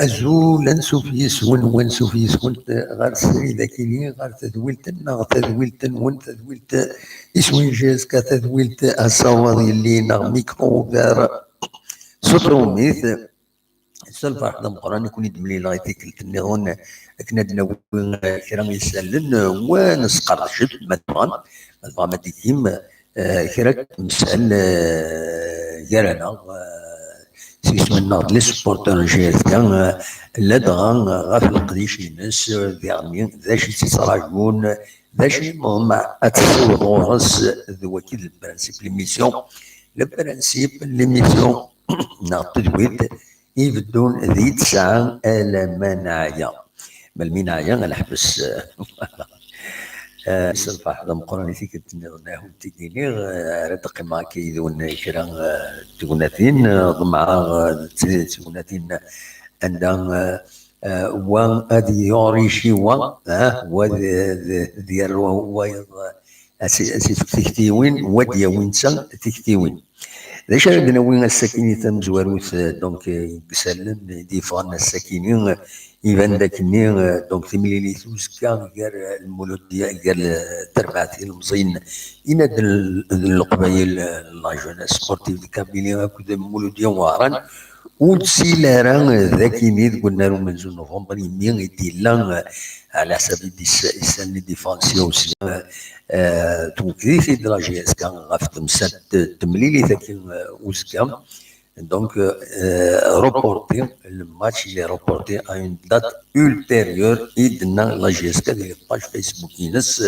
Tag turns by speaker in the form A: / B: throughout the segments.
A: أزول أنسو في يسون وانسو في يسون غار السيدة كيني غار تذويلت ناغ تذويلت نون تذويلت يسوين جيسكا تذويلت الصواد اللي ناغ ميكرو دار سطروميث السلفة حدا مقران يكون يدملي لا يتكلت النغون كنا دناوي كرا يسالن ونسقر شد مثلا ما ديكيم كرا مسال يرانا سيسمنا لي سبورتور جيرتان لا دغا غاف القديش الناس يعني ذا شي تيتراجعون ذا شي مهم تصور غورس ذو كي البرانسيب ليميسيون البرانسيب ليميسيون ناغ تدويت يبدون ذي 9,000 مناعية بالمناعية غنحبس الصباح هذا مقرن في كتناهو تيديني رتق ما كيدون كرا توناتين ضمع توناتين عندها وان ادي يوريشي وان و ديال و تكتيوين وديا وينسا تكتيوين ليش عندنا وين الساكنين تم زواروث دونك يسلم ديفان الساكنين يبان داك النير دونك تمليلي توزكا غير المولود ديال التربعتي المزين يناد القبايل لا جوناس سبورتيف كاملين هكذا المولود ديال واران ودسي راه ذاكيني قلنا له من زون نوفمبر يمين يدي لان على حسب يسالني ديفانسيون توكلي في دراجي اسكا غاف تمسات تمليلي ذاك وزكا دونك روبورتي الماتش اللي روبورتي ا اون دات ultérieure يدنا لا جي اسكا ديال باج فيسبوك ينس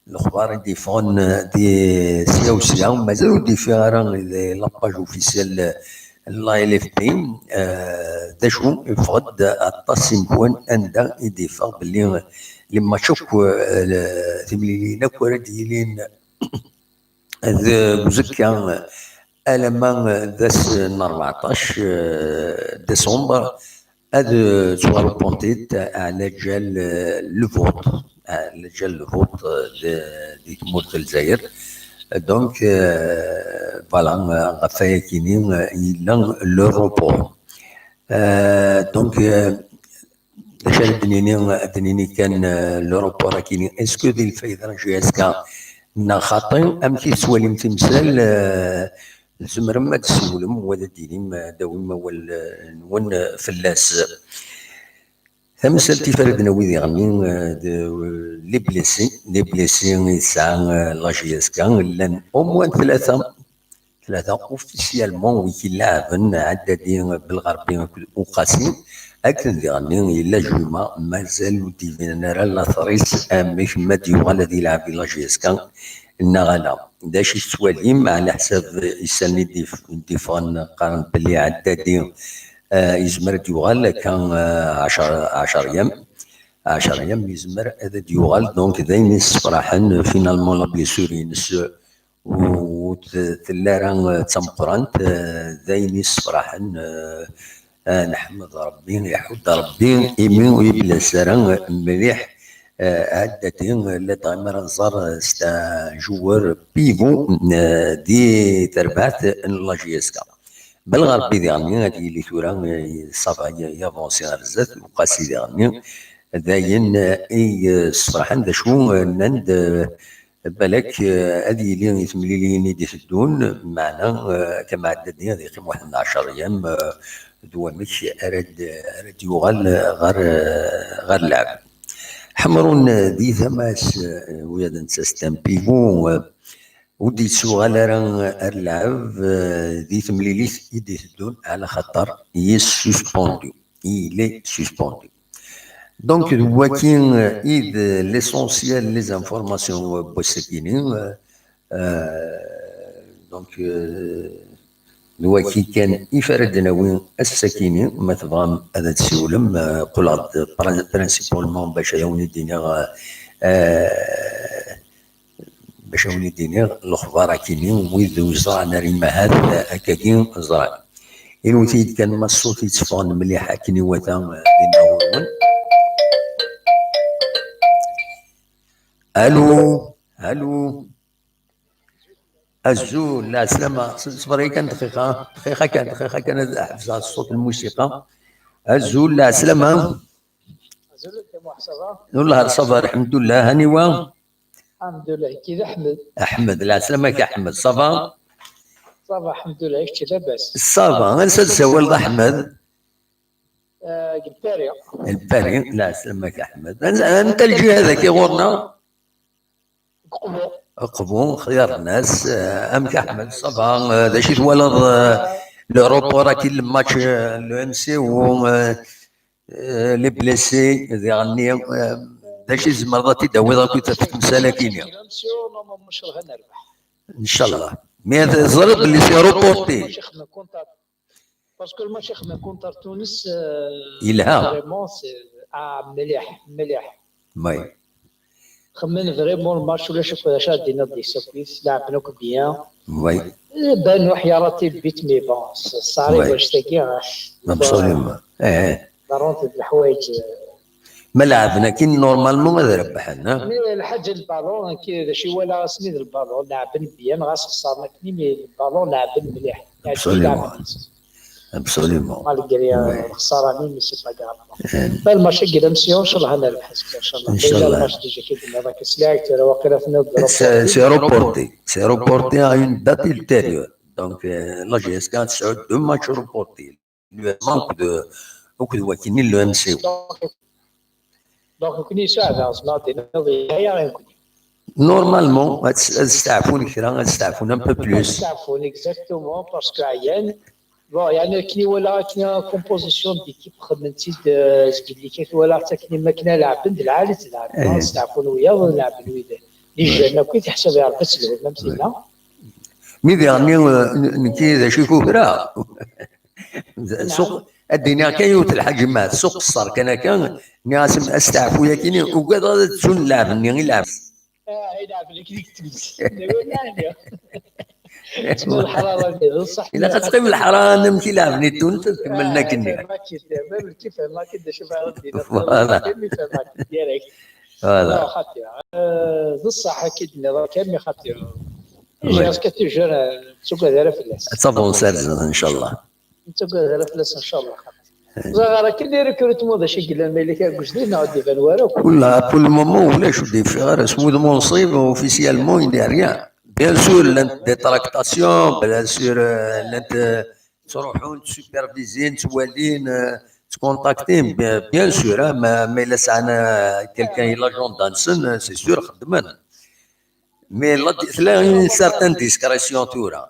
A: الاخبار ديفون دي سيا وسيا مازالو ديفيها راه لاباج اوفيسيال لا ال اف بي داشو يفقد الطاسين بوان اندا يديفا باللي لما تشوف تمليلينا كورا ديالين مزكا المان داس 14 ديسمبر هاد توارو بونتيت على جال لوفوت على جال لوفوت دي تمورت الجزائر دونك فوالا غفايا كينين إلا لو روبور دونك شال دنيني كان لو روبور كينين اسكو دي الفايدة جي اسكا نا خاطي ام كي سواليم تمثال زمر ما تسولم ولا ديني داوما نون فلاس تمثال تفردنا ويدي غنين لي بليسي يسعى لاجياسكا لان او موان ثلاثة اوفيسيالمون ويكي لاعبن عدادين بالغربي وقاسين أكن دي غنين إلا جوما مازال ديفينا راه لا ثريس أميك ما ديوغال هادي يلعب لاجياسكا النغالا داش السواليم على حساب يسالني ديفان قارن بلي عدادين يزمر ديوغال كان 10 أيام 10 أيام يزمر هذا ديوغال دونك داين صراحة فينالمون لا بليسور ينس وتلا راه تمقرانت داين صراحة نحمد ربي يحمد ربي يمين ويبلاس راه مليح عدتين لا تغمر نزار ستا جوار بيفو دي تربات لاجياسكا بالغربي ديالني هادي اللي ثورا صافا يافونسي غير بزاف وقاسي ديالني داين اي صراحه دا شو نند بالك هادي اللي يتمليليني دي الدون معنا كما عددني هذه يقيم واحد 10 ايام دوامك اراد يوغال غير لعب حمرون دي ثماس ويا نتستم بيفو ودي سوغال راه اللعب دي تمليليت يدي الدون على خطر يس سوسبوندو إلي سوسبوندو دونك وكين إذ ليسونسيال لي زانفورماسيون بوسكينين دونك وكي كان يفردنا وين السكينين ما تبغى هذا تسولم قلت برانسيبولمون باش يوني الدنيا باش يوني الدنيا الاخبار كاينين ويذ زرعنا ريما هذا هكاكين زرع الوتيد كان ما الصوت يتصفون مليح كني وتا دينا الو الو الزول لا سلامة صبري كان دقيقة كان حفظ الصوت الموسيقى الزول لا سلامة.
B: زلت يا محسبة.
A: والله صافا الحمد لله. هانيوا
B: الحمد لله كذا أحمد.
A: أحمد لا سلامك يا أحمد. صافا
B: صافا الحمد لله كذا لاباس.
A: صافا غنسى تسول أحمد.
B: البارية.
A: الباري لا سلامك يا أحمد. أنت الجهة ذاك غورنا
B: قبو.
A: قبو خيار الناس. أمك أحمد صافا ذا شي تولد لوروبا راه كاين الماتش لو ام سي و لي بليسي يعني ذا شي زعما تيداوي راكو تتمسالا كينيا
B: مش راه نربح
A: ان شاء الله. مي زرب اللي سي روبورتي
B: باسكو الماتش خدنا كونتر تونس
A: يلها
B: فريمون سي مليح مليح.
A: وي
B: خمن فريمون الماتش ولا شوف شادينا دي سوفيس لعبنا بيان.
A: وي
B: بانوا حياراتي البيت مي بون صاري واش تاكي
A: ابسوليومون.
B: ضروري الحوايج
A: ما لعبنا كي نورمالمون هذا ربحنا.
B: الحاجه البالون كي شي ولا سميد البالون لعبن بيان غاس خسرنا كني مي البالون لعبن مليح.
A: ابسوليومون
B: مالغري الخساره مي سي با كراف. الماتش كي نمشيو ان شاء الله نربح ان شاء الله. ان شاء الله الماتش ديجا كيدير هذاك سلاك راه واقيلا في نوب
A: سي روبورتي ا اون دات ultérieure. دونك لا جي اس كان تسعود دو ماتش روبورتي مانك دو وكل وكيني لو ام سي.
B: دونك كني ساعه صناعتي نضيع
A: نورمالمون غتستعفوني كرا غتستعفونا ان بو بلوس.
B: غتستعفوني اكزاكتومون باسكو عيان بون يعني كي ولا كاين كومبوزيسيون ديكيب خدمتي اللي كيف ولا حتى كي ما كنا لاعبين العالي تلعب نستعفون وياه ونلعب الوداد اللي جانا كي تحسب يا ربي تسلم فهمتينا.
A: مي ديرني نكي ذا شي كوكرا سوق الدنيا كاين الحجمات سوق الصار كان ناس استعفوا يا كاين وكذا تسون لاعب ني يلعب
B: يلعب لك ديك تبس تسمى الحراره بصح
A: الا كتقيم الحراره نمشي لعبني تونس كملنا كني
B: كيف ما كنت شوف عندي
A: فوالا
B: ديريكت
A: فوالا
B: خاطر بصح كيدنا كامل خاطر جاز كتجر تسوق دايره فلاس
A: تصافون سارز ان شاء الله
B: تسوق دايره فلاس ان شاء الله. زغاره كي داير ريكروتمون دا شي قلنا ملي كاش دينا عاد يبان والو
A: ولا بول مومون ولا شو دي فيغار سمود مونصيب اوفيسيالمون il y a rien. بيان سور لانت دي تراكتاسيون بيان سور لانت تروحون تسوبرفيزين توالين تكونتاكتين بيان سور ما الا سعنا كيلكان لاجون دانسن سي سور خدمنا مي لا سارتان ديسكريسيون تورا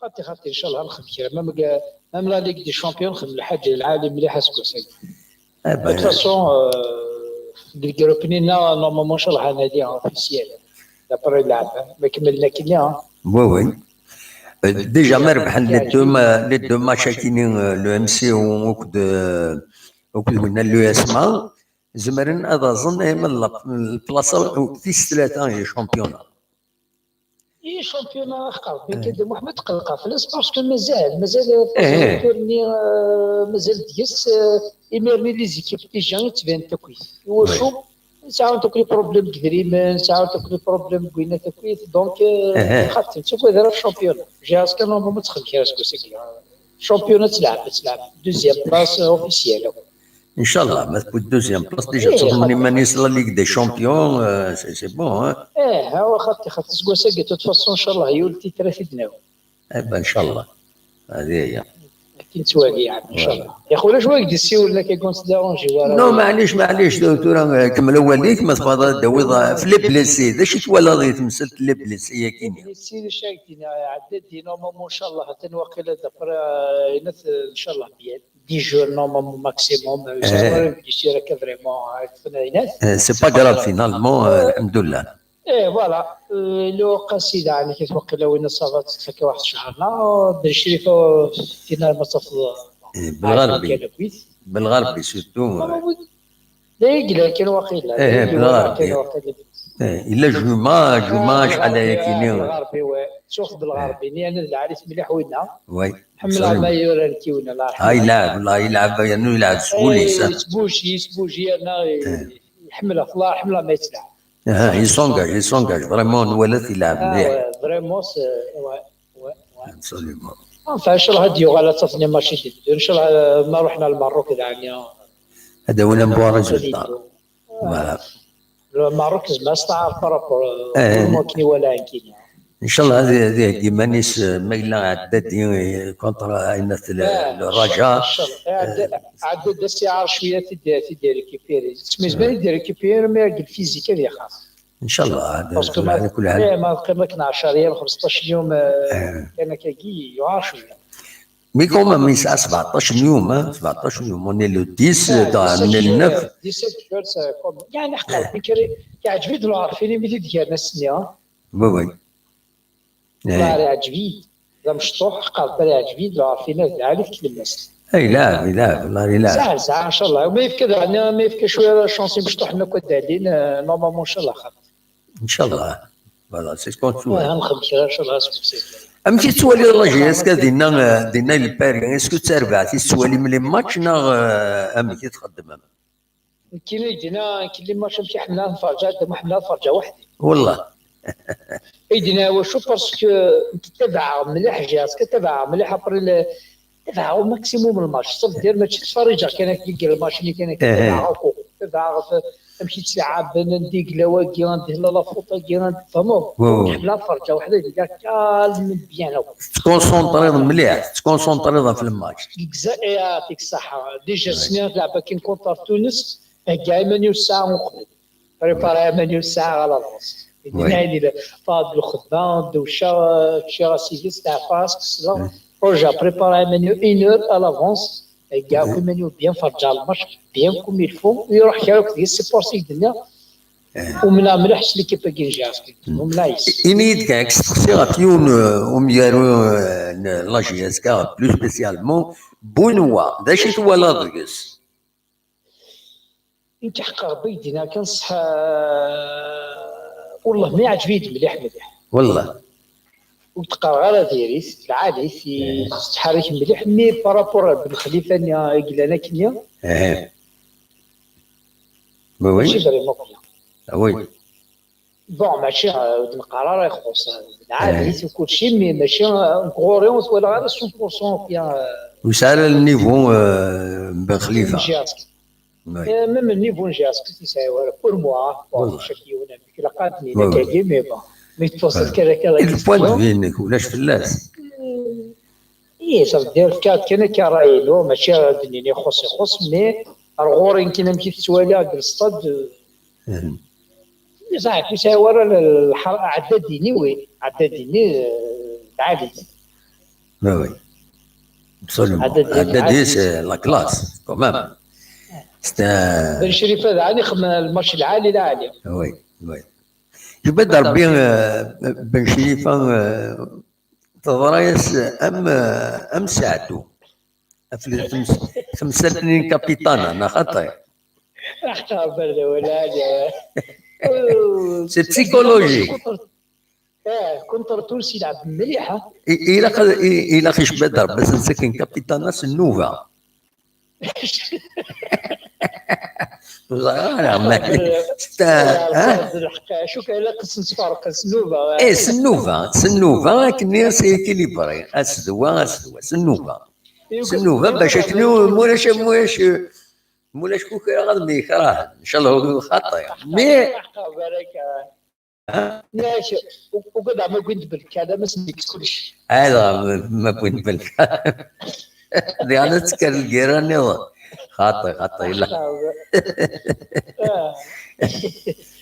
B: خاطي ان شاء الله نخدم كيما ميم لا ليغ دي شامبيون خدم الحاجه العالي مليح اسكو سي دو فاسون الجروبينا نورمالمون ان شاء الله هنادي اوفيسيال دابري اللعب ما كملنا كنا
A: وي ديجا ما ربحنا لي دو ماتش كاينين لو ام سي وكد وكنا لو اسما زمرن هذا ظن من البلاصه في ثلاثه هي شامبيون.
B: اي شامبيون قرب كده محمد قلقه فلاس باسكو مازال مازال ديس يمرني لي زيكيب ديجا تبان تكويس وشو ساعات تكون بروبليم كبيرين ساعات تكون بروبليم كوينه تكويت دونك خاطر تشوف هذا الشامبيون جاز كان ما تدخل كي راسكو سكي شامبيون تلعب دوزيام بلاص اوفيسيال
A: ان شاء الله ما تكون دوزيام بلاص ديجا تضمني مانيس لا ليغ دي شامبيون سي بون
B: هو خاطر سكوا ساكي تو فاسون ان شاء الله يولتي ترافي دناو
A: ان شاء الله هذه هي
B: كي تواقي يعني ان شاء الله يا خويا واش واقد السي ولا كيكونسيديرونجي
A: نو معليش دكتور كمل اوليك ما تفضل داوي في لي بليسي ذا شي تولا غير تمثلت لي بليسي كاينين
B: السي شاكين عدد دي نورمالمون ان شاء الله حتى واقيلا دابا ان شاء الله بيان 10 جور نورمالمون ماكسيموم يصير هكا فريمون عرفنا
A: سي با كراف فينالمون الحمد لله.
B: فوالا لو قصيدة يعني كيتوقع وين صافا تتفكى واحد شهرنا بالشريفة فينا المصاف
A: بالغربي سيرتو
B: لا يقلا كاين واقيلا
A: بالغربي الا جمعة شحال هي كاينين
B: بالغربي شوف بالغربي لان العريس مليح وينا
A: وي
B: حمل ما يورانكي وينا الله يرحمه
A: يلعب والله يلعب انه يلعب سكوليس
B: يسبوجي انا يحملها الله يحملها ما يتلعب
A: يسونجاج فريمون الولد يلعب مليح
B: فريمون
A: ابسوليومون
B: ان شاء الله هديو على تصنيع ماشي جديد ان شاء الله ما رحنا المغرب يعني
A: هذا ولا نبغى ريزولتا. فوالا
B: المغرب ما استعار بارابور الماكيني ولا كينيا.
A: ان شاء الله هذه ديما نيس ما الا عدد كونتر عينة الرجاء.
B: ان شاء الله عدد السعر شويه تدير ريكيبيري تسميز بان يدير ريكيبيري ما الفيزيك هذه خاص
A: ان شاء الله.
B: على كل حال ما كان 10 ايام 15 يوم كان كي يعار شويه
A: مي كوما من 17 يوم 17 يوم اون لو 10 من النف
B: 17 يعني حقا بكري كيعجبني العارفين ملي ديالنا السنه
A: وي
B: والله يعجبني لا مشطوح حقا يعجبني العارفين عارف كلمات
A: اي لا والله لا
B: ساعه ان شاء الله ما يفكر عندنا ما يفكر شويه شونسي مشطوح حنا كدالين نورمالمون ان شاء الله خير
A: ان شاء الله. فوالا سي سكون شو
B: نخدم ان شاء الله.
A: ام في تسوالي الراجل اسكو دينا الباري اسكو تربع في تسوالي من لي ماتش نا ام كي تخدم
B: كاين اللي دينا كاين اللي ماتش مشي حنا نفرجا حنا فرجه وحدي
A: والله.
B: ايدينا واش باسكو تتبع مليح جهاز كتبع مليح ابري تبع ماكسيموم الماتش صافي دير ماتش تفرج كان كيلقى الماتش اللي كان تبع تمشي تلعب نديك لواكي ندير لا فوطه كي فهموا حنا فرجه وحده ديك كالم بيان
A: تكونسونطري في الماتش.
B: يعطيك الصحه ديجا سنين تلعب كي كونتر تونس كاع مانيو ساعه وقبل بريباري مانيو ساعه على الراس يعني فاضل الخدمه دوشه شي راسي تاع فاسك رجع بريباري مانيو 1 اور à l'avance كاع كل مانيو بيان فرجع الماتش بيان كوم يلفو يروح كاع ديال سي بورسي الدنيا ومن مليحش ليكيب كي نجاز وملايس
A: انيد كاع تخسي غاتيون وميارو لا جي اس كا بلو سبيسيالمون بونوا داش ولا ضيس
B: انت حق ربي دينا كنصح والله ما يعجبني مليح
A: والله
B: وتقرا غير ديريس العادي في تحرك مليح مي بارابور بن خليفه قلنا كنيا
A: وي
B: ماشي فريمون
A: وي
B: بون ماشي القرار يخص العادي وكل شيء مي ماشي غوريونس ولا غير 100% فيها
A: وسال النيفو بن خليفه
B: ميم النيفو نجاز تساوي بور موا شكي ولا كلا قادني كاكي مي بون مي توصل كذا
A: البوان بينك ولاش فلاس
B: ايه صافي دير كان كرايلو ماشي الدنيا يخص مي الغورين كي نمشي تسوالي على الستاد صحيح يساوي عدد ديني وي عدد ديني عادي
A: وي ابسولومون عدد ديني لا كلاس كومام
B: بن شريف هذا عادي يخدم الماتش العالي لا عالي
A: وي يبدا ربي بن شريفه تضريس ام ساعدو في 5 سنين كابيتان انا خطي
B: راح برد ولا
A: سي بسيكولوجي
B: كنت تونسي يلعب مليحه
A: الى خيش بدر بس نسكن كابيتان ناس النوفا
B: شو كاين قسم صفار سنوفا
A: سنوفا كني سيكيليبري اسدوا سنوفا باش شنو مولاش كوك غادي يكره ان شاء الله هو خطا مي
B: ماشي وقد ما كنت بالك هذا ما سميك كلشي
A: هذا ما كنت بالك هذه انا تذكر الجيران خاطئ لا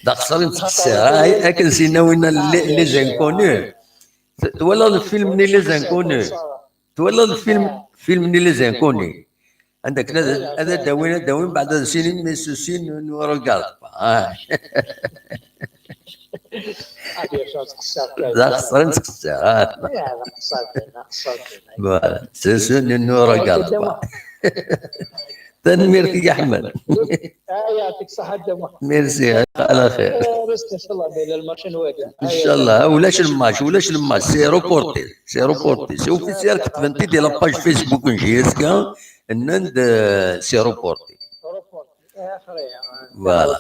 A: دخل هاي اكل سينا وين لي زانكونو تولى الفيلم ني لي زانكونو تولى الفيلم ني لي زانكونو عندك هذا داوين بعد سنين من سنين نورو قال دخل تخسر فوالا سنين نورو قال تنميرك يا احمد
B: يعطيك الصحه دم
A: ميرسي على خير
B: بس ان شاء الله بين الماتش نواجه
A: ان شاء الله ولاش الماتش سي روبورتي سي اوفيسيال كتبنتي ديال لاباج فيسبوك نجيسكا النند سي روبورتي فوالا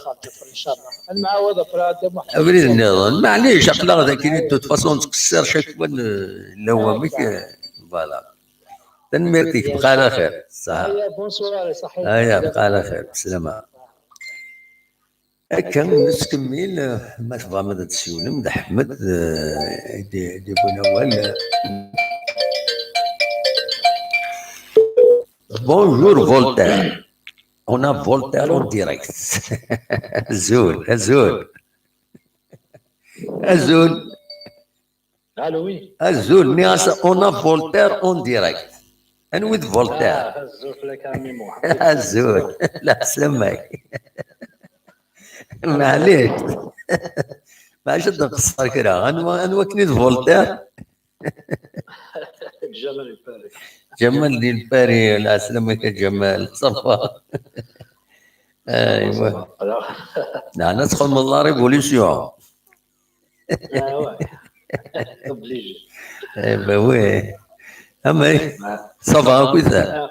B: ان شاء الله المعوضه فراد
A: ابريد النظام معليش عقلا ذاك دو فاسون تكسر شكوى لا هو فوالا تنميرتك بقى على خير صح.
B: هيا بونسوار صحيح.
A: هيا بقى على خير بسلامة. هكا نكمل ما تبغى ماذا تسولم د احمد دي بونوال. بونجور فولتير. On a Voltaire en direct. Azul, Azul. Azul.
B: الو وي.
A: Azul, on a Voltaire en direct. And with Voltaire.
B: الزول لك عمي محمد.
A: Azul. لا سمك. معليش. ما شد نقصر كده. أنا كنت فولتير.
B: جمال الباري.
A: جمال ديال باري. لا سلامك يا جمال. صفا. ايوا. لا ندخل من لا ريفوليسيون.
B: اوبليجي.
A: ايوا وي. اما صافا كويسه.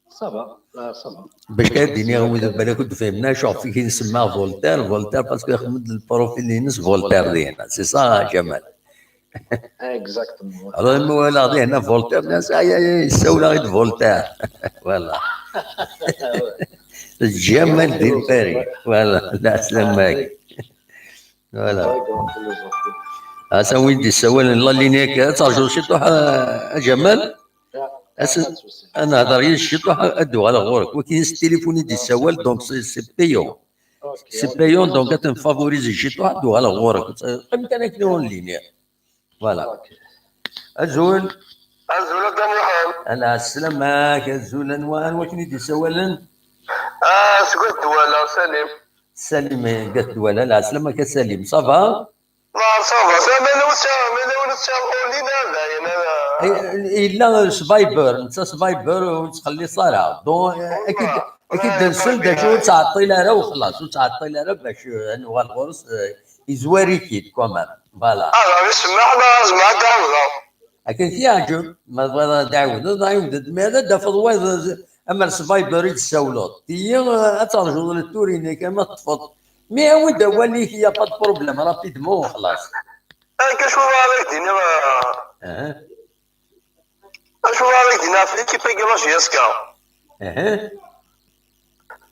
B: صافا لا صافا.
A: باش كديني غوي دابا انا كنت فهمنا شوف في كي نسمى فولتير باسكو يخدم البروفيل اللي ينس فولتير ديالنا سي صا جمال.
B: اكزاكتومون.
A: alors الموالاه غادي هنا فولتير الناس يساولا غير فولتير. فوالا. جمال ديال باري. فوالا لا سلامك. فوالا. هسا ويدي السوال لا لينيك ترجو شي طوح جمال. انا هضر غير شي طوح ادو على غورك ولكن التليفون ديال السوال دونك سي بايون. سي بايون دونك تنفافوريزي شي طوح ادو على غورك قيمة انا كنون لينيا. فوالا. الزول.
C: الزول دا محمد.
A: انا السلامك الزول انواع كني دي سوالا.
C: شكون الدواله سليم.
A: سليم قالت الدواله لا سلامك سليم صافا.
C: صافا مالا اونلاين
A: الا سفايبر انت سفايبر وتخلي صالة دون اكيد درسل داك تعطي لها وخلاص وتعطي لها باش هو الغرس يزواري كيد كمان فوالا.
C: سمعت دعوه.
A: لكن كيعجب ما بغا دعوه ماذا دافض واحد اما السفايبر يتساولوط هي ترجو للتوريني كما تفض مي ود هو اللي هي با بروبليم رابيدمون وخلاص.
C: كنشوف عليك دينا شوف عليك دينا في ليكيب كيفاش يسكا.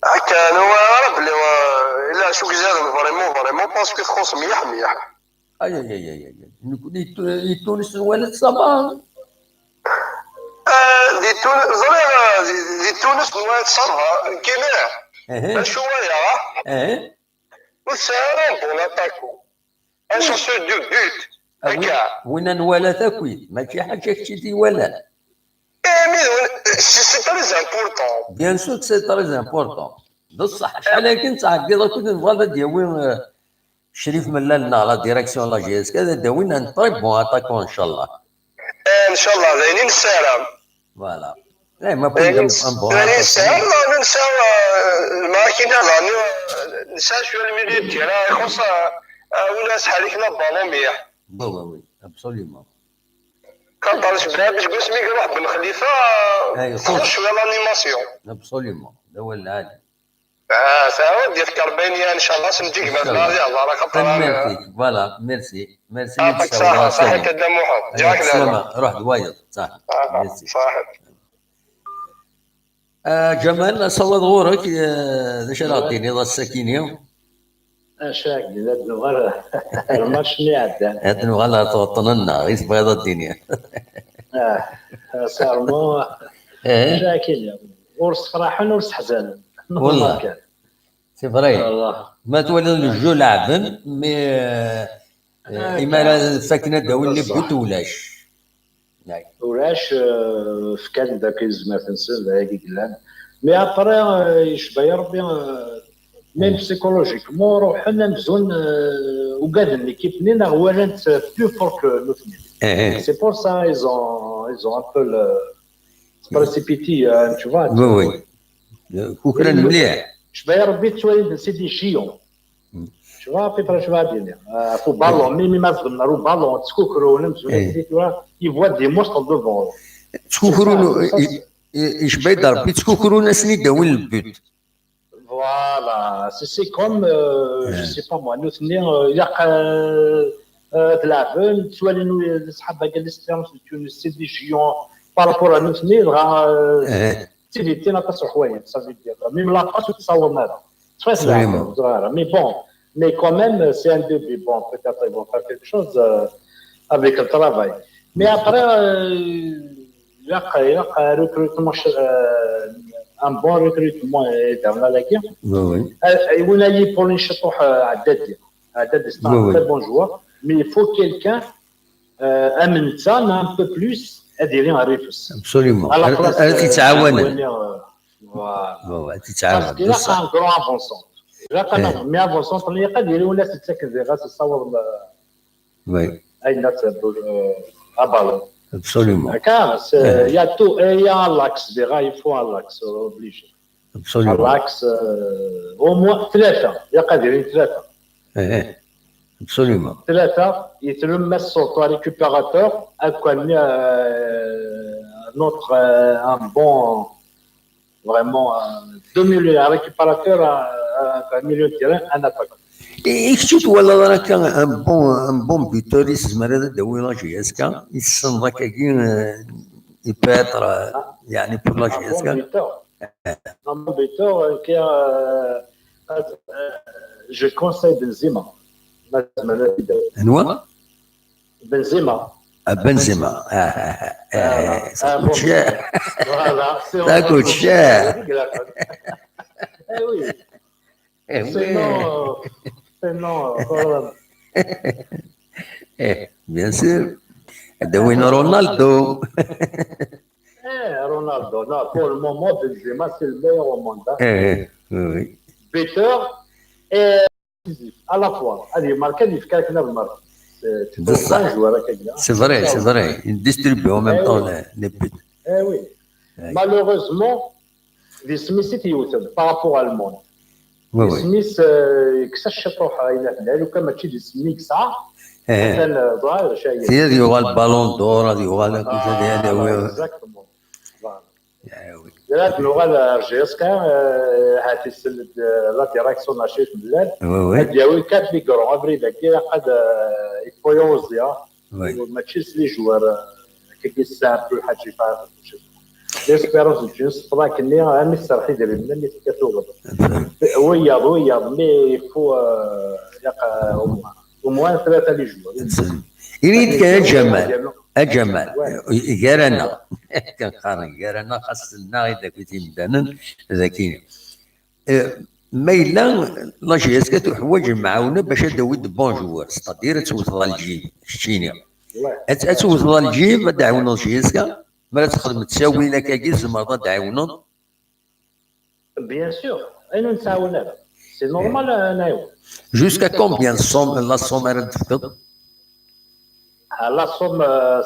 C: هكا انا راه بلي الا شو كزاد فريمون باسكو فرونس مليح.
A: اي نكون تونس ولد صباح.
C: دي تونس نوات صرها كيما شويه وسارون بون لاتاكو اش سو دو بوت هكا
A: وين نوالا تاكويت ماشي حاجه كشتي ولا
C: مي سي تري امبورطون
A: بيان سور سي تري امبورطون بصح شحال كنت عقيده كنت نبغى ديوي شريف ملالنا لا ديريكسيون لا جي اس كذا داوينا نطري بون اتاكون ان شاء الله.
C: ان شاء الله زينين السلام.
A: فوالا. لا ما بغينا
C: زينين السلام ننسى الماكينه ننسى شويه الميليو تاعنا يخص ولا سحاليكنا بالون مليح.
A: وي ابسوليومون.
C: كنطرش بلا باش قول سميك روح بن خليفه خص شويه لانيماسيون.
A: ابسوليومون هذا هو العادي.
C: ساعه ديال كربانيه ان شاء الله سنجيك مثلا يلاه راك
A: ميرسي فوالا ميرسي
C: يعطيك الصحه صحيح كدا محمد جاك
A: سلامة روح دوايض صح ميرسي
C: صاحب.
A: جمال صوت غورك اش راعطيني ذا السكينه
B: اشاك هاد الغرة الماتش اللي عدى
A: هاد الغلا توطننا غير بيض الدنيا
B: صارمو شاكين ورس فرحان ورس حزان
A: والله سي فري ما تولي الجو لعبن مي إما ساكنه داوي اللي بوت
B: ولاش في كان داك الزمان تنسى هذيك كلام مي ابري يشبه ربي ميم بسيكولوجيكمون روحنا نزون وقاد ليكيب نينا ولات بلو فور كو لوثنين سي بور سا ايزون ان بو بريسيبيتي tu vois
A: وي كوكرا مليح
B: شبه ربي توالي سيدي شيون tu vois à peu près je vais dire pour ballon même ما زدنا رو ballon تسكوكرو نمزون tu vois il voit des monstres devant
A: تسكوكرو يشبه ضرب تسكوكرو ناس اللي داوين البوت.
B: Voilà, c'est comme, je sais pas moi, nous tenir, de la veine, tu vois, nous, les sahabas, les Tunis, c'est des géants, بارابور على سنين راه
A: اه
B: تيدي ناقص حوايج صافي دير ميم لاطاس تصور ماذا تفاش
A: Absolument.
B: صغيره مي بون مي كوميم سي ان ديبي بون peut-être ils vont faire quelque chose avec le travail mais après يلقى ريكروتمون ان بون ريكروتمون درنا لاكي
A: وي
B: وين اللي بور نشطوح عدد c'est un très bon joueur mais il faut quelqu'un امن تاعنا un peu plus اديرين عريفس
A: ابسوليومون هذا تيتعاون هو تيتعاون
B: parce qu'il a un grand avant-centre. Là, quand on met avant-centre, il y a des gens qui se disent que c'est
A: وي
B: à ballon.
A: ابسوليومون
B: Il y a tout, il y a un axe, il faut un axe obligé. Un
A: ابسوليومون
B: axe, au moins 3. Il y a des gens 3.
A: اه ابسوليومون
B: 3, ils te le mettent sur ton récupérateur, notre un bon, vraiment, 2 milieux, un récupérateur, un milieu de terrain, un attaquant.
A: شفت ولا راه كان ان بون بيتور يسمى هذا داوي لا جي اس كا يسن ذاك كاين يباتر يعني بور لا جي اس كا
B: Un bon buteur qui a, je conseille Benzema.
A: هو
B: Benzema.
A: بنزيما
B: Voilà, c'est
A: Ça coûte cher.
B: Eh oui. Sinon,
A: bien sûr هذا وين رونالدو
B: Ronaldo. Non, pour le moment, Benzema, c'est le meilleur au monde.
A: oui
B: Buteur et décisif, à la fois. Allez, marqué, il fait quelqu'un de marqué. C'est un joueur avec
A: c'est vrai il distribue en même temps les buts
B: Eh oui. Malheureusement, les Smith par rapport à le monde.
A: oui oui
B: سميث كسش روحه الى لو كان ماشي دي سميك صح كان ظاهر شيء
A: هذا يوغا البالون دور هذا يوغا هذا هو
B: اكزاكتومون لا لغه جيسكا هاتي السلد لا ديريكسيون ماشي في البلاد دياوي كات لي كرو ابري داك قد يفوزيا ماشي لي جوار كي سامبل حاجه فاهم ليسبيرونس جوست طبعا كني راني الصراحه ديال اللي كتوغل ويا مي فو يقع au moins 3 لي جوار
A: يريد كان جمال كارنا كنقارن كارنا خاص لنا اذا كنتي مدانا ذكي ما الا لا جي اس كتحوج معاونه باش داوي بون جوار ستادير توصل للجيب شتيني توصل للجيب دعونا جي اس ما تخدم تساوي لك كاكيس مرضى تعاونوا
B: بيان سور اين نتعاون هذا سي نورمال انايو
A: جوسكا كومبيان لا سوم راه تفقد
B: لا سوم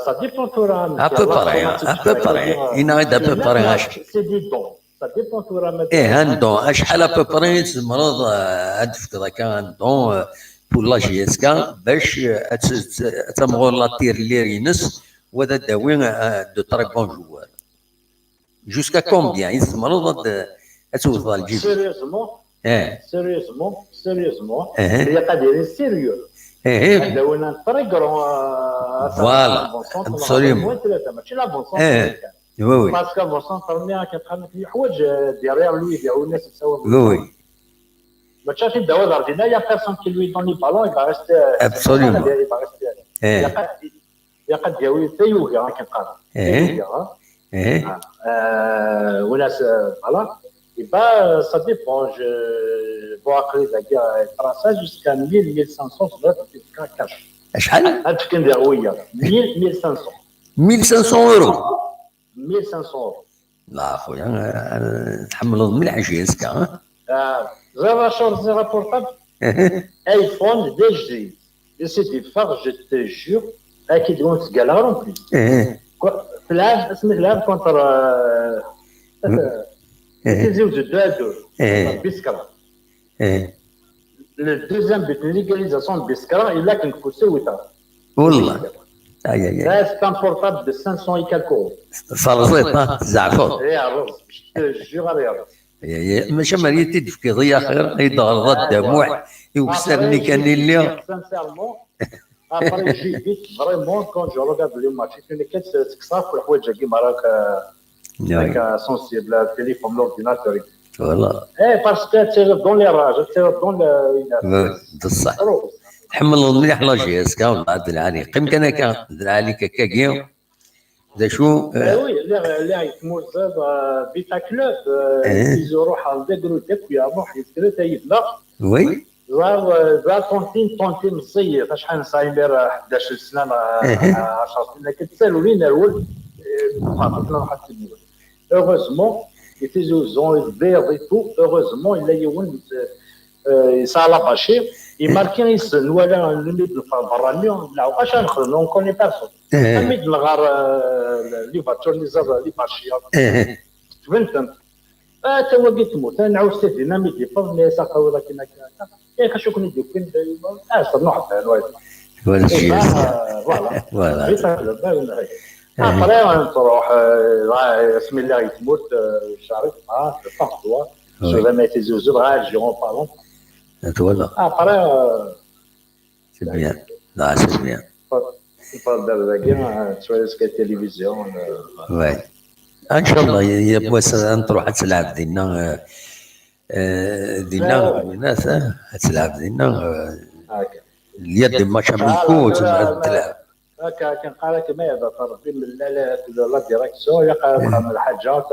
B: سا ديبون تورا
A: ا بو باري انا دا بو باري
B: سي دي دون سا ديبون تورا
A: ان دون شحال ا بو باري المرض تفقد كان دون بور لا جي اس كا باش تمغور لا تير ليرينس وهذا داوي دو تري بون جوار جوسكا كومبيان يزمروا توصل الجيب
B: سيريوزمون هي قادرين سيريو داوينا تري كرون
A: فوالا ابسوليومون
B: ماشي لا بون سونتر
A: وي
B: باسكو بون سونتر ملي كتخدم في حوايج ديرير لوي ديالو الناس يساوي
A: وي
B: ما تشافي الدواء دارتينا يا بيرسون كي لوي دون لي بالون يبقى ريستي
A: ابسوليومون
B: يقد دياوي حتى يوغا راه كنقرا وناس فوالا يبقى سا ديبون بو عقلي داك فرنسا جوسكا 1500 كاش
A: شحال؟
B: هاد كندير ويا 1500
A: 1500 اورو
B: 1500 اورو
A: لا خويا نحملوا مليح جيسكا
B: زيرو شور زيرو بورتابل ايفون دي جديد سيتي فار جو تي جور اكيد وانت تقالها في العام اسمه العام كونتر كيزيوز دو بيسكرا le deuxième but de l'égalisation de Biscara il a qu'une poussée
A: والله
B: c'est un portable de 500 et quelques euros
A: فرزيط زعفر
B: يا رز جيغار يا رز
A: ماشي مريتي تفكير يا خير يدغر الدموع يوسرني كان اللي
B: sincèrement
D: Après, j'évite vraiment quand je regarde les matchs. C'est que ça, pour le jouer, j'ai marqué avec un sensible, le téléphone, l'ordinateur.
A: Voilà.
D: Parce que tu es dans les rages, tu es dans
A: بصح تحمل مليح لاجي اسكا والله العالي قيم كان العالي كاكيا ذا شو
D: Oui, les Mozart, Vita Club, ils auront un degré de cuillère, ils étaient très là.
A: وي
D: ذا طونتين مصير شحال صاير 11 سنه 10 سنين لكن تسالوني الولد فاطمه راح تسالني heureusement يتزوزون البيض et tout heureusement il a يون يسال باشي يماركين يسن ولا نميد البراني لا واش نخدم اون كوني بيرسون نميد نغار لي فاتور لي زاد لي باشي فهمت توا قلت موت انا عاوز تدينا ميدي فضل ساقه ولكن كاين شو كون يدير فين صنوح
A: ولا شيء
D: فوالا
A: فوالا
D: ابري تروح اسم الله تموت شارك معاه بارتوا سو ما يتزوجوا غير جيرون بالون
A: فوالا
D: ابري
A: سي بيان لا سي بيان
D: يفضل كاع شويه التلفزيون
A: وي ان شاء الله يا بواس نروح تلعب دينا الناس تلعب دينا اليد ما شاملكو تما تلعب
D: هكا كان قال لك ما هذا تربي من لا ديريكسيون يقال من الحاجه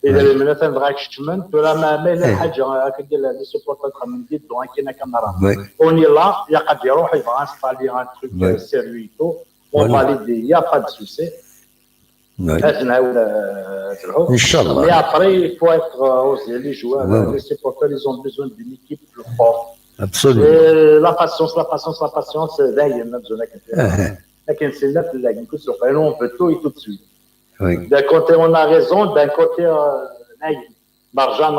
D: اذا مثلا بغاك تشمنت ولا ما لا حاجه هكا ديال لي سوبورتات من ديد دون كاين كاميرا اوني لا يقد يروح يبغى انستالي ان تروك سيرفيتو اون فاليدي يا با دو سوسي
A: ان شاء الله.
D: Mais après, il faut être aussi les joueurs, les supporters, ils ont besoin d'une équipe plus forte.
A: Absolument.
D: Et la patience, دايما besoin لكن c'est là que sur on peut tout et tout de suite.
A: Oui.
D: D'un côté on a raison, d'un côté l'argent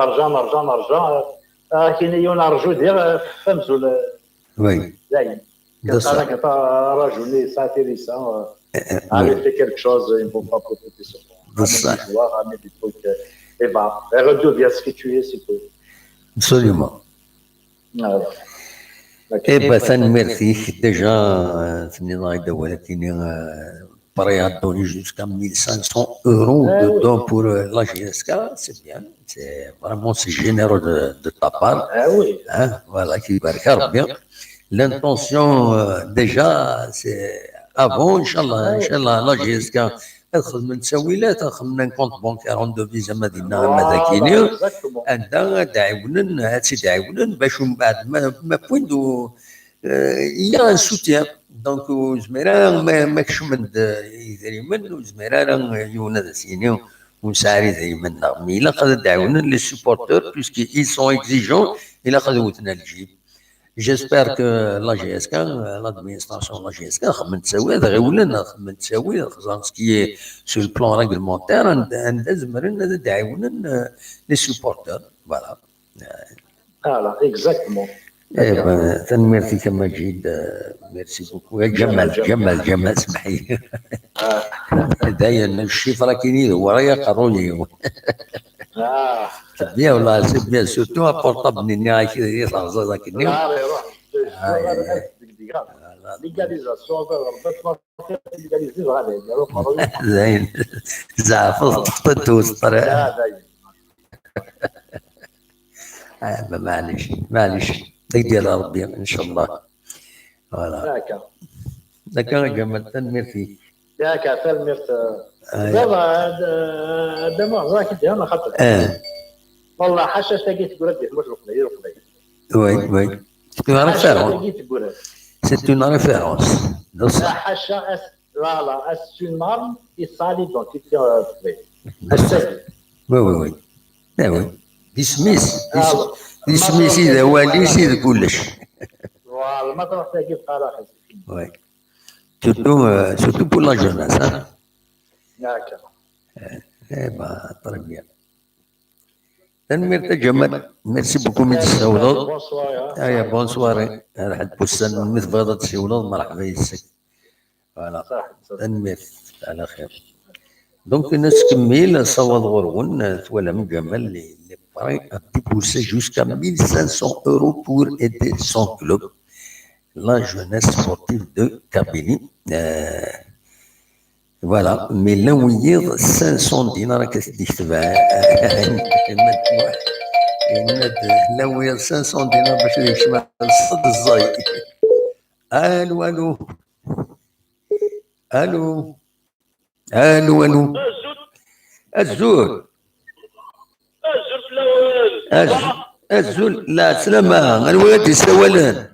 D: كاين يون argent dire فهمتوا
A: Oui.
D: دايما كنت راجل ساتيريسان arrêter quelque chose, ils ne vont pas profiter sur toi. Amener des trucs, et bah, redeviens ce que tu es, c'est tout.
A: Absolument. Eh bien, ça nous merci. Déjà, pareil, à donner jusqu'à 1500 € de dons pour la GSK, c'est bien. C'est vraiment généreux de ta part.
D: Ah oui.
A: Hein, voilà, qui va bien. L'intention, déjà, c'est avant, Inch'Allah, la GSK, خدمة تسويلات خدمنا كونت بونكير اون دوفيزا مدينة مداكيني عندها دعونا هاتي دعونا باش من بعد ما بويندو يا ان سوتيان دونك زميرا ما كشمد دايما وزميرا يونا سيني ونساري دايما مي الا قد دعونا لي سوبورتور بيسكي اي سون اكزيجون الا قدوتنا الجيب. J'espère que la GSK, l'administration de la GSK, ce qui est sur le plan réglementaire, les supporters. Voilà.
D: Voilà, exactement.
A: Merci Kamajid, merci beaucoup. Jamal, اسمحي. دايما الشفرة كيني ورايا قروني. C'est bien, là, c'est bien. Surtout un portable, il y a زين زعفر ططوس طريقة معلش ديال ربي ان شاء الله. فوالا داكا جمال ميرسي
D: ياك تلميرت دابا راك ديالنا خاطر والله حاشا تلاقيت تقول لك واش
A: وي c'est une référence.
D: حاشا لا c'est une arme qui sale l'identité
A: وي ديسميس إذا والي سيد كلش.
D: فوالا ما تروح تلاقي في قراحة.
A: وي surtout pour la jeunesse, hein.
D: D'accord.
A: Très bien. Merci beaucoup, M. Saoulad. Bonsoir. Bonsoir. مثل سيولاد مرحبا يسك. فوالا. merci. على خير. Donc نكمل صواد غرغون تولا من جمال اللي باغي بوسي jusqu'à 1500 € pour aider son club. la jeunesse sportive de Kabylie. Voilà, mais là où il y a 500 dinars, qu'est-ce que tu fais? là où il y a 500 dinars, باش يشمل الصد الزاي. الو الو الو الو الو الزول الزول لا سلامة الولد يسولن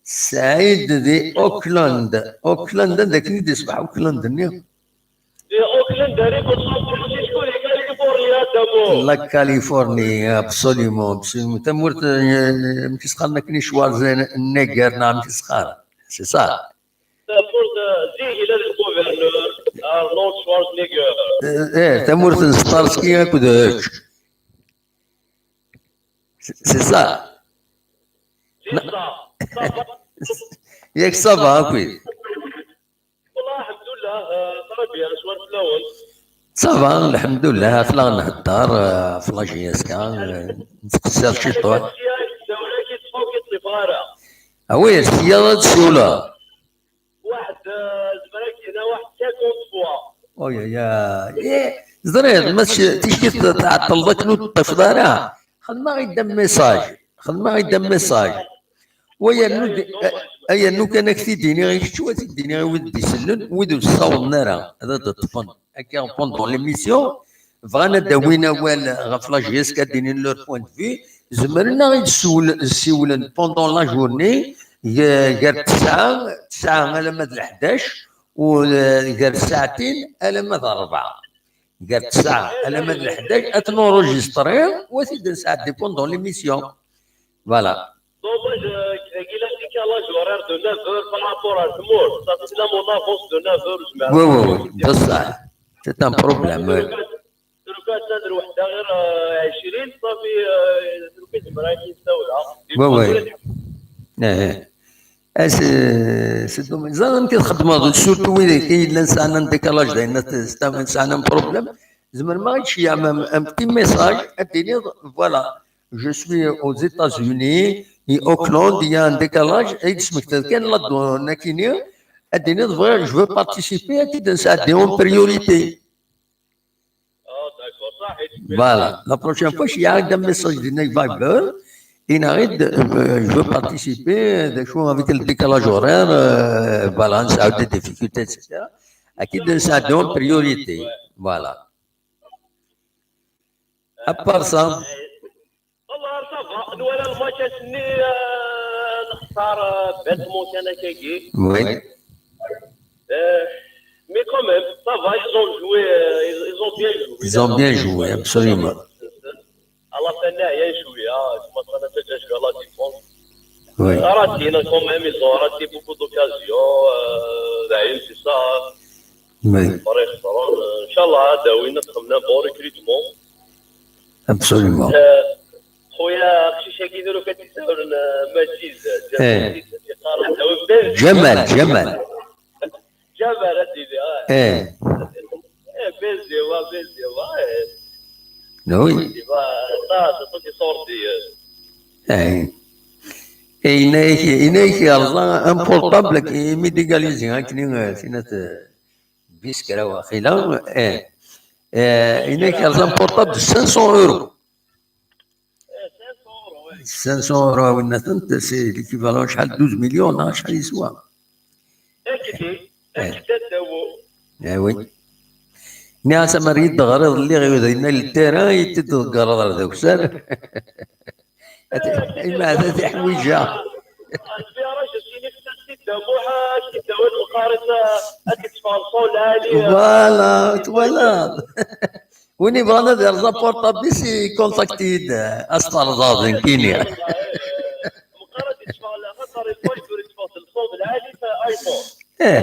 A: سعيد دي اوكلاند ذاك اللي يصبح اوكلاند نيو لا كاليفورنيا ابسوليومون تمورت مش سخرنا كني شوارزن النيجر نعم مش سخر سي صح
E: Arnold Schwarzenegger.
A: تمورت ستارسكي كودك سي صح ياك صافا كويس
E: والله الحمد لله طربيا شوار في الاول
A: صافا الحمد لله فلا نهدر فلا جياسكا نتكسر شي طوح
E: الدولة كيتصفاو كيطلي
A: وي السيارة تسولة
E: واحد زبرك هنا واحد 50 فوا
A: يا زريد ماشي تيجي تعطل ذاك نوت الطفل خدنا غير ميساج ويا نود ايا نو كان كثي ديني غير شو ديني ودي سلن ودو الصون نرى هذا الطفل هكا بوندون ليميسيون فغانا داوينا وال غفلا جيس كديني لور بوين في زمرنا غير سولن بوندون لا جورني غير 9 على مد 11 وغير ساعتين على مد 4 غير 9 على مد 11 اتنورجستري وسيد ساعه دي بوندون ليميسيون فوالا
E: Dommage qu'il a décalage horaire de 9h par rapport à Tmour. Ça fait là mon avance de 9h.
A: Oui, بصح c'est un problème.
E: دروكا تنادر وحده غير 20 صافي دروكا تمراكي الدولة.
A: وي سي دومين زعما كتخدموا سورتو وين كاين الانسان ديكالاج داينا انسان بروبليم زعما ما غاديش يعمل ان بتي ميساج اديني فوالا جو سوي aux États-Unis et Auckland il y a un décalage et اسمك كان لا ناكيني اديني je veux participer اكيد ساعدي en priorité. Voilà, la prochaine fois, je y a un message de Viber. Il arrête, je veux participer, des choses avec le décalage horaire, voilà, ça a des difficultés, etc. À qui ça donne priorité. Voilà. À part ça.
E: والله صافا نوالا الماتش سني نختار باتمون انا كاكي.
A: Oui.
E: Mais quand même, ça va, ils ont joué, ils ont bien joué.
A: Ils ont bien joué, absolument.
E: À la fin, il y a joué, comment ça n'a joué à la défense.
A: Oui.
E: Quand même, ils ont raté beaucoup d'occasions. C'est ça.
A: Oui.
E: Inch'Allah, Dawina, comme un bon recrutement.
A: Absolument.
E: خويا خشيشه كيديروا كتساول مجيد
A: جمال
E: جمال سيدي بيزيوا
A: Oui.
E: صوتي صورتي
A: إنك يلا un portable qui est médicalisé hein qui n'est bis كراوة خلا إنك يلا un portable de 500 €. 500 € والنثنت سي l'équivalent شحال 12 مليون شحال يسوى.
E: أكيد
A: وي. ناس مريض غرض اللي غيودينا للتيران يتدغر ذاك السر. ما هذا تحويجه. فوالا وني بغانا ندير زابورطابل بيسي كونتاكتيد اصفر زازن كينيا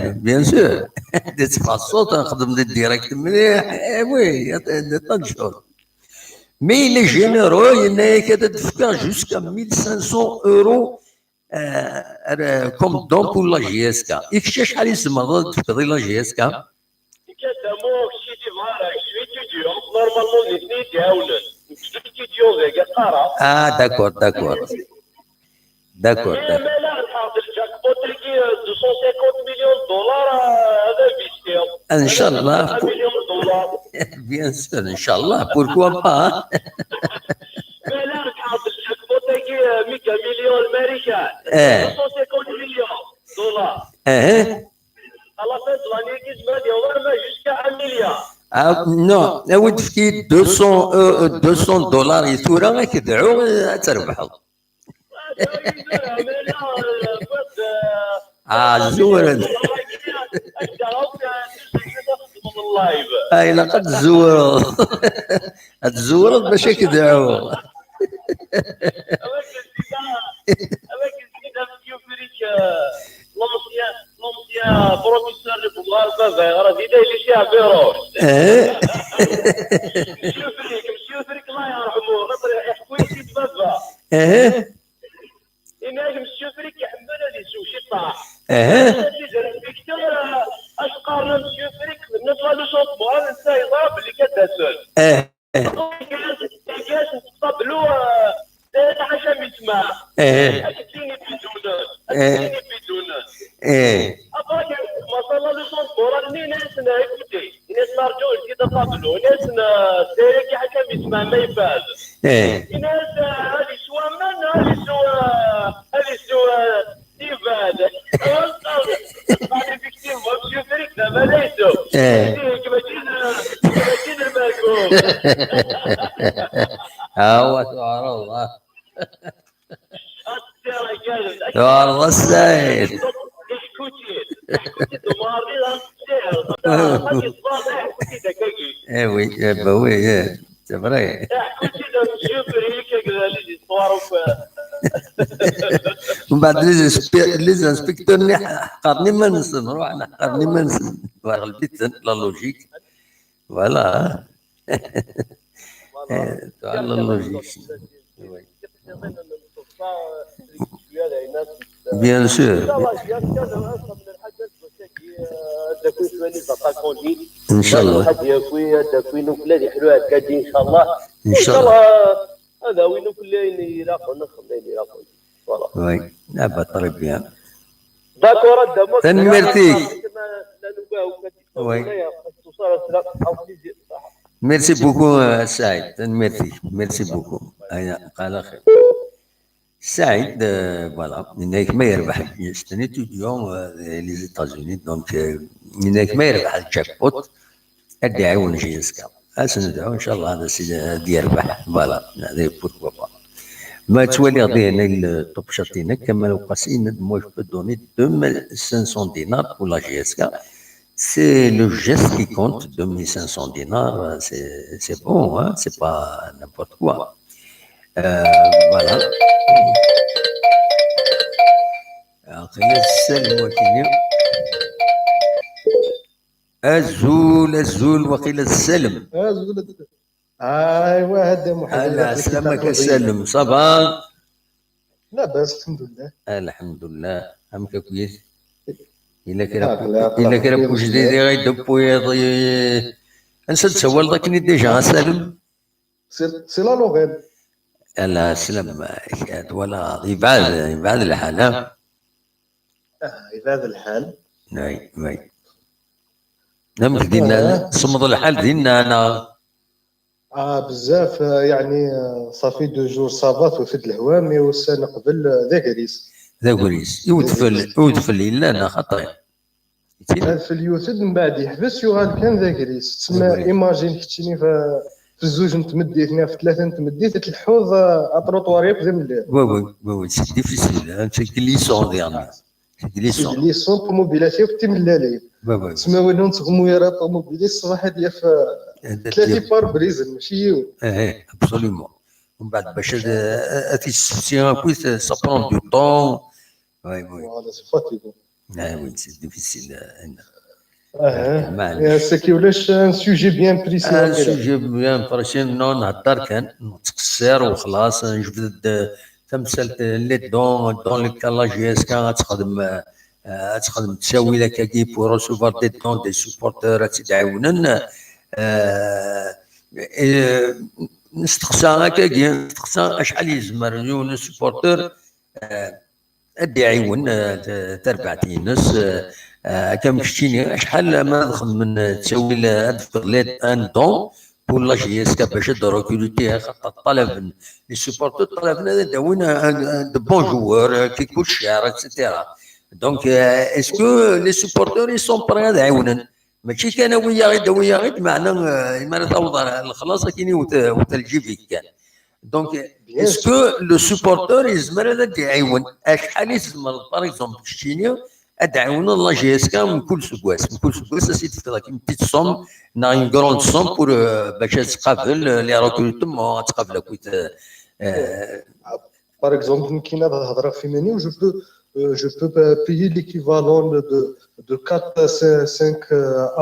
A: بيان سور تسمع الصوت نخدم الديريكت مليح وي تنشر مي لي جينيرو ينا كتدفكا جوسكا 1500 € كوم دون بور لا جي اس كا إكشا شحال يسمى تفكري لا جي اس كا
E: normalement les deux diaoulen فيديو ذاك قرا
A: داكور داكور داكور
E: مي لا نحاول الجاك بوت كي 250 مليون دولار هذا بيشتيو
A: ان شاء الله
E: مليون دولار
A: بيان سور ان شاء الله بوركوا با
E: مي لا نحاول الجاك بوت كي 100 مليون امريكان 250 مليون دولار على فين لاني كي زمان يوم ما جوسكا 1 مليار
A: نو نود فكي 200 دولار يثورا غير كدعو تربحوا زور اي لقد تزور تزور باش كدعو
E: لومسيان بروفيسور بوغار غير زيد اللي شاف بيروح مسيو فريك الله يرحمه خاطر يحكوا يزيد بابا إناج مسيو فريك يحملنا لي سو شي طاح فيكتور اشقار مسيو فريك الناس غادي يصوتوا انت يضرب اللي كتهسل كاس طبلو حاجه يسمع اكتيني بدون ابغاك ما شاء الله لي صوت ناس نايكوتي ناس نرجو كذا طبلو ناس سيرك حاجه يسمع ما يفاد ناس هذه سوا من هذه سوا يفاد هذه فيكتيم ومشي فريق دابا ليسو كما جينا الماكوم
A: هو سبحان الله سبحان السيد وي وي c'est vrai ومن بعد لي انسبكتور حقرني ما نسن نروح حقرني ما نسن ورا البيت لا لوجيك فوالا لا لوجيك بيان سور ان شاء الله ان شاء الله
E: هذا وين كل يراقون
A: وي لا طريق بيان
E: داكور
A: تنمرتي ميرسي بوكو سعيد ميرسي بوكو قال خير سعيد فوالا انك ما يربح ستاني توديون لي زيتازوني دونك انك ما يربح الجاك بوت ادي عاون جيسكا اسندعو ان شاء الله هذا السيد يربح فوالا هذا بوركوا با ما تولي غادي هنا الطوب شاطينا كما لو قاسين moi je peux donner 2500 dinars pour la GSK. C'est le geste qui compte, 2500 dinars, c'est bon, hein, c'est pas n'importe quoi. Voilà. خلينا السلم وكيني الزول وقيل السلم
F: ايوا هذا محمد
A: الله سلامك السلم صباح
F: لا بس الحمد لله
A: الحمد لله امك كويس الا كان بو جديد غيدبو انسى تسول ذاك ديجا سلم
F: سي لا لوغيب
A: لا سلم ولا يبعد الحال
F: يبعد الحال
A: وي نمك دينا صمد الحال دينا انا
F: بزاف يعني صافي 2 جور صافات وفد الهوامي والسنه قبل ذا كريس
A: يودفل الا انا خطير
F: في اليوتيوب من بعد يحبس يغال كان ذا كريس تسمى ايماجين كتشيني في الزوج نتمديت في 3 نتمديت الحوض اطروطوار يبدا مليح
A: وي سي ديفيسيل انت كليسون ديالنا
F: ليسون طوموبيلاتي وكتي ملالي تسمى وين نتغمو يا طوموبيلي الصباح ديال في 3 بار بريزل ماشي
A: ابسوليومون ومن بعد باش تيسيان كويس سا برون دو طون وي
F: فوالا سي فاتيغون
A: وي سي ديفيسيل
F: ساكي ولاش ان سوجي بيان بريسي
A: ان سوجي بيان بريسي نهضر كان نتكسر وخلاص نجبد تمثلت لي دون لي GSK تخدم تساوي لك كي بور ريسوفار دي دون دي سوبورتور تعاونن نستقسى هكاكي نستقسى اشحال يزمر يون سبورتور ادي يعاون تربع الناس كم كشتيني شحال ما نخدم تسوي لاد ان دون بور لا جي اس كا باش دروكوليتي خاطر الطلب لي سبورتور طلبنا داوينا دو بون جوار كي كل شهر اكسيتيرا دونك اسكو لي سبورتور اي سون بري هذا عاونن ماشي كان ويا غير معنا ما تعوض الخلاص كاين وتلجيفيك كان دونك اسكو لو سبورتور يزمر هذا يعاون شحال يزمر باغ اكزومبل كشتيني ادعون الله جي اس كا من كل سكواس سيت في كيما بتيت سوم نا اون كروند سوم بور باش تقابل لي ريكروتمون تقابل كويت
F: باغ اكزومبل كاين هذا الهضره في مني و je peux payer l'équivalent de 4-5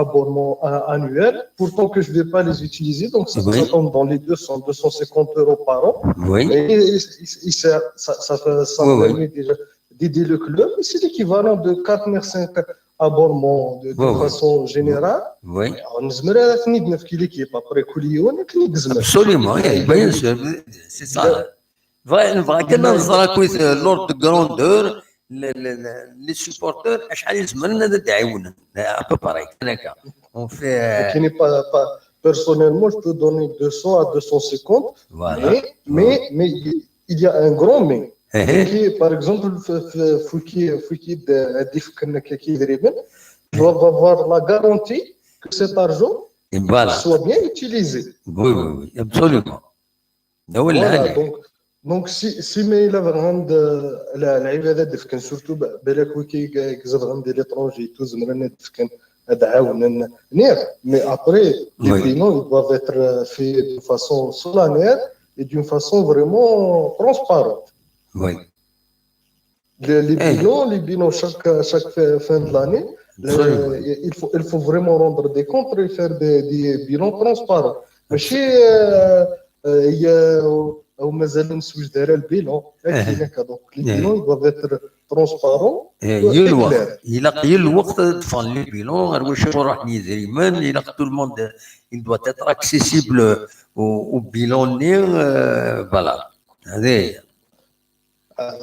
F: abonnements annuels, pourtant que je ne vais pas les utiliser, donc ça tombe dans les 250 euros par an.
A: Oui.
F: Et ça permet déjà d'aider le club, et c'est l'équivalent de 4-5 abonnements de façon générale.
A: Oui.
F: On a une équipe après Koulion et Knigzmer.
A: Absolument, bien sûr, c'est ça. Vraiment, l'ordre de grandeur. Les supporters شحال يزمرنا هذا تعاوننا ابا باراي هكا اون في
F: personnellement je peux donner 200 à 250 voilà. mais il y a un grand mais qui par exemple Fouki qui doit avoir la garantie que cet argent soit bien utilisé.
A: Oui, absolument.
F: Voilà, donc si mais il a vraiment العباده دفكن سورتو بالك وكي كزاد غندير ليترونجي توز مرنا دفكن ادعاونا نير مي ابري les bilans ils doivent être faits de façon solennelle et d'une façon vraiment transparente.
A: Oui.
F: Les bilans chaque fin de l'année il faut vraiment rendre des comptes et faire des bilans transparents. ماشي او مازال نسوج دايره البيلون هكا دونك لي بيلون doivent être transparents.
A: يلاقي الوقت تفان لي بيلون غير واش راح ديما يلاقي تو الموند il doit être accessible au bilan نير فوالا هذه.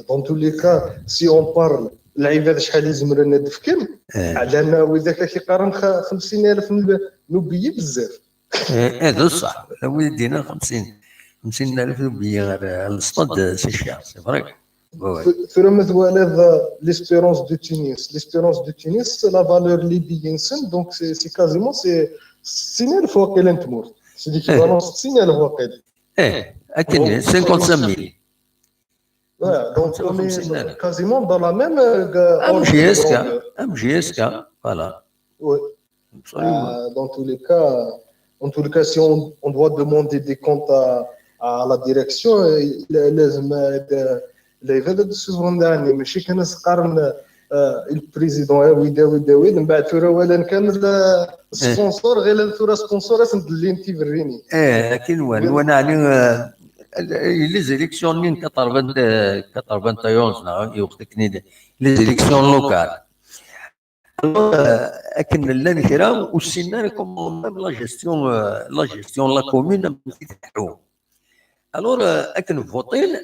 F: Dans tous les cas si on parle العباد شحال يلزم لنا دفكم على انه اذا كيقارن 50,000 نوبيه بزاف
A: هذا صح لو يدينا 50,000 نوبيه غير الصاد سي شير سي فري.
F: في مثلا l'espérance de Tunis la valeur libyenne donc c'est quasiment c'est 6,000 واقيلا تمر c'est l'équivalent 6,000 واقيلا
A: اكيد 55,000.
F: Voilà, donc on est quasiment dans la même
A: MGSK, voilà.
F: Oui. Dans tous les cas, si on doit demander des comptes à la direction, les vedettes de ce genre d'année, mais chez Kenes Karn, le président, oui, من بعد ثورة ولا كان السبونسور غير الثورة سبونسور اسم اللي انت بريني.
A: لكن وانا يعني les élections en 91 les élections locales. لكن لنا كرا وسينا كوم لا جيستيون لا كومون تاعو. الور اكن فوتين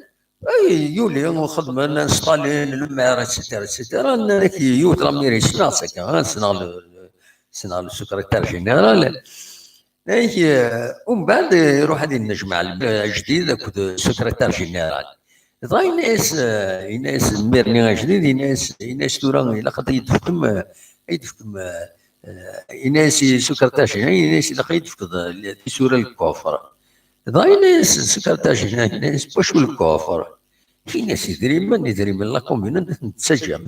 A: يولي خدمه نستالين المعرض اتسيتيرا كي يوت لا ميري سنا سنا السكرتير جينيرال ومن بعد يروح هذه النجمة الجديد سكرتير جينيرال يناس ميرني جديد يناس تورا إلا خاطر يدفكم يناس سكرتير جينيرال يناس إلا خاطر يدفكم سورة الكفر يناس سكرتير جينيرال يناس باش الكفر في ناس يدري من لا كوميون تسجم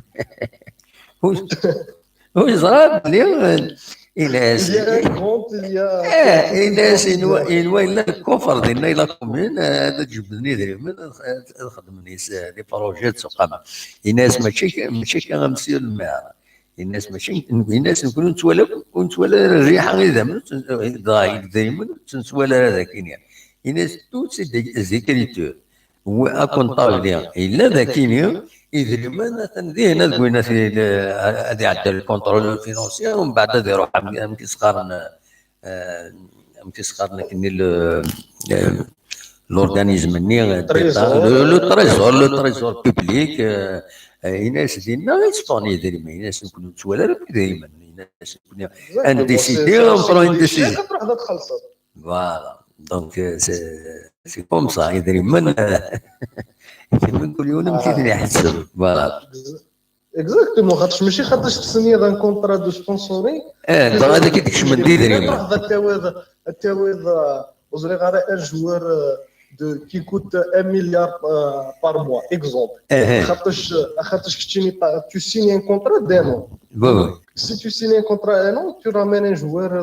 A: هو يزرب لي إناس إنوا إلا الكفر ديالنا إلا كومين هذا تجبدني دريم نخدم نيس لي بروجيت سقام الناس ماشي كنمسيو الماء الناس ماشي الناس نكونوا نتوالى الريحه غير دائما تنتوالى هذاك يعني الناس تو سي ديكريتور واكون طالبين الا ذاكينيا إذا لما تنديه نقولنا في هذه عند الكونترول الفينانسي ومن بعد هذا يروح مكيسقارن كني l'organisme le trésor public الناس ديالنا يسبوني ديما الناس نكونوا توالى ديما الناس نكونوا ان ديسيدي اون ديسيجن فوالا دونك سي كوم سا ديما كيما نقولوا انا مشيت نحسب فوالا
F: اكزاكتومون خاطرش ماشي خاطرش تسني دان كونترا دو سبونسورين
A: هذا كيديكش من ديما
F: التاويض وزري غير ان جوار qui coûte 1 milliard par mois, exemple. Tu signes un contrat d'un an. Si tu signes un contrat d'un an, tu ramènes un joueur à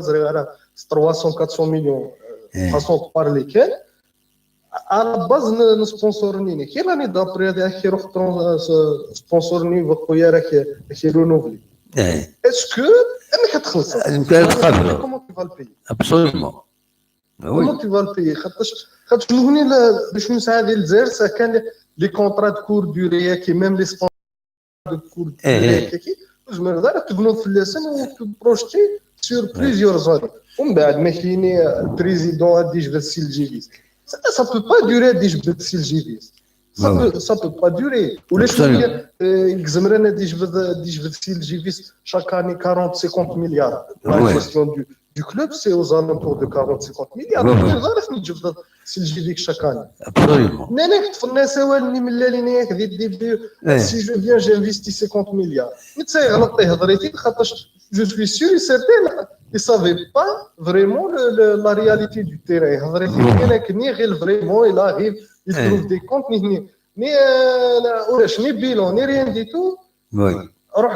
F: 300-400 millions, façon de parler. À la base, nous sponsorisons. Quelle année d'après, il y a un sponsor qui est renouvelé? Est-ce que. Comment tu vas le payer?
A: Absolument.
F: Comment tu vas le payer? خاطر شنو هنا باش نسعى ديال الجزائر كان لي كونطرا دو كور دوري كي ميم لي سبونسور دو كور دوري كي زعما دار تبنوا في اللسان وتبروجتي سور بليزيور زون ومن بعد ما كاين بريزيدون غادي يجبد السي الجيفيس سا بو با دوري غادي يجبد السي الجيفيس سا بو با دوري ولا شنو الزمران غادي يجبد السي الجيفيس شاك اني 40-50 مليار لا كويستيون du club, c'est aux alentours de 40-50 milliards. Si je dis chaque année.
A: Absolument.
F: Si je viens, j'investis 50 milliards. Je suis sûr et certain, ils ne savaient pas vraiment la réalité du terrain. Vraiment, il arrive, il trouve des comptes, ni bilan, ni rien du tout.
A: Oui.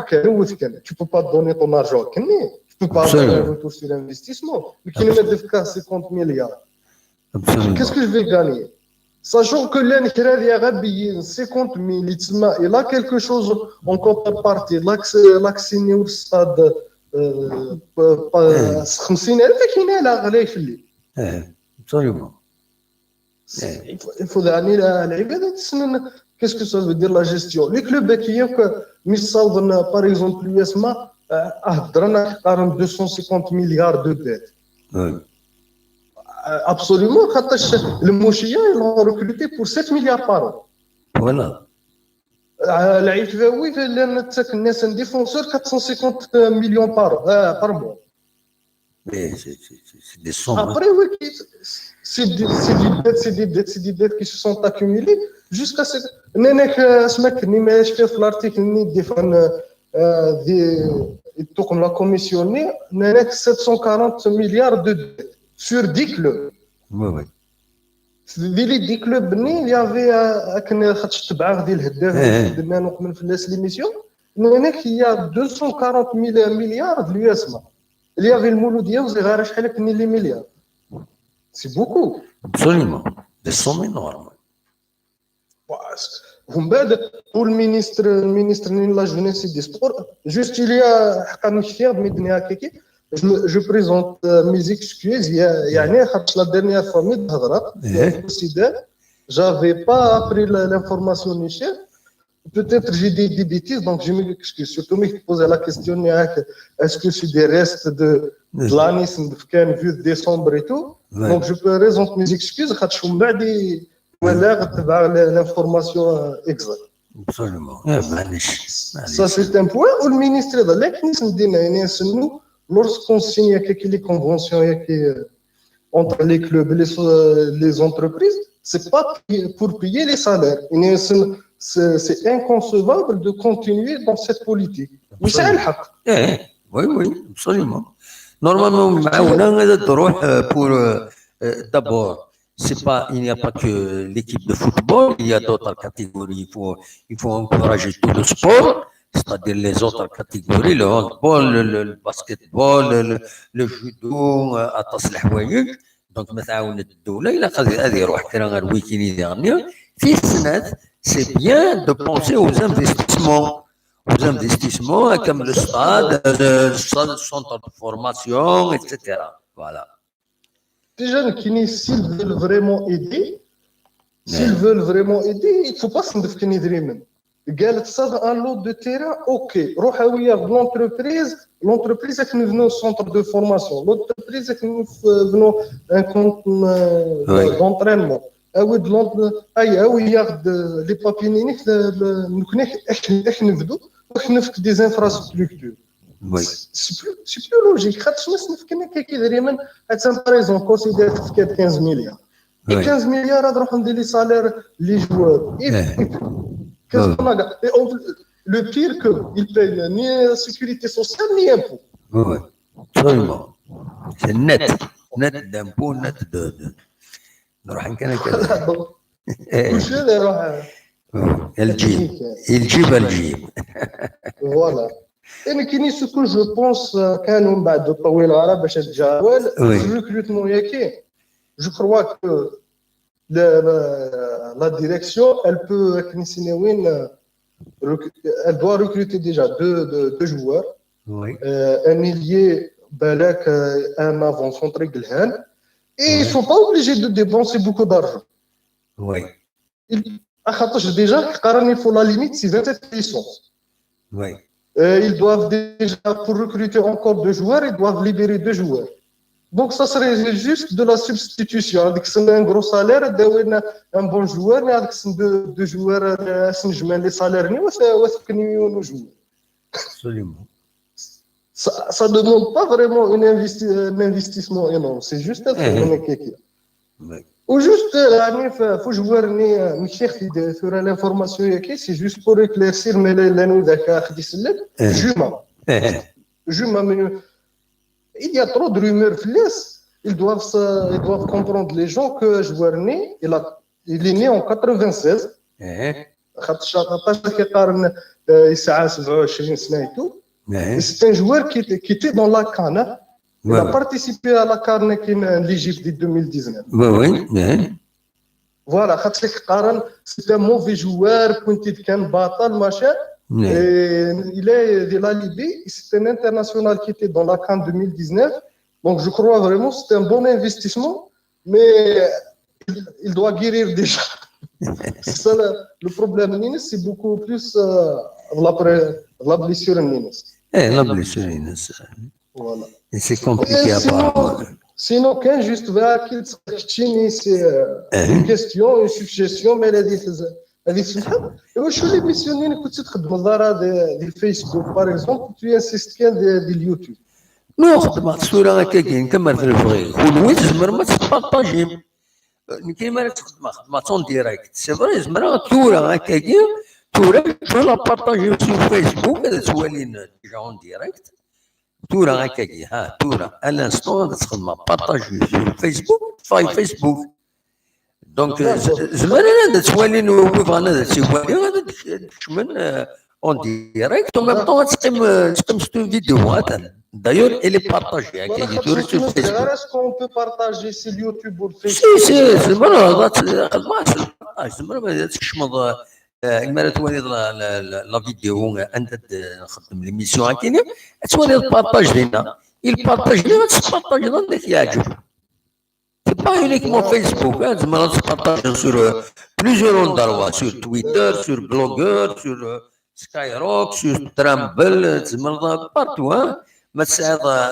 F: Tu ne peux pas donner ton argent. Tu ne peux pas avoir un retour sur l'investissement. Mais qui ne met de 50 milliards. Qu'est-ce que je vais gagner? Sachant que l'Ankradi Arabi, 50 000, il a quelque chose en contrepartie. L'accès au stade, 50 000, qui n'est là,
A: absolument.
F: Il faut aller à l'Ibad. Qu'est-ce que ça veut dire la gestion? Les clubs qui ont, par exemple, l'USMA, a 250 milliards de dettes. Absolument, le Mouchia, ils l'ont recruté pour 7 milliards par an.
A: Voilà.
F: Oui, c'est un défenseur 450 millions par mois.
A: Mais c'est des sommes.
F: Après, oui, c'est des dettes qui se sont accumulées jusqu'à ce que l'article comme la commission, il y a 740 milliards de dettes sur 10 clubs.
A: Oui.
F: Les 10 clubs, il y avait il y a 240 milliards de l'USMA. Il y avait le Mouloudia, vous avez les milliards. C'est beaucoup.
A: Absolument. Des sommes énormes.
F: Pour le ministre de la Jeunesse et des Sports, juste il y a je présente mes excuses. Il y a la dernière fois, je n'avais pas appris l'information Michel. Peut-être j'ai dit des bêtises, donc je m'excuse. Surtout, je me posais la question est-ce que c'est des restes de l'année vu de décembre et tout. Donc je présente mes excuses. L'information exacte.
A: Absolument.
F: Ça, c'est un point où le ministre de l'Économie, lorsqu'on signe les conventions entre les clubs et les entreprises, ce n'est pas pour payer les salaires. C'est inconcevable de continuer dans cette politique. Oui, c'est le haq.
A: Oui, absolument. Normalement, pour d'abord, il n'y a pas que l'équipe de football, il y a d'autres catégories. Il faut encourager tout le sport, c'est-à-dire les autres catégories, le handball, le basketball, le judo, donc مثلا الدولة إلا هذه يروح كرا الويكيند dernier في السنة c'est bien de penser aux investissements comme le stade, le centre de formation, etc. Voilà.
F: Les jeunes qui, s'ils veulent vraiment aider, il ne faut pas s'en définir même. Ça, un lot de terrain, ok. L'entreprise est venue au centre de formation. L'entreprise est venue un compte d'entraînement. اود لوند اي او ياخذ لي بابي نينيك نكون نفدو ونفك دي انفراستركتور سي بلو لوجيك خاطر الناس نفكنا كي دائما اتسان بريزون كونسيدير تفكر 15 مليار 15 مليار نروح ندير لي سالير لي جوار le pire que ils payent ni sécurité sociale ni impôt.
A: Oui, absolument. C'est net d'impôt, net de. نروح كان كذا.
F: كل شيء يروح.
A: الجيب.
F: Voilà. Et كاين سكو جو بونس كانوا من بعد طويل العرب باش تجاول الريكروتمون ياكي. Je crois que la direction elle peut elle doit recruter déjà deux joueurs.
A: Oui.
F: Un ailier balak, un avant-centre Gilhan. Et ils ne sont pas obligés de dépenser beaucoup d'argent.
A: Oui.
F: Déjà, il faut la limite, c'est 27 licences.
A: Oui.
F: Ils doivent déjà, pour recruter encore 2 joueurs, ils doivent libérer 2 joueurs. Donc, ça serait juste de la substitution. Avec un gros salaire, un bon joueur, mais avec 2 joueurs, les salaires, nous jouons.
A: Absolument.
F: Ça ne demande pas vraiment un investissement énorme. C'est juste un truc. Ou juste, il faut jouer sur l'information, c'est juste pour éclaircir les noms il y a trop de rumeurs. Ils doivent comprendre les gens que joueur né, il est né en 96. C'est un joueur qui était dans la CAN. Il a participé à la CAN l'Égypte de 2019.
A: Oui.
F: Voilà, c'est un mauvais joueur, machin. Et il est de la Libye, c'est un international qui était dans la CAN 2019. Donc je crois vraiment que c'est un bon investissement, mais il doit guérir déjà. C'est ça le problème, c'est beaucoup plus la blessure.
A: La blessure,
F: voilà.
A: Et c'est compliqué à part.
F: Sinon, quand juste c'est une question, une suggestion, mais elle a dit واش اللي ميسيونين كنت تخدم الدار ديال الفيسبوك باغ اكزومبل تو انسيست كان ديال اليوتيوب
A: نو خدمة الصورة هكا كاين كما تبغي ولوين تزمر ما تبارطاجي كاين ما تخدم خدمة ديريكت سي فري زمر تورا هكا كاين تورا لا بارطاجي في فيسبوك هذا توالين ديجا اون ديريكت تورا هكا كاين تورا الانستون تخدم بارطاجي في فيسبوك فاي فيسبوك دونك زمان انا توالي نوقف انا توالي هذا تشمن اون ديريكت وميم طون تقيم ستو فيديو هذا دايور الي بارطاجي هكا يدور في فيسبوك
F: اسكو بو بارطاجي سي اليوتيوب والفيسبوك
A: سي زمان زمان ما تشمض كما توالي لا فيديو انت نخدم ليميسيون هكاين توالي بارطاج لينا البارطاج لينا تبارطاج لنا يعجب. C'est pas uniquement Facebook, hein, tu partages sur plusieurs endroits, sur Twitter, sur Blogger, sur Skyrock, sur Trumble, partout. Hein. Mais c'est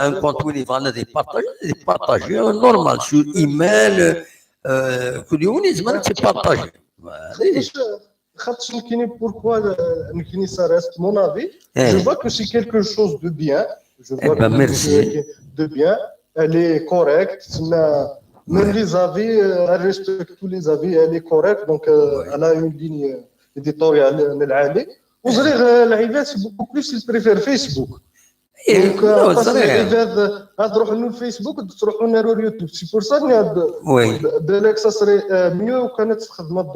A: un compte où il va partager, normal, sur email, c'est partagé.
F: Pourquoi ça reste mon avis? Je vois que c'est quelque chose de bien. Je vois que
A: merci.
F: De bien. Elle est correcte. Même les avis, elle respecte tous les avis, elle est correcte, donc elle a une ligne éditoriale. Vous allez c'est beaucoup plus, ils préfèrent Facebook. Donc, nous Facebook, YouTube. C'est pour ça que ça serait mieux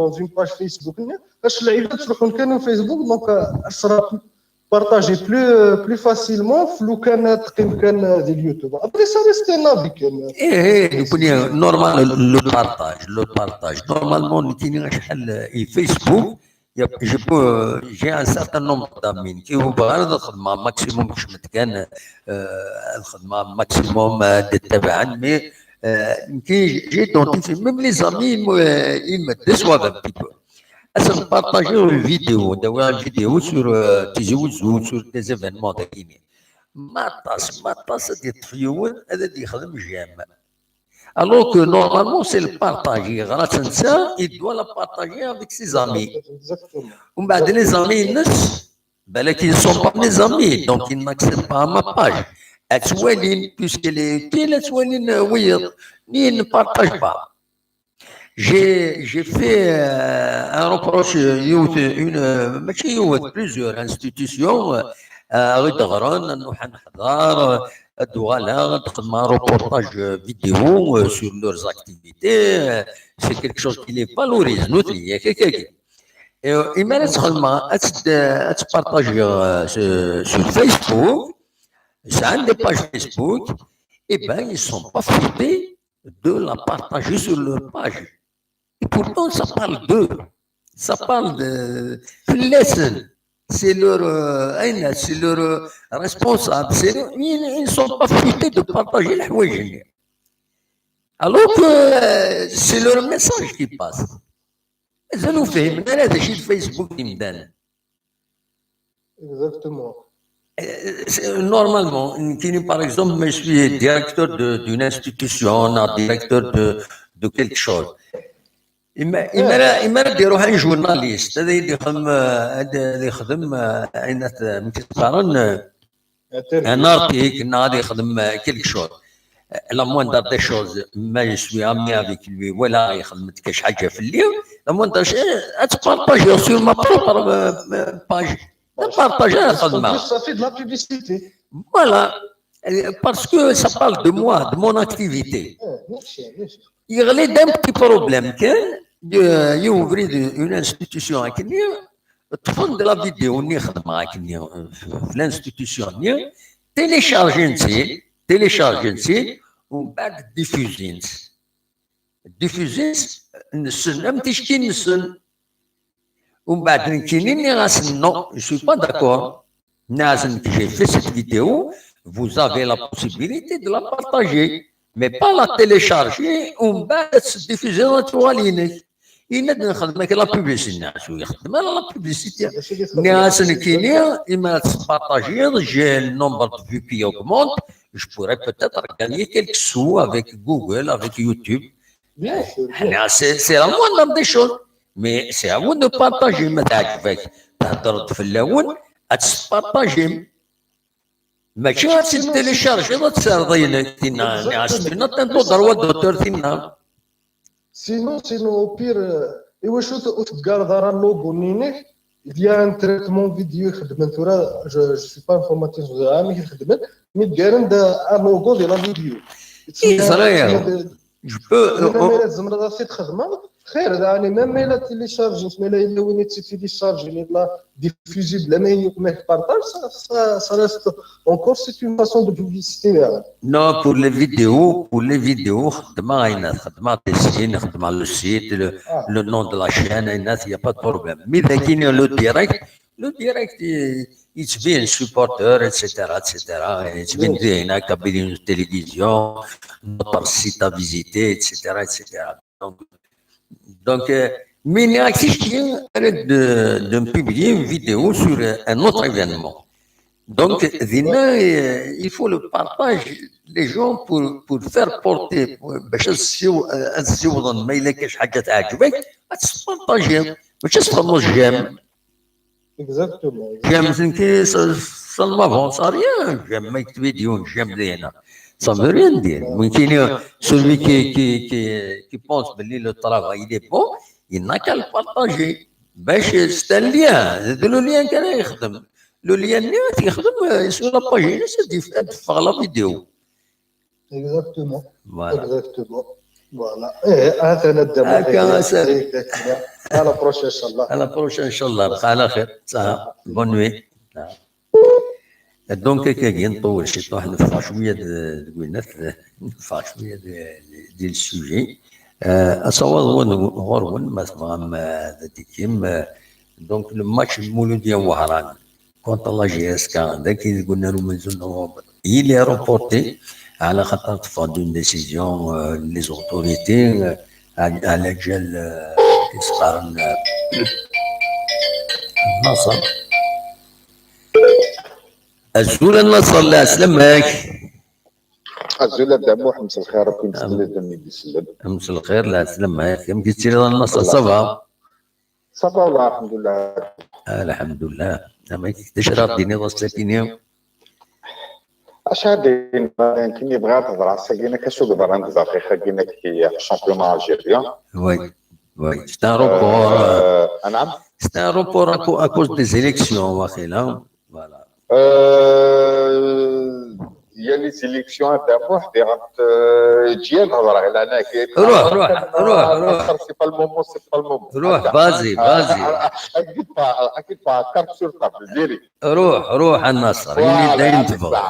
F: dans une page Facebook. Parce que les Facebook, donc elle sera partagé plus facilement que YouTube. Après, ça reste un avis.
A: Normal, le partage. Normalement, Facebook, j'ai un certain nombre d'amis qui ont un maximum de tabac, mais j'ai identifié, même les amis, ils me déçoivent un petit peu. أصلا بارطاجيو الفيديو داو فيديو سور تيزوزو سور دي زيفينمون داكيني ما طاس ديال الطفيون هذا اللي يخدم جام Alors que normalement, c'est le partage. Il doit la partager avec ses amis. Les amis, ils ne sont pas mes amis, donc ils n'accèdent pas à ma page. Puisqu'elle est utile, oui, ils ne partagent pas. J'ai fait un reproche à plusieurs institutions. un reportage vidéo sur leurs activités. C'est quelque chose qui les valorise. Et maintenant, seulement, à partager sur Facebook, c'est une des pages Facebook, et bien, ils ne sont pas flippés de la partager sur leur page. Et pourtant, ça parle d'eux. Ça parle de lesson. C'est leur responsable. Ils ne sont pas flippés de partager la wajine. Alors que c'est leur message qui passe. Ça nous fait, Facebook qui me donne.
F: Exactement.
A: Normalement, par exemple, je suis directeur d'une institution, directeur de quelque chose. Il m'a dit un journaliste, un article, quelque chose. La moindre des choses, mais je suis ami avec lui, voilà, il y a quelque chose. La moindre des choses, tu partages sur ma propre page.
F: Ça fait de la publicité.
A: Voilà, parce que ça parle de moi, de mon activité. Il y a un petit problème il y a une institution qui تفند de la vidéo l'institution télécharger ومن بعد diffuser نسن تشكي نسن ومن بعد نكيني غاسن non je suis pas d'accord نازن que j'ai fait cette vidéo vous avez la possibilité de la partager mais pas la télécharger ومن بعد diffuser dans ligne il n'a pas de la publicité. La publicité. J'ai le nombre de vues qui augmente. Je pourrais peut-être gagner quelques sous avec Google, avec YouTube. C'est la moindre des choses. Mais c'est à vous de partager. Mais tu as téléchargé votre cerveau.
F: Sinon, au pire, il y a un traitement vidéo. Je ne suis pas informaticien, mais il y a un logo de la vidéo.
A: Je peux.
F: Même la télécharge, la diffusible, la partage, ça reste encore, c'est une façon de publicité.
A: Non, pour les vidéos, le site, le nom de la chaîne, il n'y a pas de problème. Mais le direct, il se vient supporter, etc. Il se vient une télévision, notre site à visiter, etc. Donc, mais il y a de publier une vidéo sur un autre événement. Donc, il faut le partage les gens pour faire porter,
F: Exactement.
A: Ça ne m'avance à rien. J'aime mes vidéos, j'aime rien. Ça ne veut rien dire. Celui qui pense que le travail il est bon, il n'a qu'à le partager. C'est un lien. C'est le lien qu'il y a. Le lien sur la page, c'est différent de faire la vidéo.
F: Exactement.
A: Voilà.
F: Exactement. Voilà. À la prochaine, Inch'Allah.
A: À la prochaine, Inch'Allah. Bonne nuit. Donc, نطول شي واحد نفرح شويه قلنا نفرح شويه ديال السوجي اصور غورون مثلا ديكيم دونك الماتش المولوديه وهران كونت لا جي اس كان ذاك قلنا له من نوفمبر هي اللي روبورتي على خاطر تفاض اون ديسيزيون لي زوتوريتي على جال يسقرن النصر الزول النصر الله يسلمك
G: الزولة داموح مسا الخير راكم نستنى بسلم.
A: مسا الخير لا سلام معاك كم قلت لي النص صافا.
G: صافا والله الحمد لله.
A: الحمد لله. ما تشرب ديني ضستيني.
G: اشهد كني بغات تهضر على الساكينه كشو قدر نهضر في خاكينه كي الشامبيون الجيريان.
A: وي وي سي ان روبور.
G: نعم
A: سي ان روبور اكوز دي زيليكسيون واخيلا فوالا.
G: هي لي سيليكسيون تاع وحدي تجي نهضر على هناك.
A: روح
G: سي با المومون سي با المومون.
A: روح بازي
G: اكيد با كارت سور طابل ديري.
A: روح النصر اللي داير تبغى.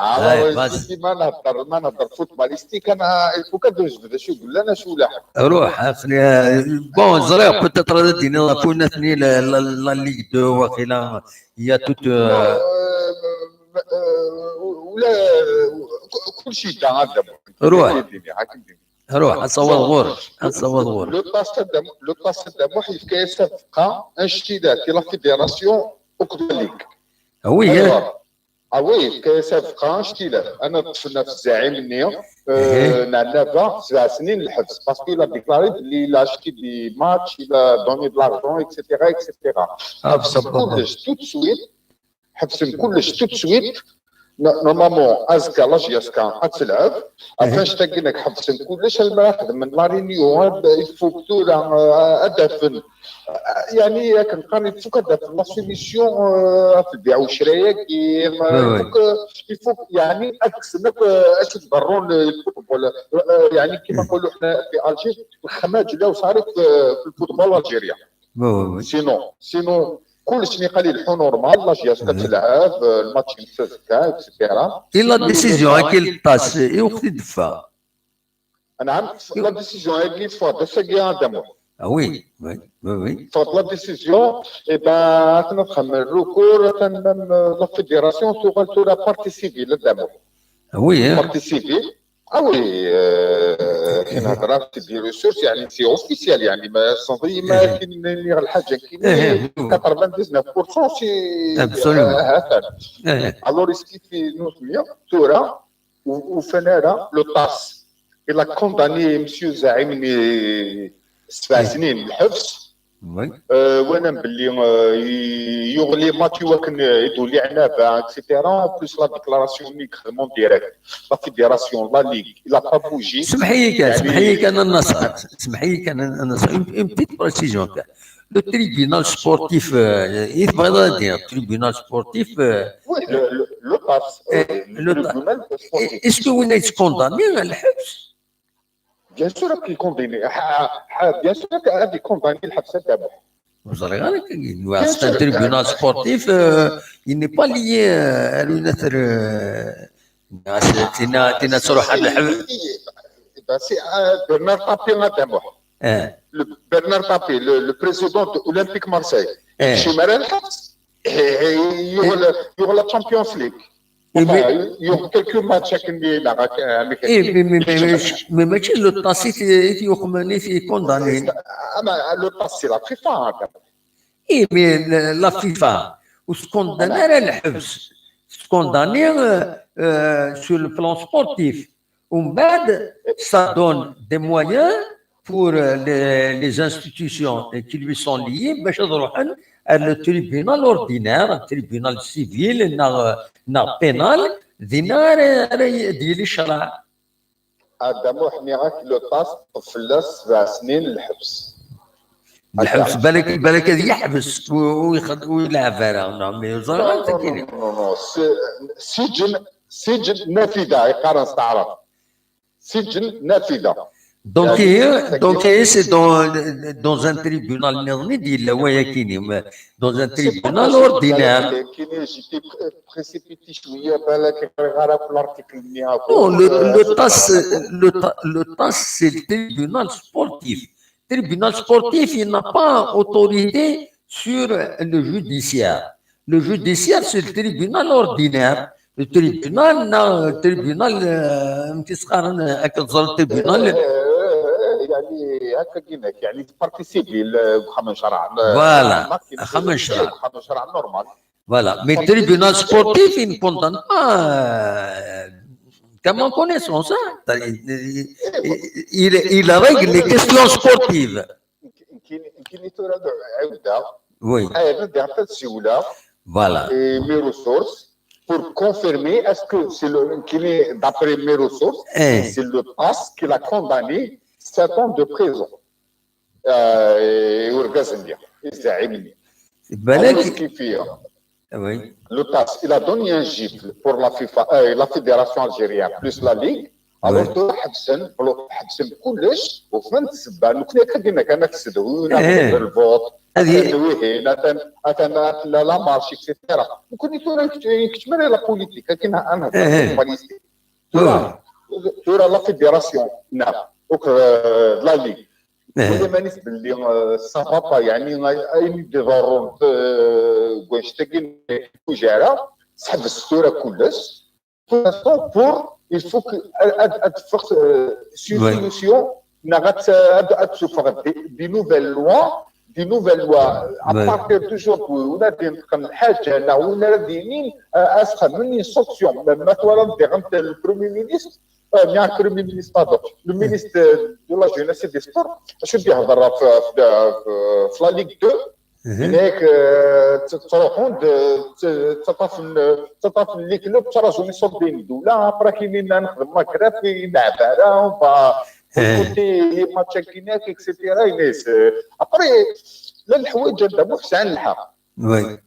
G: بازي ما نهضر فوتباليستيك انا الفوك دوز بدا شو يقول لنا شو لاحق.
A: روح بون زريق كنت ترددني لا كنا ثني لا ليغ دو واخيلا هي توت
G: ولا كل شيء تاع هذا.
A: روح اصوت غور
G: لو باس تاع محي في كاس تبقى اشتداد في لا فيدراسيون اوكداليك. وي كاس تبقى اشتداد. انا طفلنا في الزعيم النية نعنا 7 سنين الحبس باسكو لا ديكلاري بلي لا اشتي دي ماتش الى دوني دو لارجون اكسيتيرا كلش توت سويت حبسن كلش توت سويت. نورمالمون ازكى لاجياس كان تلعب عفاش تلقيناك حبسن كلش المراحل من لارينيو الفوق تولا ادفن يعني كنقارن الفوق ادفن لا سوليسيون في البيع والشرايه الفوق يعني اكسنك اش تبرون الفوتبول يعني كما نقولوا حنا في الجير الخماجله وصارت في الفوتبول الجيريا. سينو كلش قليل الحو نورمال لاجياس كتلعب الماتش كاع اكسيتيرا.
A: لا ديسيزيون كي طاس وقت يدفع.
G: نعم لا ديسيزيون اللي فوت ساكيا دامو.
A: وي
G: فوت لا ديسيزيون اي با تنخم الركور تنم لا فيدراسيون تغلطوا لا بارتي سيفيل دامو.
A: وي
G: بارتي سيفيل وي كاين هضره في دي ريسورس يعني سي اوفيسيال يعني ما صدي ما كاين الحاجه كاين 99% سي هكذا. الوغ اسكي في نوتميا تورا وفنارا لو طاس الى كونداني مسيو زعيمني 7 سنين الحبس. وانا باللي يغلي ماتيو كان يدولي عنابه اكسيتيرا بلوس لا ديكلاراسيون اللي خدمون ديريكت لا فيدراسيون لا ليغ لا با بوجي.
A: سمحي كان النصر اون بيت بريسيزيون كان لو تريبينال سبورتيف يبغى دير تريبينال سبورتيف
G: لو باس
A: اسكو وين يتكوندامي الحبس.
G: بيان سور كي كونديني بيان سور هذه كونداني الحبس تاعو.
A: C'est un tribunal sportif, il n'est pas lié à une autre.
G: Bernard Tapie notamment. Bernard Tapie, le président de l'Olympique Marseille. Chez Marel il y aura la Champions League. Il y aura quelques matchs
A: mais ماشي لو طاسي يخمني في كونداني.
G: لو طاسي لا فيفا.
A: اي مي لا فيفا وسكونداني على الحبس سكونداني سور لو بلان سبورتيف ومن بعد ça donne des moyens pour les institutions qui lui sont liées باش تروح le tribunal ordinaire un tribunal civil نا pénal ديال الشرع.
G: هذا مو حميغاك لو طاس طفل 7 سنين الحبس.
A: بالك يحبس ويلعب فيها نعم
G: سجن نافذه يقارن تعرف سجن نافذه.
A: Donc c'est dans un tribunal نظامي ديال هوايا كاينين dans un tribunal ordinaire.
G: كاين جيتي بريسيبيتي شويه بالك غير في الارتيكل نيا.
A: Le TAS c'est le tribunal sportif. Le tribunal sportif, il n'a pas autorité sur le judiciaire. Le judiciaire, c'est le tribunal ordinaire. Le tribunal,
G: يعني بارتي سيفيل خمن شرع.
A: فوالا خمن
G: شرع نورمال.
A: Voilà. Mais le tribunal sportif, il ne condamne pas qu'à mon connaissance, il règle les questions sportives. Oui. Voilà.
G: Et mes ressources, pour confirmer, est-ce que c'est d'après mes ressources, c'est le pass qu'il a condamné 7 ans de prison.
A: Oui.
G: Le TAS, il a donné un gifle pour la FIFA, la Fédération algérienne, plus la Ligue. Alors, tu حبسن كلش وفي من السبه كنا كدينا كنكسدوا الفوت لا مارش اكسيتيرا وكنا كتمري لا بوليتيك كاين انا بوليتيك تورا لا فيدراسيون نعم لا ليغ ولا ما نسبه اللي صافا يعني اي ضروري كنشتكي وجاره سحب السوره كلش pour il faut que solution des nouvelles lois à partir d'aujourd'hui on a des حاجه ولا دينين اسخن من sanction مثلا le premier ministre premier ministre pardon le ministre de la jeunesse et des sports شو بيهضر في لا ليغ 2 هناك تروحون تطاف لي كلوب تراجعوني صوبين الدوله برا كاينين نخدم ماكرات يلعب على كوتي لي ماتش كيناك اكسيتيرا يناس ابري لا الحوايج هذا محسن عن الحق
A: وي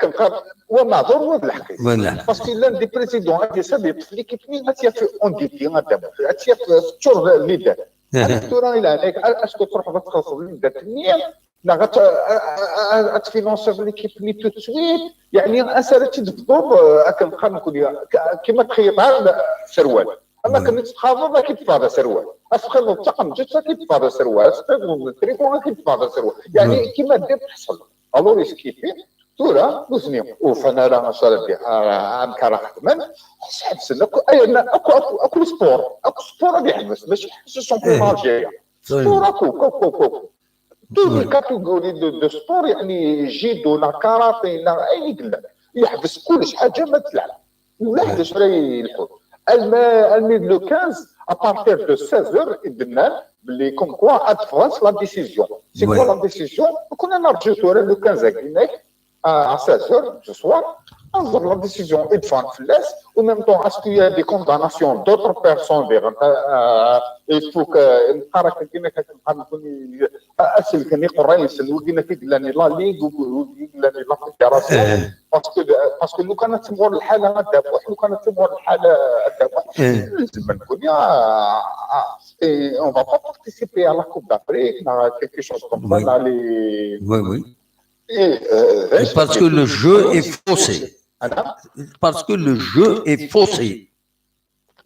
G: كنبقى ومعذور وهذا الحكي باسكو لا دي بريزيدون هادي سابي في ليكيب مين هاتيا في اون هذا هاتيا في الشهر اللي دار الدكتوره الى هناك اسكو تروح تخلص اللي النية تفينونسر ليكيب لي تو سويت يعني اسالتي الدور كنبقى نقول كيما تخيطها سروال اما كنت تخافض كي تفاضى سروال افخذ الطقم جات كي تفاضى سروال استخدم التليفون كي تفاضى سروال يعني كيما دير تحصل الو كيفي تورا دوزني وفانا راه صار عام كره خدمن حبس اكو سبور غادي يحبس باش يحبس الشامبيون الجايه سبور اكو tous les catégories de sport يعني جيدو لا كاراتي لا اي قله يحبس كلش حاجه ما تلعب ولا حدا شري الحوت الميد لو 15 à partir de 16h يدنا باللي كوم كوا ادفانس لا ديسيزيون سي كوا لا ديسيزيون كنا نرجعوا تورا لو 15 هناك à 16h ce soir la décision est de faire flash ou même temps est-ce qu'il y a des condamnations d'autres personnes il faut que نقرا كنا كنقول اسل كني قريس ولقينا في لاني لا ليغ ولاني لا فيدراسيون باسكو لو كانت تمر الحاله هذا لو كانت تمر الحاله هذا لازم نقول on va pas participer à la Coupe d'Afrique quelque chose comme ça dans les
A: oui parce que le jeu est faussé. Parce que le jeu est faussé.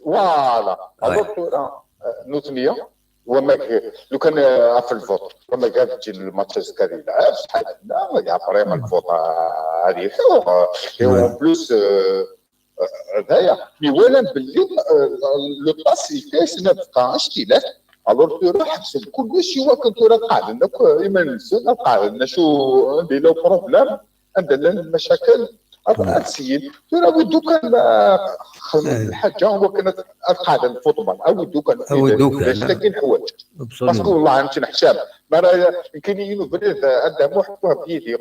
G: Voilà. Alors, nous وما لو كان في الفوت وما قال تجي الماتش كذا يلعب شحال لا يا فريم الفوت هذه اون بلوس هذايا مي ولا باللي لو باس يفاش نبقى اشتيلات الوغ تروح حسب كلشي وكنت قاعد لنا ايما نسى قاعد شو ندير له بروبليم عندنا المشاكل هذا السيد ترى ودو كان الحاجه هو كانت القاعده الفوتبول او ودو كان باش تلقى حوايج باسكو والله انت نحسب ما راه كاينين بريد عندها محتوى بيدي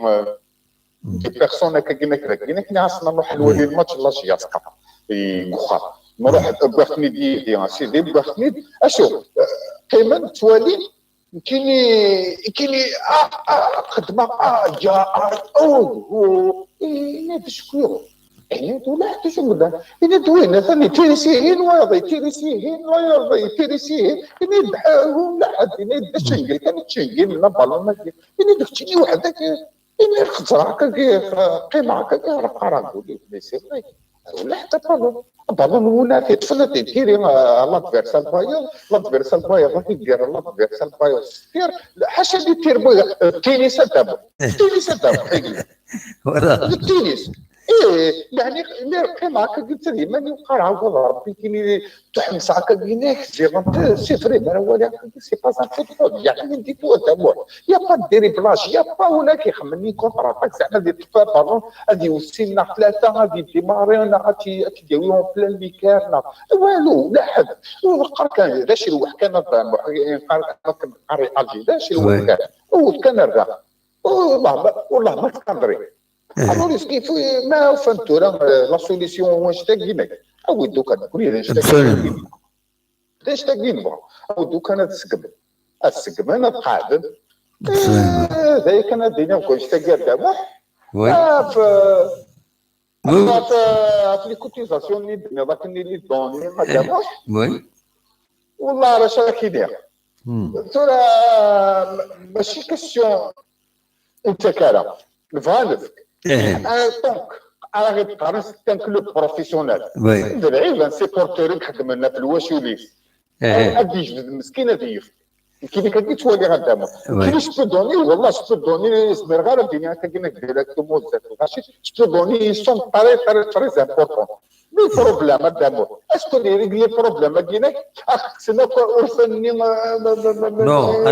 G: دي بيرسون كاينين كنا عصنا نروح نولي الماتش لا شي يسقط يخا نروح بغتني دي سيدي بغتني اشوف قيمه توالي كايني خدمه جا او نفشكو يعني ولا حتى شو نقول انا دوينا ثاني تيريسيين واضي تيريسيين لا يرضي تيريسيين اني بحالهم لا حد اني دشنقل كان تشنقل لا بالون ما اني دختي وحدك اني الخضره قيمه راه قراقولي بيسير ولا حتى بالون ولا في طفلتي تيري لادفيرسال بايا غادي دير لادفيرسال بايا دير حاشا دي تير بايا تينيس دابا التينيس يعني كان هكا قلت لي ماني وقع عاود ربي كي تحمس هكا بينك سي فري ولا سي با سا فوتبول يعني ندي تو تاعو يا با ديري بلاش يا با ولا كيخمني كونتر اتاك زعما دير تفا بالون غادي يوصلنا ثلاثه غادي ديمارينا غادي ديريهم بلان بيكارنا والو لا حد وقع كان داش الواحد كان قاري الجي داش الواحد كان راه والله ما تقدري alors كيف ما فهمتوا لا سوليسيون واش تاكينك او دوك نقول لك اش تاكين بغا او دوك انا السقم انا قاعد ذاك انا دينا واش تاكير دابا في لي كوتيزاسيون اللي درنا ذاك اللي دوني ما دابا والله راه شا كيدير ترى ماشي كاستيون انت كاره الفالف دونك انا غير تقارن كان كلوب بروفيسيونيل اللعيبه سيبورتور يخدم لنا في الواشوليس غادي يجبد المسكين هذا يفك كيف كتجي تولي غادامو كيفاش تو دوني والله تو دوني اسمر غير الدنيا كاينه ديريكتومون ماشي تو دوني سون طري امبورطون لي بروبليم دامو اسكو لي بروبليم كاينه خصنا ورثني
A: نو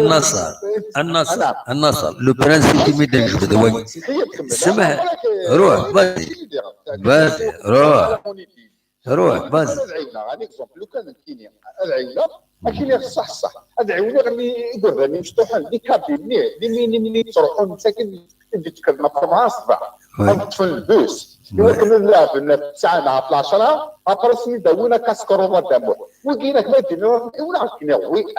A: النصر لو برانسيب مي دنجبد هو سمع روح روح باز
G: غادي اكزومبل لو كان كاين العيله كاين صح هاد عيونه غادي يقول راني مفتوحه لي كابيني لي ميني تروحوا مساكن اللي تكلم مع الصباح في البوس ولكن نلعب الساعه مع 12 ابرسني داونا كاسكروما دابا ولكن ما دينا ولا كنعوي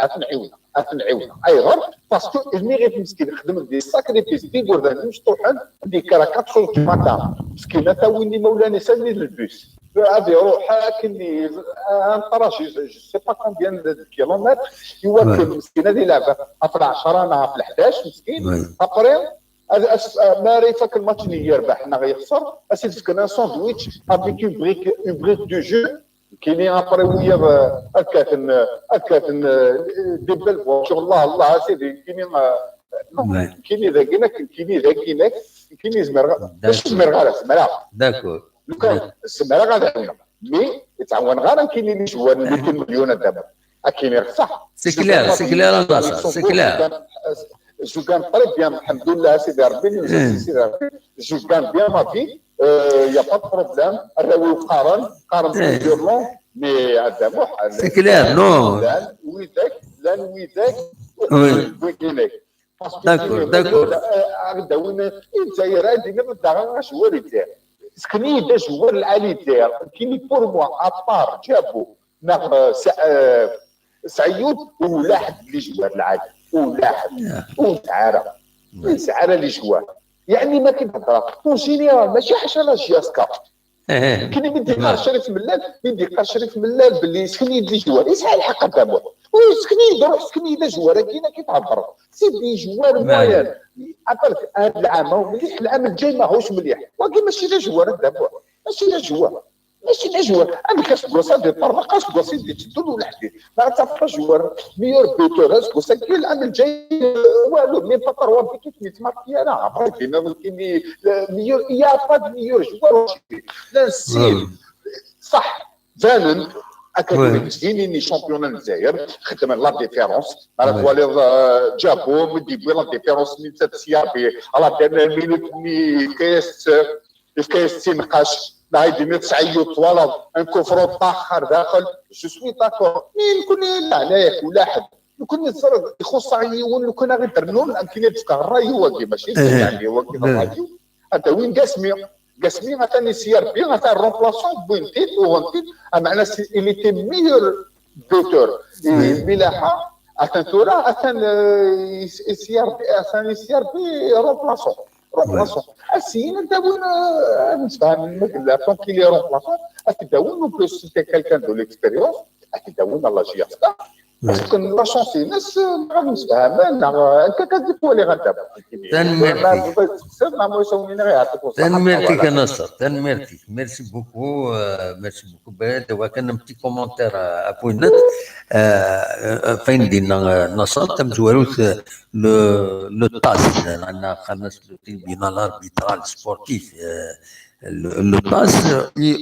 G: عفن اي غير باسكو الميغي مسكين خدم دي ساكريفيس دي غورداني مفتوحه ديك راه 4 الماطا مسكينه تا وين مولانا سالني للبوس غادي يروح كني انطراجي سي با كومبيان دو كيلومتر يوكل مسكين هذه لعبه في 10 انا في 11 مسكين ابري ماري فاك الماتش اللي يربح حنا غيخسر اسيد فكنا ساندويتش افيك اون بريك دو جو كاينين ابري ويا هكا دي بل فواتور الله سيدي كاينين كاينين زمر ماشي زمر
A: داكور
G: لو كان السماره غادا مي يتعاون غير كاينين اللي جوان 200 مليون دابا كاينين صح
A: سي كلير سي كلير
G: جو كان طري بيان الحمد لله سيدي ربي جو كان بيان ما في يا با بروبليم راهو قارن ديرلون مي هذا
A: سي كلير نو
G: ويداك ويكينك
A: داكور
G: هذا وين الجزائر هذه نبدا شواري دير سكني دا جوار العالي دير كيني بور موا ابار جابو سعيود ولاحد اللي جوار العالي ولاحد وسعاره اللي جوار يعني ما كنهضر اون جينيرال ماشي حشره جياسكا كاين اللي يدير شريف ملال باللي سكني اللي جوار يسعى الحق قدامه وسكني يروح سكني الى جوار كاينه كيتعبر سيدي جوار موين عطاك هذا العام مليح العام الجاي ماهوش مليح ولكن ماشي لا جوار دابا ماشي لا جوار عندك كاس بلاصه ديال طرقاش بلاصه ديال تدور ولا حدي ما تعرفش جوار ميور بيتور اسكو ساكي العام الجاي والو مي با 3 بيكيت ماركي انا عرفتي كاين ميور يا با ميور جوار لا السيل صح فعلا اكاديمي مسكيني شامبيون الجزائر خدم لا ديفيرونس على وليد جابو مدي لا ديفيرونس من تاع سيابي على دير مينوت مي كاس تنقاش لا يدير تسعيط ولا ان كفر طاخر داخل جو سوي داكور مين كنا عليك ولا حد لو كنا يخص عيون لو كنا غير درنون كاين تفكر الراي هو كي ماشي يعني هو كي الراي هذا وين قاسمي مثلا سي ار بي مثلا رومبلاسون بوينتيت وغنتيت معناها اللي تي ميور بوتور ملاحه اتنتورا سي ار بي رومبلاسون السين داون نتفاهم لا دونك لي رومبلاسون داون بلوس سي كالكان دو ليكسبيريونس داون الله جياستا باسكو لا شونس الناس غادي نتفاهم انت كتجيب ولي غدابا
A: تنمرتي كنصر تنمرتي ميرسي بوكو بهذا وكان بتي كومونتير ابوينات فين دينا نصر تم زواروت لو طاس لان خلص بينا لاربيترال سبورتيف le TAS,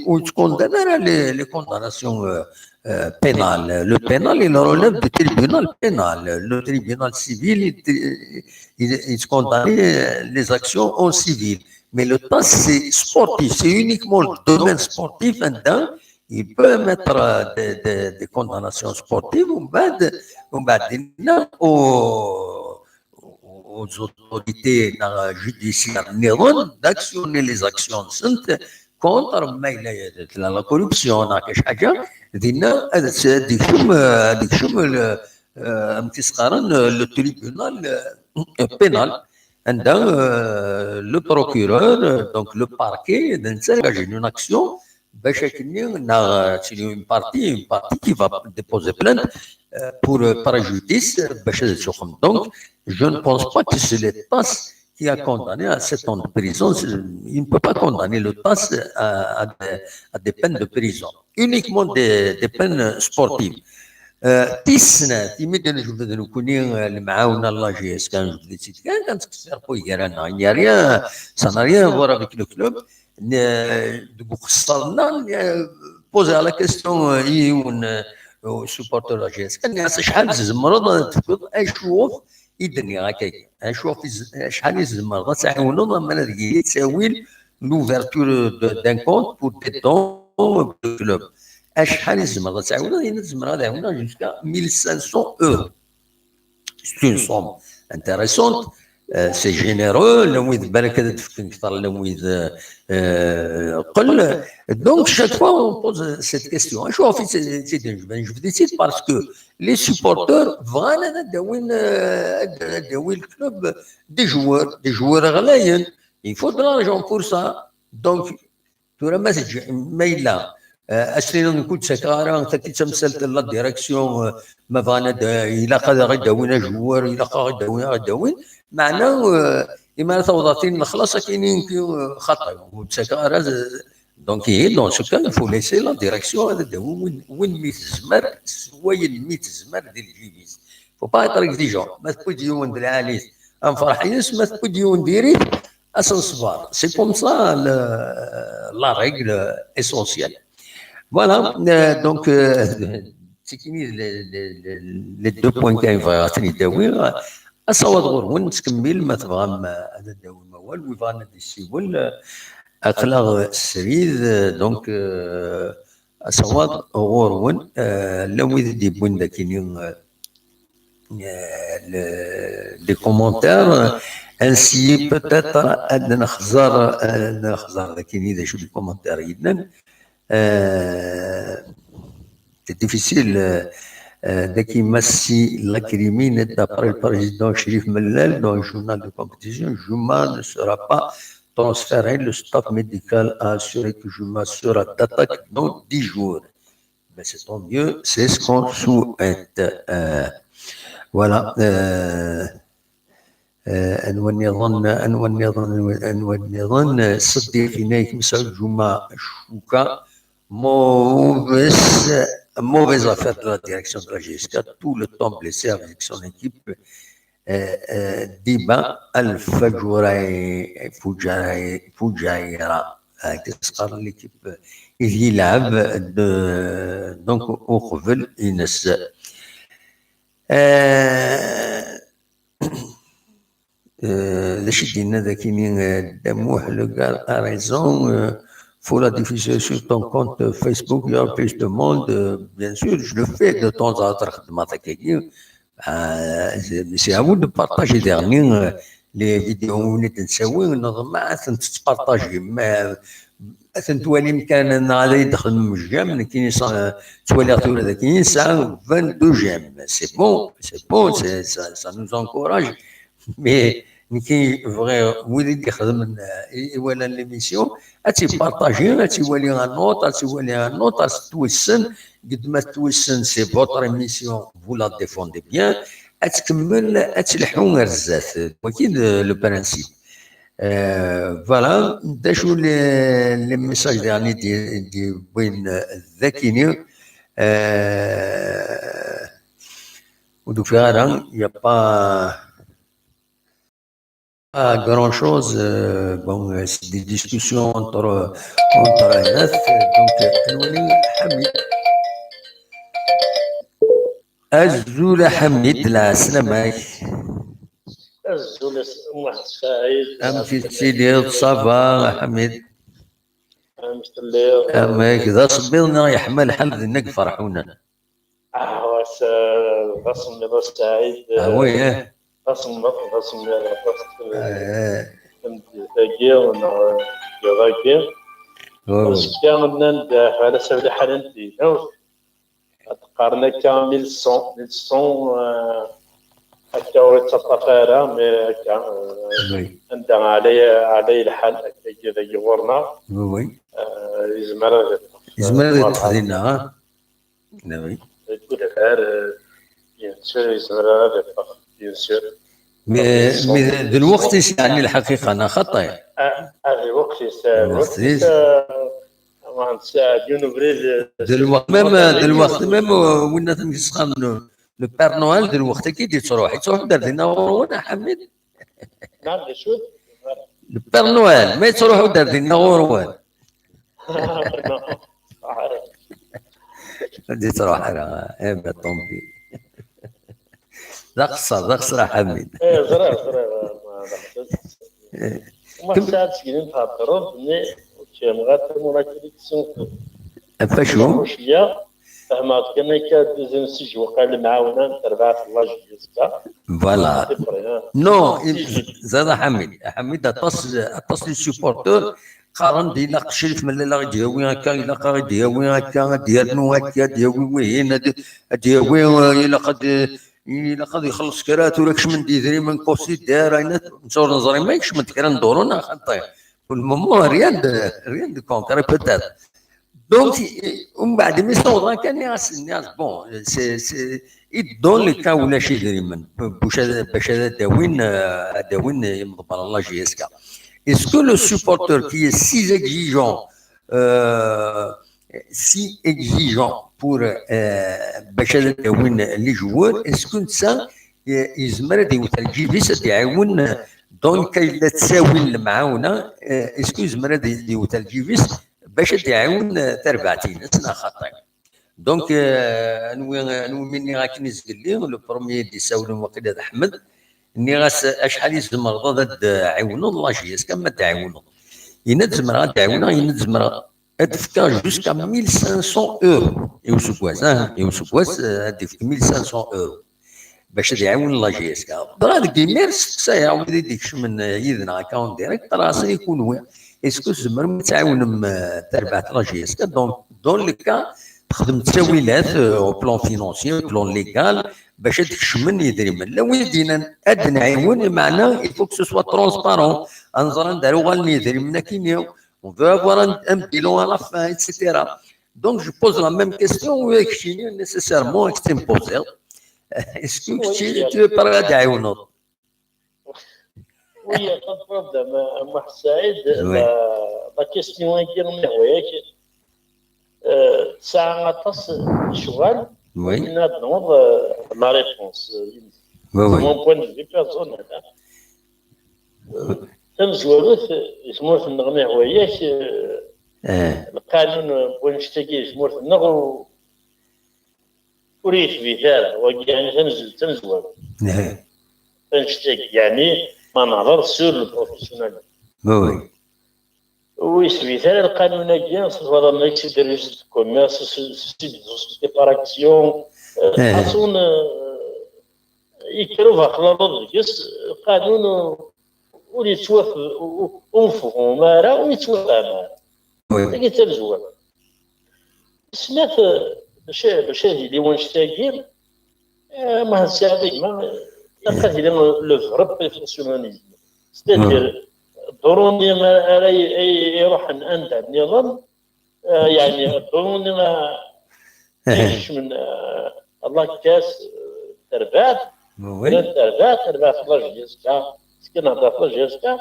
A: où il condamne les condamnations pénales. Le pénal, il relève du tribunal pénal. Le tribunal civil, il condamne les actions en civil. Mais le TAS, c'est sportif, c'est uniquement le domaine sportif. Il peut mettre des condamnations sportives aux autorités judiciaires d'actionner les actions contre la corruption. Le tribunal pénal. Le procureur, donc le parquet, engage une action. C'est une partie qui va déposer plainte pour préjudice. Donc, je ne pense pas que c'est le TAS qui a condamné à 7 ans de prison. Il ne peut pas condamner le TAS à des peines de prison, uniquement des peines sportives. تيسنا تيمد نجبد نكوني المعاونة لا جي اس كان جبدت كان تكسر خويا رانا يا ريان سان ريان فور افيك لو كلوب دو خصنا بوزي على كيستيون يون سوبورتر لا جي اس كان شحال زمرض تفض اشوف يدني هكاك اشوف شحال زمرض تعاونوا ما نرجع تساوي لوفرتور دان كونت بور دي دون كلوب. شحال يزمر تعاون يزمر هذا هنا jusqu'à 1500 €. C'est une somme intéressante, c'est généreux. لو بالك هذا تفكر اكثر لو قل. Donc chaque fois on pose cette question. شوف c'est je parce que les supporters فغانا داوي الكلوب des joueurs غلايين. Il faut de l'argent pour ça. Donc ترى ما إلا أشترينا نكون سكارا تكي تمثلت لا ديريكسيون ما فانا إلا قد غداوينا جوار إلا قد غداوين معناه إما توضاتين خلاص كاينين خطا وسكارا دونك هي دون سو كان فو ليسي لا ديريكسيون هذا وين ميتزمر وين ميتزمر ديال الجيبيز فو با يطريق دي جون ما تبوديون ديال العاليس ام فرحينس ما تبوديون ديري أصنصبار سي كوم سا لا ريغل اسونسيال. Voilà, donc c'est fini les 2 points كاين فغاتني داوي اصوات غورون تكمل ما تبغى هذا داوي موال ويبغى ندي السيول اخلاق السريد دونك اصوات غورون لو يدي بون داكينين les commentaires ainsi peut-être نخزر داكيني ذا شو الكومنتير جدا. C'est difficile d'acquiescer la criminelle d'après le président Chérif Mellal dans le journal de compétition. Juma ne sera pas transféré. Le staff médical a assuré que Juma sera d'attaque dans 10 jours. Mais c'est tant mieux, c'est ce qu'on souhaite. Voilà. النظام صديقي نايك مسعود جمعة شوكا mauvaise affaire de la direction de la GSK, tout le temps blessé avec son équipe. Diba Al-Fajouray Foujaïra, l'équipe, il y a donc au Revel Ines. Le gars a raison. Faut la diffuser sur ton compte Facebook, il y a plus de monde. Bien sûr, je le fais de temps en temps. C'est à vous de partager dernier les vidéos où vous êtes partager. Mais تولي كان على يدخل من الجام كاين تولي ثوره كاين ساعه 22 جام سي بون ça nous encourage mais كي فغي وليد يخدم ولا ليميسيون اتي بارطاجي اتي ولي ان نوت توسن قد ما توسن سي فوتر ايميسيون فو لا ديفوندي بيان اتكمل اتلحو غير الزات واكيد لو برانسيب. فوالا دا شو لي ميساج يعني دي بين الذاكيني ودو فيها يا با pas grand-chose. Bon, c'est des discussions entre الناس. Donc, نولي حميد. الزول حميد السلامة.
E: الزول واحد سعيد.
A: أمشي تسيدي صافا حميد.
E: أماك
A: إذا صبرنا يحمل حمد إنك فرحونا.
E: غصن رضا سعيد.
A: وي
E: غصن تاجير ونراجير. بس كان ندافع على سبيل حالتي. قارنا كامل 1100 حتى وتصفى مي عندنا علي الحال كذا يورنا
A: وي
E: يزمر
A: تخدينا نوي
E: تقول غير ينسر يزمر ينسر
A: مي دلوقتي يعني الحقيقه انا خطا
E: هذا الوقت ما نساعد ينبريد
A: دلوقتي ميم ونا تنسخن لو بير نويل دلوقتي كي تروح دار لنا غورون حميد.
E: نعم شو
A: لو بير نويل ما تروح دار لنا غورون بدي تروح على بطومبي ذقصة حميد.
E: زرا ما ساعدش كاين تهضروا بني كان غاتر مراكبه السوق
A: فاشو
E: فهمت كان كدوزن سيج وقال المعاونه تربع في الله جيزكا
A: فوالا نو زاد حميد اتصل السيبورتور قارن دينا قشرف من لا دياوي هكا الا قا دياوي هكا ديالنو هكا دياوي وين دياوي الا قد يخلص كرات وراكش من ديدري من كوسي دار انا نصور نظري ما يكش من كرا ندورونا خطي والمومون ريان دو كونتري بوتيت دونك ومن بعد ما يصور كان الناس بون سي يدون لك ولا شي يدري من باش داوين يمضبر الله جيسكا. Est-ce que le supporter qui est si exigeant pour باش يداوين لي جوار اسكو نتا يزمر يديوت الجيفيس يعاون دونك الا تساوي المعاونه اسكو يزمر يديوت الجيفيس باش يعاون تربعتين اسنا خطير. دونك نوي مني غاك نزل لي لو بروميي دي ساولو وقيل احمد اني غاس اشحال يزمر ضد عاونوا الله جيس كما تعاونوا ينزمر غادعاونا ينزمر ادفكا جوسكا 1500 اورو يوسكواس ادفك 1500 اورو باش يعاون الله جيسكا. براد كيميرس سايا ودي ديكش من يدنا اكاونت ديريكت راسي يكون وين اسكو زمر متعاون تربعت الله جيسكا. دون لو كا تخدم تساويلات او بلون فينونسي او بلون ليغال باش تكشمن يدري من لا ويدينا اد نعاون معناه يفوك سو سوا ترونسبارون انظر ندارو غالني يدري منا كينيو on veut avoir un bilan à la fin, etc. Donc je pose la même question nécessairement extemporaire. Est-ce que tu veux parler d'Aïounot?
E: Oui, il n'y a pas de problème. Moi, Saïd, la question est ça a un cheval.
A: Oui.
E: Il a la réponse. Mon point de vue personnel. تمزولوث يسموه في النغمة هواياك القانون ونشتكي يسموه في النغو وريت في ثالة يعني تمزول تنشتكي يعني ما نهضر سور البروفيسيونال ويس في ثالة القانون هكذا صفر ما يكسي درجة الكوميرس سيدي سيباراكسيون حصون يكروها خلال القانون ويتوافق ومفهوم مارا ويتوافق مارا تلقى تلزوه سمعت باش اللي ونشتاقين ما هالساعدين ما لقيت لي لو فرب بروفيسيوناليزم ستادير ضروري ما يروح عند النظام يعني ضروري ما يمشي من الله كاس تربات تربات الله جيسكا كنا نهضر جيسكا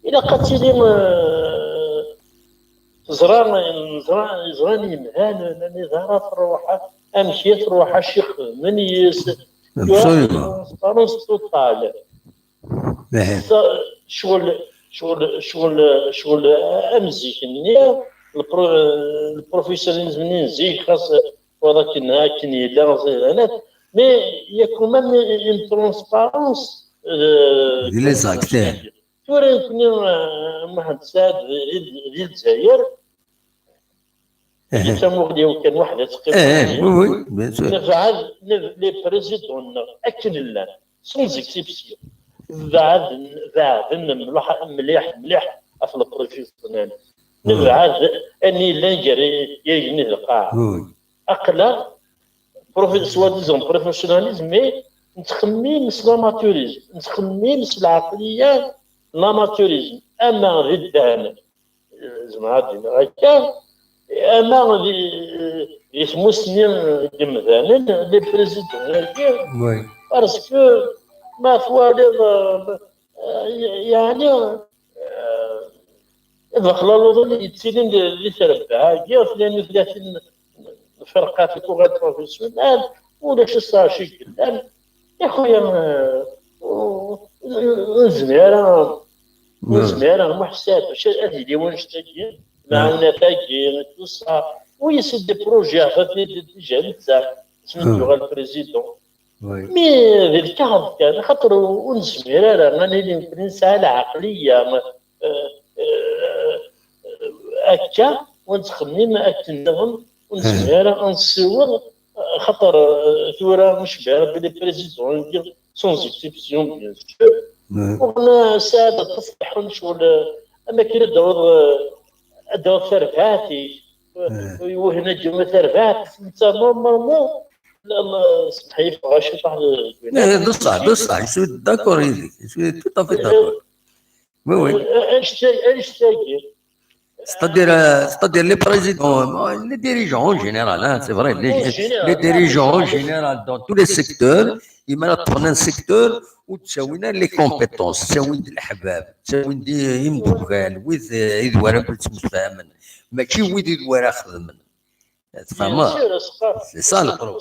E: إلا قتلي زراني مهان لاني ظهرت روحها امشيت روحها الشيخ من ترونس توتال شغل امزيك النير البروفيسيوناليزم نزيك خاص ولكن هاكن يدا مي يكون ميم اون ترونسبارونس
A: لي زاكتور
E: توريكني واحد سعد ديال الجزائر اللي تموغ ديال كان واحد تقريبا
A: وي بيان سور
E: نفعل لي بريزيدون اكن لا سون زيكسيبسيون بعد مليح في البروفيسيونال نبعد اني لا نجري يجني القاع اقلا سوا ديزون بروفيسيوناليزم مي نتخمم سلاماتوريزم نتخمم العقليه لاماتوريزم اما ضدها زعما هكا اما يسمو سنين مثلا لي بريزيدون
A: وي
E: باسكو ما فوالي يعني الخلال يتسلم اللي تربع كيف لان 30 فرقه في كره بروفيسيونال ولا شي صار شي كلام يا خويا زميره محساب هذه اللي ونشتكي معنا باقي توصى ويسد دي بروجي في الجهه تاع سميتو البريزيدون مي ذي الكهف كان خاطر ونزميره راني نسعى العقليه هكا ونتخمم هكا النغم ونزميره نصور خاطر ثورة مش بعرف بلي بريزيدون ندير سون زيكسيبسيون بيان سور ونا ساعة تصلح شغل اما كي دور ثرفاتي وهنا جمع ثرفات انت نورمالمون اسمح لي فغاشي صح
A: لا بصح سو داكور سو تو افي داكور وي
E: ايش تاكي
A: c'est-à-dire les présidents, les dirigeants en général, hein, c'est vrai, les dirigeants en général dans tous les secteurs, ils mettent dans un secteur où تساوينا les compétences, تساوين الحباب، تساوين يمدوكال، ويد يدوار كل تمتفاهمن، ماشي ويد يدوار خدمن. تفهمها؟ سي سا البروبليم.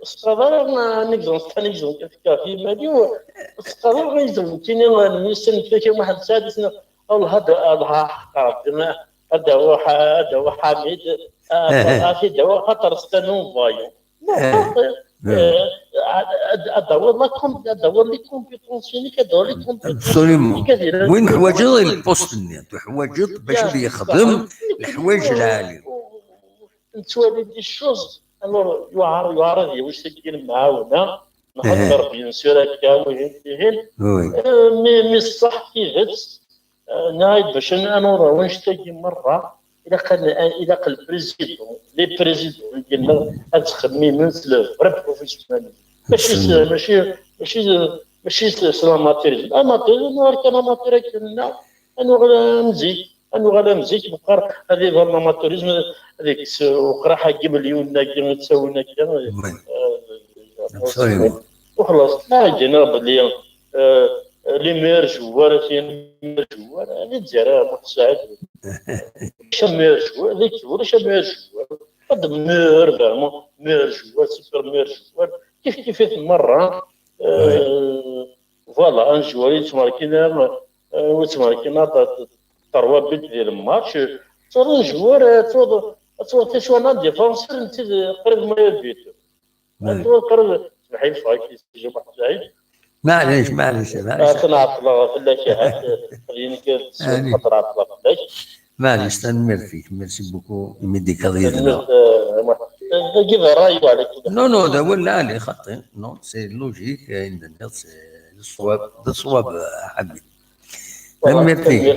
E: الصغار نيكزون كافي مالي الصغار غيزون كاين نسن كاين واحد سادسنا هذا هو حميد هذا هو خاطر ستانون فايون هذا هو لي كومبيتونسيوني كدور لي
A: كومبيتونسيوني وين حوايج البوست حوايج باش يخدم الحوايج العاليه
E: نتوالي دي الشوز الوغ يعارض واش تكين معاونه نهضر بيان سور هكا وين مي الصح كيفاش نايد باش انا ونشتكي مره اذا قال البريزيدون لي بريزيدون ديالنا تخمي من فري بروفيسيونال ماشي سلاماتيريزم اماتيريزم كان اماتيريزم انا مزيك انا غادا مزيك بقى هذه الاماتيريزم هذيك وقرا حاجه مليون كي تساوينا كذا وخلاص ما جينا بلي لي مير جوار مير جوار هذه الجزائر متساعد مير جوار هذيك ولا مير جوار قد مير فريمون مير جوار سوبر مير جوار كيف مره فوالا ان جوار تماركينا تروا بيت ديال الماتش صار جوار تصور تشوانا ديفونسور انت قريب ما يبيت قريب صحيح فايك يجي واحد سعيد
A: معليش
E: تنعطل في الاشياء خليني خاطر عطل
A: معليش تنميرتي ميرسي بوكو ميديكا ديالنا
E: كيف رايك عليك
A: نو هذا هو اللي خاطئ نو سي لوجيك عند الناس الصواب حبيبي تنميرتي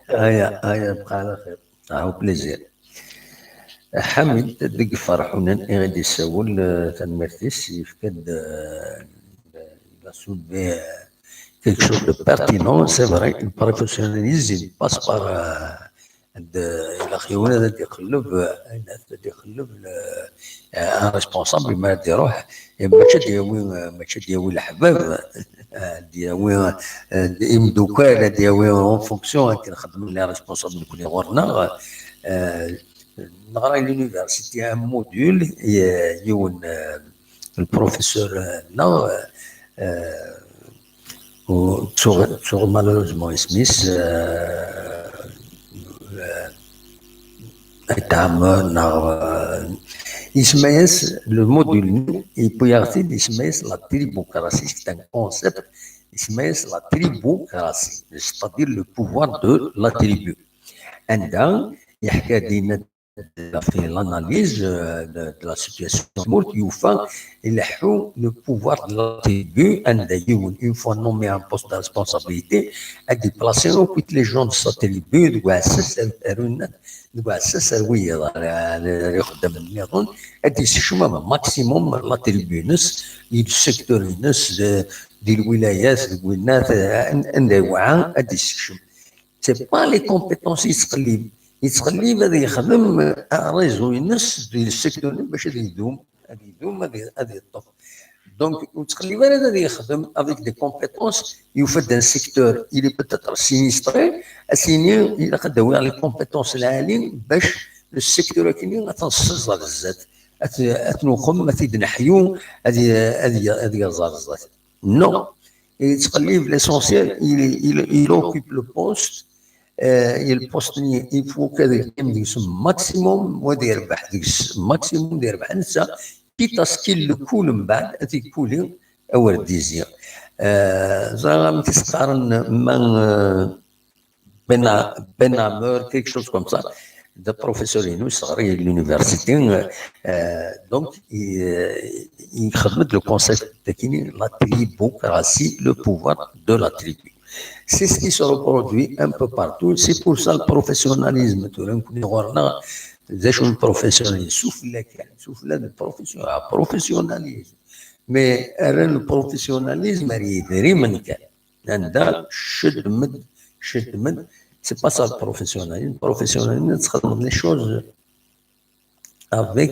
A: هيا بقى على خير او بليزير حميد تدق فرحونا غادي يسول تنميرتي سيف كد soulever quelque chose de pertinent, c'est vrai, le professionnalisme, il passe par un responsable ما يروح ماشي دياوي الحباب دياوي يمدوكال دياوي اون فونكسيون كنخدموا لي ريسبونسابل كل ورنا نقرا لونيفرسيتي ان موديول يون البروفيسور وتشوغ مالوروزمون سميث تعمل يسميس لو موديل يبويارتي يسميس لا tribocratie c'est un concept يسميس لا tribocratie c'est-à-dire le pouvoir de la tribu عندها يحكى لنا في l'analyse de la situation يوفى يلحوا le pouvoir de la tribu عندها يكون une fois nommé un poste de responsabilité à déplacer toutes les gens de sa tribu تقعسس الوية يخدم النظام هادي يستشمى ماكسيموم لا تريبيونس ديال السيكتور نس ديال الولايات الوينات عندها وعاء هادي يستشم سي با لي كومبيتونس يتقلب هذا يخدم ريزو ينس ديال السيكتور باش هذا يدوم هذا يطف دونك وتقلب هذا يخدم افيك دي كومبيتونس يفد ان سيكتور اللي بتاتر سينيستري اسيني الى خداو على لي كومبيتونس العاليين باش السيكتور كاين تنصز الزات اتنوخم تيدنحيو هذه زارزات نو يتقلب ليسونسيال il occupe le poste البوست يفو كذا يسمى ماكسيموم ودي يربح ديك ماكسيموم ديال يربح نتا كي تسكيل الكول من بعد تيكولي اول ديزير زعما تقارن من بنامور كيك شوز كوم سا ده بروفيسور ينو صغير لونيفرسيتي دونك يخدم لو كونسيبت تاعي لا tribocratie le pouvoir de la tribu. C'est ce qui se reproduit un peu partout. C'est pour ça le professionnalisme. Le professionnalisme. Souffle le professionnalisme. Mais le professionnalisme, c'est pas ça le professionnalisme. Le professionnalisme, c'est les choses avec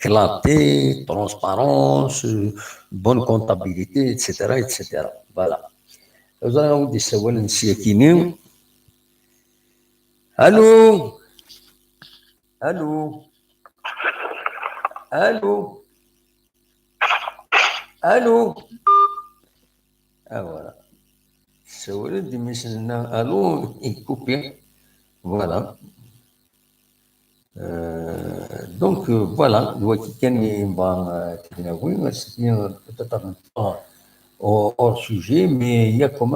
A: clarté, transparence, bonne comptabilité, etc. etc. Voilà. أنا ودي سوالف نسيكيني. ألو ألو ألو ألو فوالا سوالف دي مثلنا ألو يكوبي فوالا دونك فوالا دلوقتي كان يبغى تناوي بس peut-être hors sujet, mais il y a quand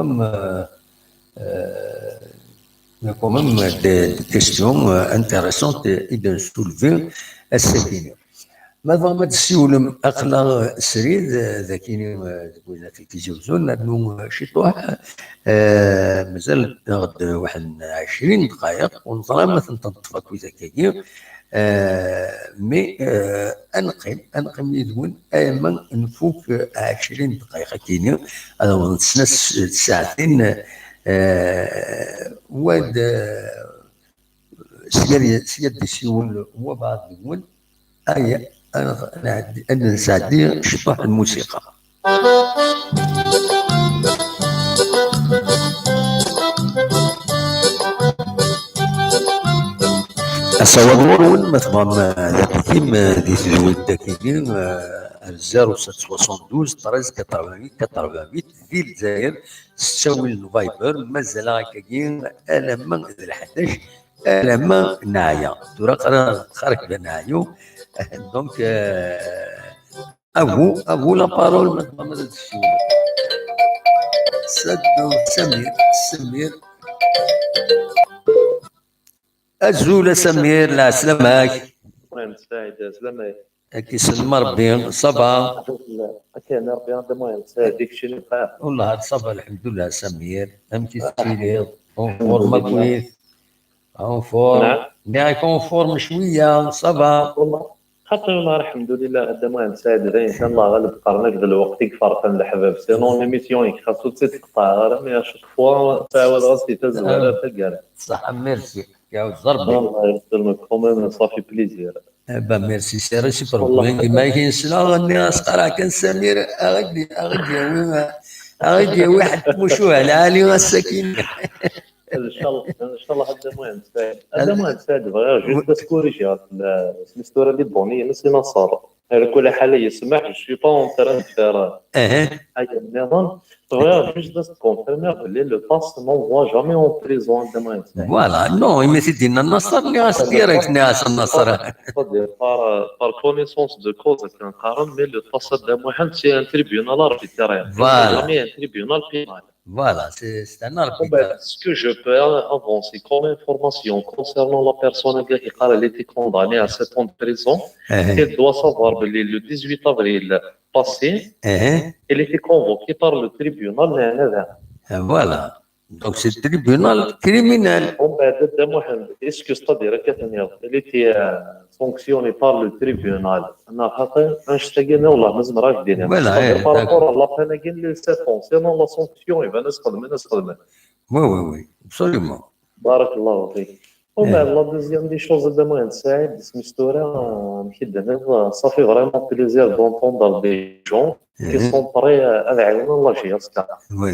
A: même des questions intéressantes et de soulever à cette ligne. ماذا ما تسولم اقلا سريد ذاكيني قلنا في تيزوزون لانه شي طوح مازال غد واحد 20 دقائق ونظرا ما تنطفى كويزا كاين مي انقم يدون ايما نفوك 20 دقيقه كاينين هذا نتسنى ساعتين واد سيادي سيول هو بعض يقول اي انا ساعدي شطح الموسيقى الصوادور مثلا ذاكيم دي تزويد داكيين 0772 13 88 88 في الجزائر تساوي الفايبر مازال هكاكين الما ذي 11 الما نعيا ترى خارج بنعيو دونك ابو لا بارول مثلا سمير الزول سمير لا سلامك
H: سعيد سلامك
A: كيسلم ربي صبا
H: كان ربي المهم سعيد ديك الشيء اللي بخير
A: والله هاد صبا الحمد لله سمير فهمتي تشيلي فورما كويس فورم يعني كونفورم شويه صبا
H: والله خاطر والله الحمد لله المهم سعيد ان شاء الله غالب قرنا كذا الوقت يكفر فهم الحباب سينون ليميسيون خاصو تقطع راه مي شوط فوا تعاود راسي تزوال تلقى
A: صح ميرسي يا ضربي
H: الله يسلمك كومون صافي بليزير
A: با ميرسي سي ريسيبروك ما كاين سلا غني اسقرا كان سمير اغدي واحد مشوه على علي السكين
H: ان شاء الله هذا المهم سعيد هذا المهم سعيد بغا جوست بس كوريجي الستوره اللي بوني نسي نصار على كل حال يسمح je suis pas en train de faire حاجة النظام regarde juste de se confirmer que le pass n'envoie jamais en prison demain.
A: Voilà, non, mais c'est dit النصر ناس ديريكت ناس النصر.
H: Par connaissance de cause كان قارن mais le pass دموحل c'est un tribunal arbitraire.
A: Voilà.
H: Jamais un tribunal pénal.
A: Voilà, c'est un arbitre.
H: Ce que je peux avancer comme information concernant la personne qui a été condamnée à 7 ans de prison, elle doit savoir que le 18 avril passé, elle était convoquée par le tribunal.
A: Voilà. Donc c'est le tribunal criminel.
H: Est-ce que c'est-à-dire qu'elle était sanctionnée par le tribunal?
A: Voilà.
H: Par rapport à la peine de 7 ans, selon la sanction, il va nous
A: Oui, absolument.
H: Barakallahu fik. La deuxième des choses de moi, c'est ça fait vraiment plaisir d'entendre des gens qui sont prêts à aller à la
A: Oui,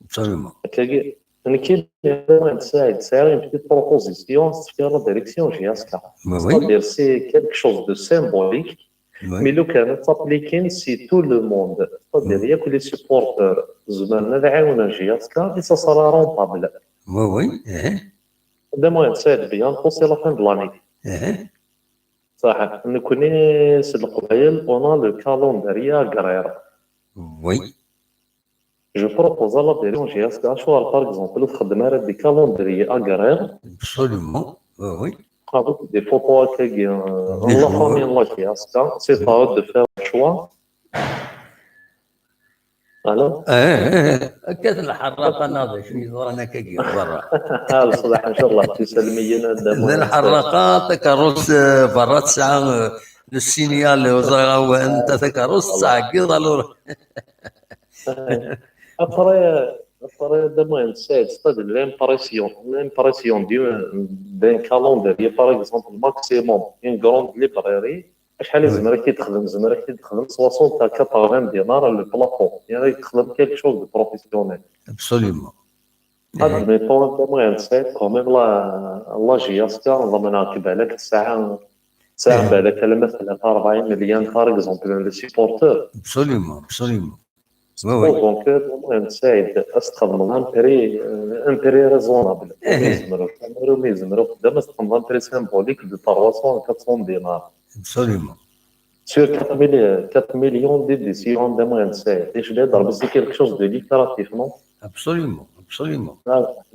A: absolument.
H: C'est une petite proposition sur la direction GSK. C'est-à-dire c'est quelque chose de symbolique, mais le cas s'applique si tout le monde, c'est-à-dire que les supporters, GSK, et ça sera rentable.
A: Oui.
H: دائما نساعد بها نقصي لا فان دو لاني صح نكوني سي القبائل اون لو كالوندريا غرير
A: وي
H: جو بروبوز لا ديريون جي اس كا شو باغ اكزومبل تخدم على دي كالوندريا غرير
A: ابسولومون وي
H: avec des photos avec la famille la جي اس كا سي با دو فير شوا الو
A: كاس الحراقه ناضي شوي زورنا كاكي برا
H: الصباح ان شاء الله تسلمينا
A: الحراقه تكروس برا ساعه السينيال وانت تكروس ساعه كذا لور
H: après demain c'est l'impression d'un calendrier par exemple maximum une grande librairie شحال الزمره كيتخدم 60 حتى 80 دينار البلاطون يعني يخدم كيلك شوز دو بروفيسيونيل
A: ابسوليومون
H: هذا مي بون سيت كوميم لا جي اس كا الله ناكب عليك ساعه بالك مثلا 40 مليون باغ اكزومبل لي سيبورتور
A: ابسوليومون
H: دونك نساعد استخدم ان بري ريزونابل ميزمرو قدام استخدم ان بري سيمبوليك دو 300 400 دينار
A: Absolument.
H: Sur 4 millions d'éditions de moins de ça. Et je vais dire, c'est quelque chose de littératif, non?
A: Absolument.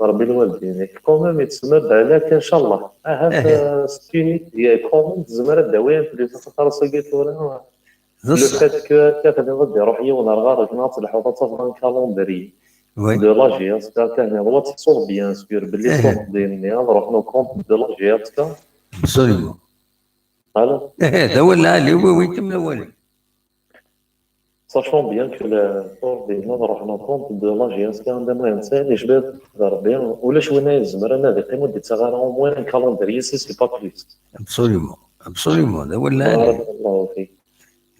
H: ربي الوالدين quand même يتسمى بالك ان شاء الله هذا ستيني هي كومون زمر الدوايا في اللي تخلص قيتونا لو فات كان غادي يروح ونرغار كناط الحوضه صفرا كالوندري دو لا جي اس كان والله تصور بيان سور باللي صوت ديالنا نروح نو كونت دو لا جي اس كا
A: absolument.
H: هذا
A: هذا هو اللي وين كمل والي.
H: sachant bien que le port des نروح نو كونت دو لا جي اس كا عندما انسان يشبه ربي ولا شويه يزمر انا هذه مده صغيره او موان كالوندري سي با بليس
A: absolument هذا هو اللي
H: الله فيك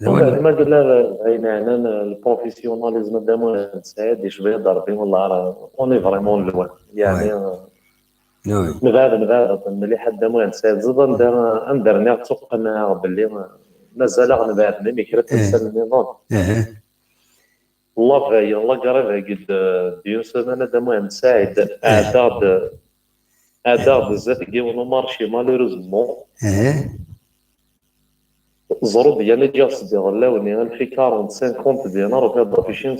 H: ما قلنا عينا البروفيسيوناليزم دائما نساعد يشبه ضربي والله راه اوني فريمون لوان يعني نبعد ملي حد دائما نساعد زيد ندير تقنع باللي مازال غنبعد ملي كرهت الانسان النظام الله غاية الله قريب قد ديون سنه دائما نساعد اعداد الزيت كيونو مارشي مالوريزمون الزرود ديالي جالس ديال اللون في 40 50 دينار وكيضرب في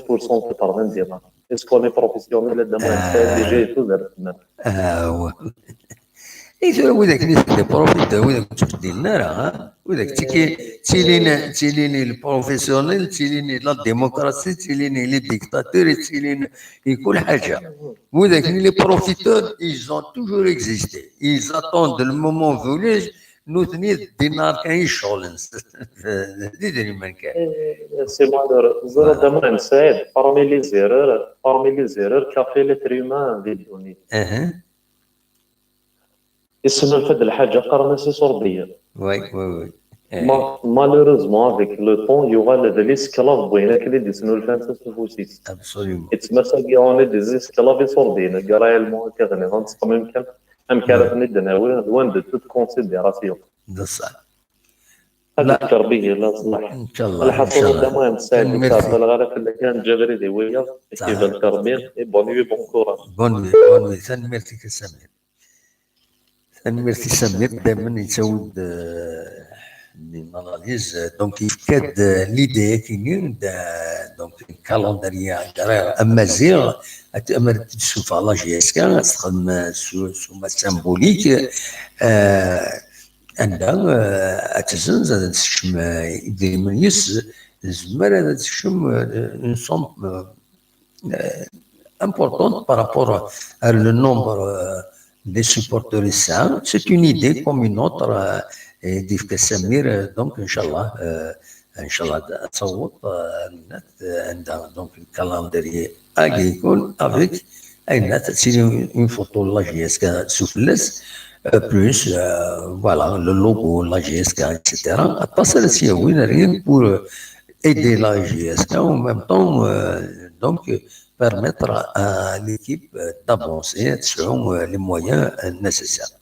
H: 20% 80 دينار اسكو لي بروفيسيونيل دابا دي جاي تو درت
A: هو اي وذاك اللي بروفيت وذاك تدينا راه وذاك تيليني البروفيسيونيل تيليني لا ديموكراسي تيليني لي ديكتاتور تيليني كل حاجه وذاك لي بروفيتور ils ont toujours existé ils attendent le moment voulu نوثني الدينار كان يشغل ديري من كان
H: سي مالور زرا دابا نساعد بارمي لي زيرور كافي لتر هيومان دي دوني يسمى فهاد الحاجه قرنا سي صوربيه
A: وي
H: مالوريزمون افيك لو طون يوغا دي ليسكلاف بوينك اللي ديسنو الفانسيس وفوسيس
A: ابسوليومون
H: يتسمى ساكيوني دي زيسكلاف صوربين كرايلمون كغني غنتقم أم كانت ندنا loin de toute considération.
A: De ça.
H: هذه التربيه لا صلاح
A: ان شاء الله
H: على
A: ان شاء
H: حصول
A: الله
H: المهم سعيد صاحب الغرف اللي كان جبري دي ويا كيف التربيه بون نوي بون كورا
A: بون نوي ثاني ميرتي كسامير ثاني ميرتي سامير دائما يسود l'analyse donc يفكاد ليدي كاينين دونك الكالندريا امازيغ امر تشوف على جي اس كان تستخدم سوما سامبوليك عندها اتزن تشم ديما يس زمر هذا تشم اون سوم importante par rapport au nombre des supporters sains. C'est une idée comme une autre. ديف كسامير دونك ان شاء الله تصوت عندها دونك الكالندري اغريكول افيك اين تسيني اون فوتو لا جي اس كا سوفلس بلوس فوالا لو لوغو لا جي اس كا اكسيتيرا تصل سي وين ريان بور ايدي لا جي اس كا و ميم طون دونك permettre à l'équipe d'avancer selon les moyens nécessaires.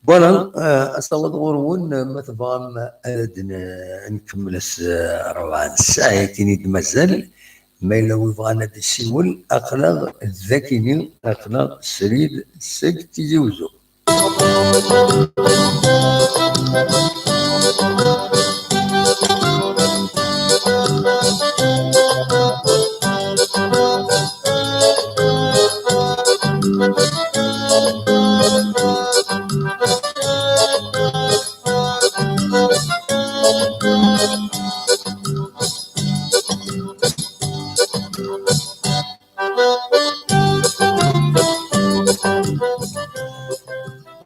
A: فوالا اصلا غورون ما تبغى نكمل 4 ساعات كاين مازال ما الا يبغى نادي السيمول اقلق الذاكيني اقلق سريد سك تيزوزو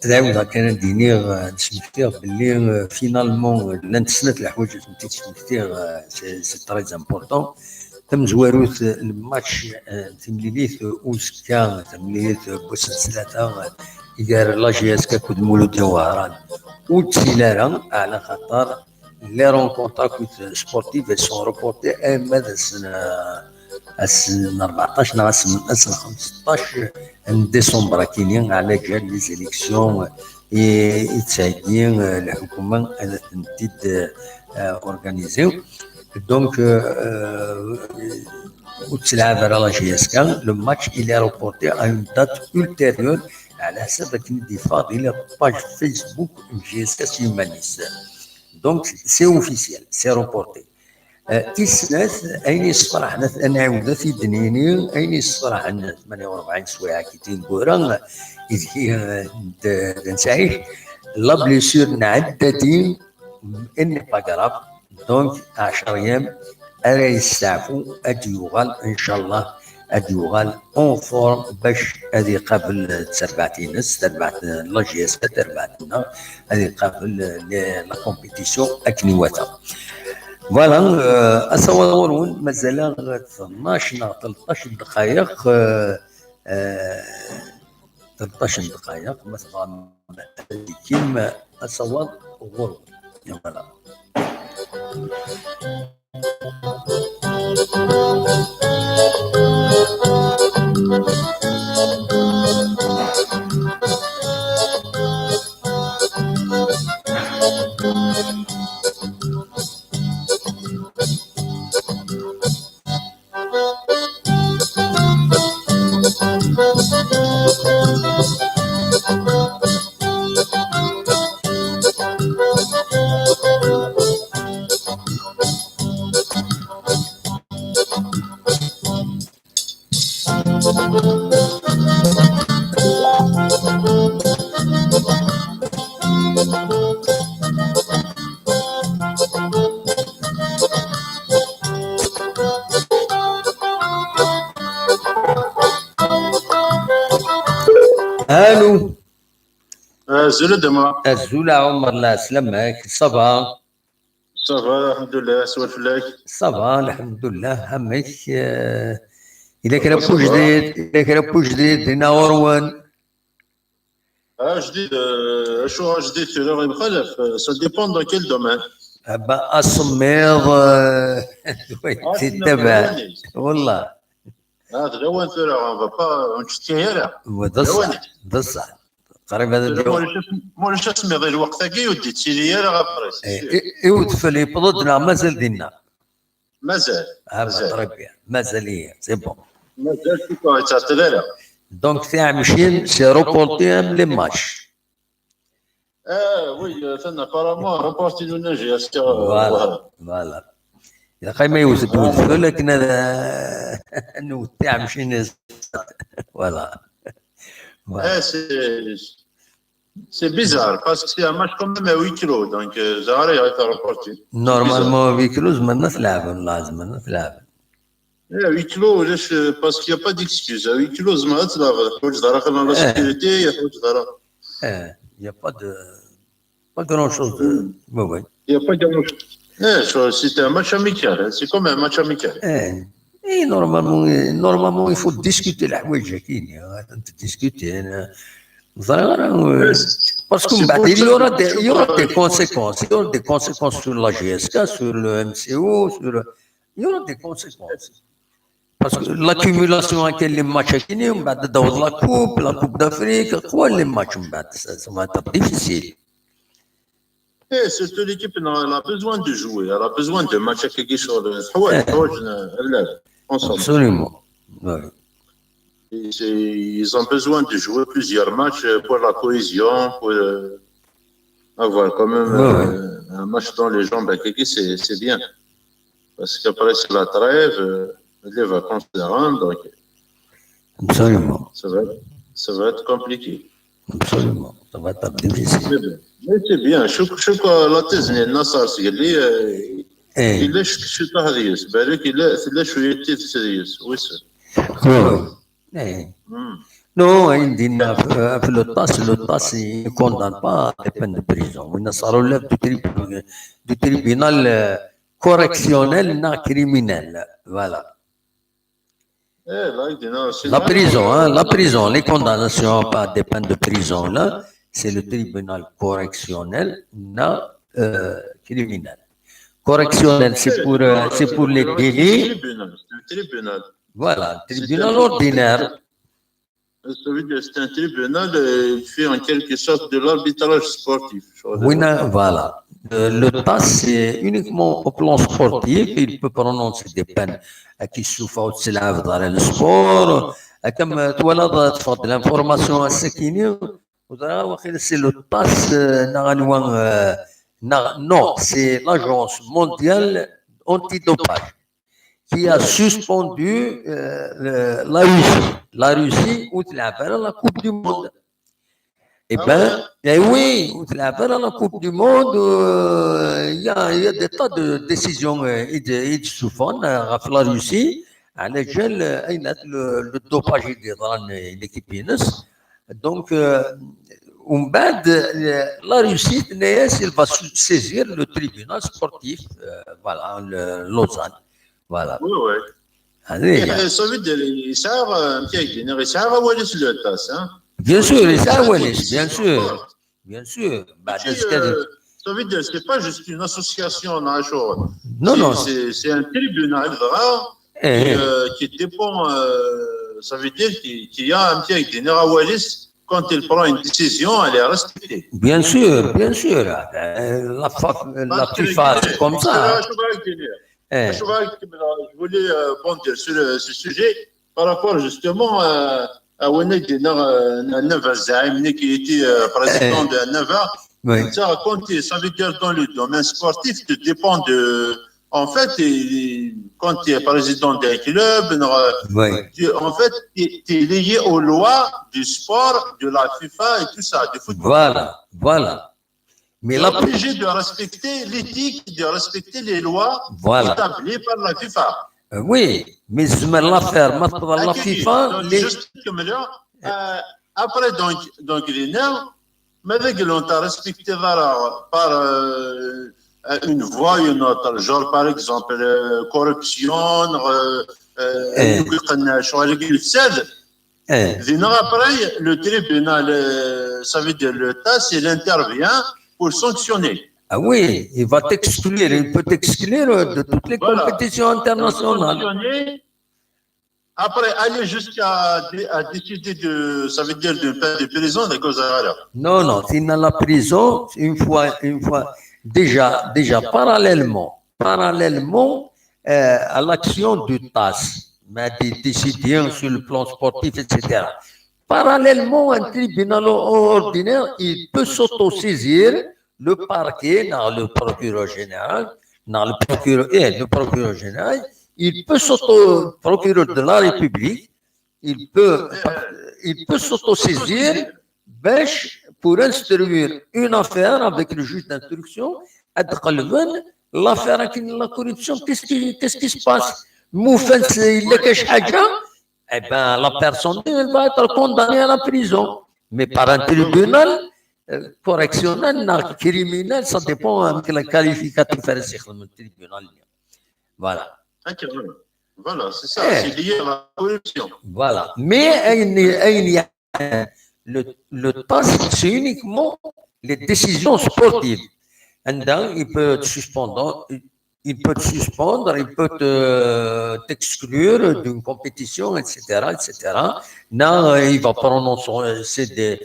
A: دعوة كان دينيغ نسمكتيغ باللي فينالمون لان تسنات الحوايج اللي تسمكتيغ سي تري امبورطون تم زواروث الماتش تمليليث اوسكا تمليليث بوسن 3 يدار لا جي اس كود مولود وهران وتسيلارا على خاطر لي رونكونتر كنت سبورتيف سون روبورتي ماذا السنة 14 نهار السنة 15 ديسمبر كاينين على جال لي زيليكسيون يتساعدين الحكومة على تنتيد اورغانيزيو دونك وتلعب على لا جي اس كان لو ماتش الي روبورتي ا اون دات ultérieure على حسب كندي فاضي الى باج فيسبوك جي اس كاس هيومانيس دونك سي اوفيسيال سي روبورتي تيسناث اين يصفرح انا عاود في دنيني اين يصفرح 48 سوايع كي تنقورا يزكي نسعيش لا بليسير نعددين اني باكراف دونك 10 ايام انا يستعفوا ادي يغال ان شاء الله ادي يغال اون فورم باش هذه قبل تربعتين تربعت لا جي اس تربعتنا هذه قبل لا كومبيتيسيون اكنيواتا فوالا اصورون مازال 12 13 دقائق 13 دقائق مثلا كيما اصور غرو فوالا الو
I: الزول دما
A: الزول عمر الله يسلمك صبا
I: صافا الحمد لله سوال فلاك
A: صبا الحمد لله همك اذا كان بو جديد اذا كان بو جديد هنا وروان
I: جديد شو جديد في غير مخالف سا ديبون دون كيل دومين
A: الصميض تتبع والله
I: هذا غوان ثرا با نشتي هنا
A: بصح قريب هذا اليوم
I: مول شاس مي غير الوقت تاعي وديت سيليا راه غابريس
A: يوتفل يبضنا مازال دينا
I: مازال
A: مازال هي سي بون
I: مازال كيكو يتعطل
A: دونك تاع مشين سي روبورتي لي ماتش
I: وي ثنا بارامون روبورتي لو نجي
A: فوالا يا اخي ما يوجد لكن هذا انه تاع مشين فوالا
I: c'est bizarre parce que c'est un match quand même à 8 kilos donc Zahara il va reporter
A: normalement 8 kilos زعما تلعب لازم تلعب
I: 8 kilos علاش parce qu'il y a pas d'excuse à 8 kilos زعما تلعب حوايج Zahara خلينا لا sécurité حوايج Zahara
A: il y a pas grand chose oui
I: il y a pas grand chose c'est un match amical c'est comme un match amical
A: et normalement il faut discuter الحوايج كاين discuter parce que il y aura des conséquences sur la GSK, sur le MCO, il y aura des conséquences. Parce que l'accumulation avec les matchs qui nous dans la Coupe d'Afrique, quoi les matchs, ça va être difficile.
I: Et surtout l'équipe elle a besoin de jouer, elle a besoin de matchs quelque chose.
A: Absolument. Ouais.
I: Ils ont besoin de jouer plusieurs matchs pour la cohésion, pour avoir quand même un match dans les jambes. C'est bien. Parce qu'après, c'est la trêve, les vacances rentrent, donc
A: absolument.
I: Ça va être compliqué.
A: Absolument. Ça va être difficile.
I: Mais c'est bien. Je crois que la thèse, Nassar, il est sérieux. Il est sérieux. Oui, c'est.
A: Non, عندنا في لوطاس ne condamne pas les peines de prison. Ça relève du tribunal correctionnel non criminel. Voilà. La prison, les condamnations pas des peines de prison là, c'est le tribunal correctionnel non criminel. Correctionnel, c'est pour les délits.
I: C'est un tribunal.
A: Voilà, tribunal ordinaire.
I: Ça veut dire que c'est un tribunal qui fait en quelque sorte de l'arbitrage sportif.
A: Oui, voilà. Le TAS, c'est uniquement au plan sportif. Il peut prononcer des peines qui souffrent dans le sport. Comme toi, là, tu as de l'information à ce qui c'est le TAS. Non, c'est l'Agence mondiale antidopage qui a suspendu la Russie où tu l'as fait à la Coupe du Monde. Eh bien, oui, où tu l'as fait à la Coupe du Monde, il y a des tas de décisions suspendent à la Russie à l'échelle le dopage dans l'équipe Inès. Donc, la Russie, elle va saisir le tribunal sportif, voilà, Lausanne. Voilà.
I: Oui, oui. Ça veut dire qu'il s'arrête le TAS.
A: Bien sûr, il s'arrête, bien sûr. Bien sûr.
I: Ça veut dire que ce n'est pas juste une association.
A: Non.
I: C'est un tribunal qui dépend. Ça veut dire qu'il y a un petit général quand il prend une décision, elle est respectée.
A: Bien sûr. La FIFA, c'est comme ça.
I: Je voulais bondir sur ce sujet par rapport justement à Neva Zaim, qui était président de Neva. Ça veut dire dans le domaine sportif, tu dépends de. En fait, quand tu es président d'un club, en fait, tu es lié aux lois du sport, de la FIFA et tout ça, du football.
A: Voilà. Mais
I: tu es obligé de respecter l'éthique, de respecter les lois établies par la FIFA.
A: Oui, mais l'affaire, la FIFA...
I: Après, donc les nerfs, mais on t'a respecté par une voie ou une autre, genre par exemple corruption, après, le tribunal, ça veut dire le TAS, il intervient pour sanctionner.
A: Ah oui, il va t'exclure, il peut t'exclure de toutes les compétitions internationales.
I: Après, aller jusqu'à décider ça veut dire d'une peine de prison, de cause à
A: Non, non, c'est dans la prison, une fois, déjà, parallèlement à l'action du TAS, mais des décisions sur le plan sportif, etc. Parallèlement, un tribunal ordinaire, il peut s'autosaisir le parquet, dans le procureur général, le procureur général, il peut procureur de la République, il peut s'autosaisir pour instruire une affaire avec le juge d'instruction, l'affaire avec la corruption, qu'est-ce qui se passe? Eh bien, la personne elle va être condamnée à la prison, mais par un tribunal correctionnel, criminel, ça dépend de la qualificatif du tribunal. Voilà.
I: Voilà, c'est ça, c'est lié à la corruption.
A: Voilà. Mais le TAS, c'est uniquement les décisions sportives. Il peut te suspendre, il peut t'exclure d'une compétition, etc., etc. Non, il va prononcer des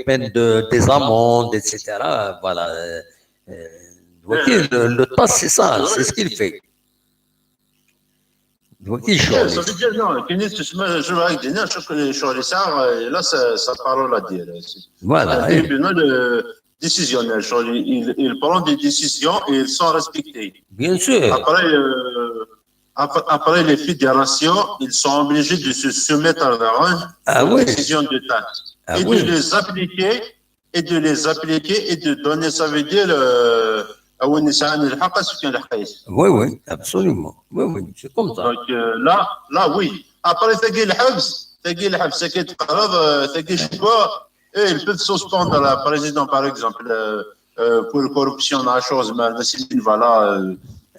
A: peines des amendes, etc. Voilà. Le TAS, c'est ça, c'est ce qu'il fait.
I: Ça veut dire non, je vais dire, là, ça parle à dire.
A: Voilà.
I: Un tribunal décisionnel, il prend des décisions et ils sont respectés.
A: Bien sûr.
I: Après les fédérations, ils sont obligés de se soumettre à la décision de taxe. Et de les appliquer, et de donner, ça veut dire,
A: oui, absolument. Oui, c'est comme ça.
I: Donc là, oui. Après, ils peuvent suspendre la président, par exemple, pour corruption dans la chose, mais voilà,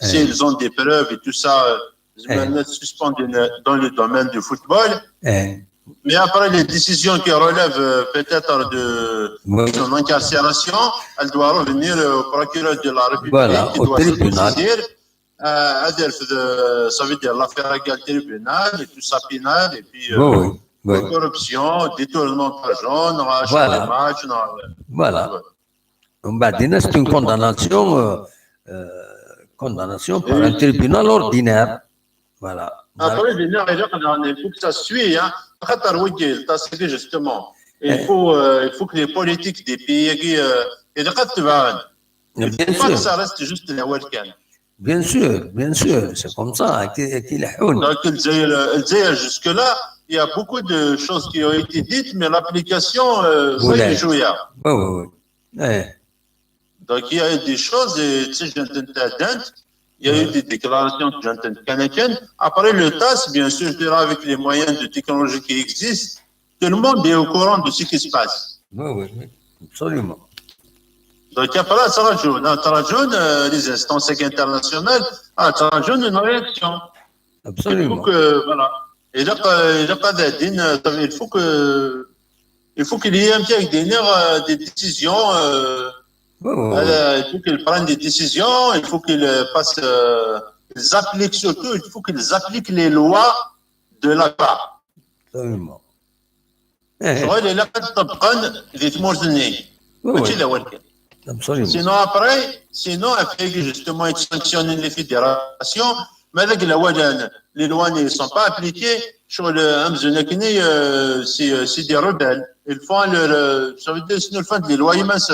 I: s'ils ont des preuves et tout ça, ils suspendent dans le domaine du football. Mais après, les décisions qui relèvent peut-être de son incarcération, elles doivent revenir au procureur de la République.
A: Voilà, au tribunal.
I: Ça veut dire l'affaire égale tribunal, et tout ça pénal, et puis corruption, détournement d'argent, rachat de matchs.
A: Voilà. C'est une condamnation par un tribunal ordinaire. Voilà.
I: Après, il faut que ça suive. Justement, il faut que les politiques des pays il faut pas que ça reste juste la welcome.
A: Bien sûr, c'est comme ça qu'il est.
I: Donc, jusque-là, il y a beaucoup de choses qui ont été dites, mais l'application, ça y joue. Donc, il y a eu des choses, il y a eu des déclarations de Jonathan Kennedy. Après le TAS, bien sûr, avec les moyens de technologie qui existent, tout le monde est au courant de ce qui se passe.
A: Oui, absolument.
I: Donc après, ça rajoute. Les instances internationales, ça rajoute une réaction.
A: Absolument.
I: Il faut que, voilà. Et là, il faut qu'il y ait des décisions. Il faut qu'ils prennent des décisions, il faut qu'ils ils appliquent surtout, il faut qu'ils appliquent les lois de la part.
A: Absolument.
I: Sinon, après, justement, ils sanctionnent les fédérations, mais les lois ne sont pas appliquées. C'est des rebelles. Ils font ça veut dire qu'ils ne font des lois immenses.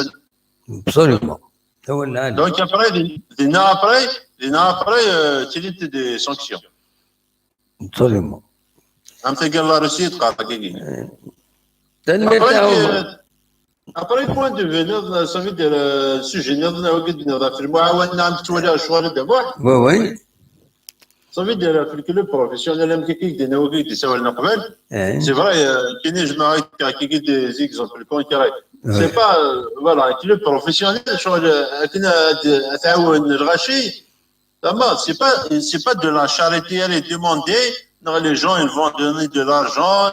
A: Absolument.
I: Donc après, tu as des sanctions.
A: Absolument.
I: La Russie, après, le point de vue, ça veut dire le sujet,
A: oui.
I: Ça veut dire que le professionnel, c'est vrai, je me des exemples concrets. C'est pas, voilà, le professionnel, c'est pas de la charité, elle est demandée, les gens, ils vont donner de l'argent,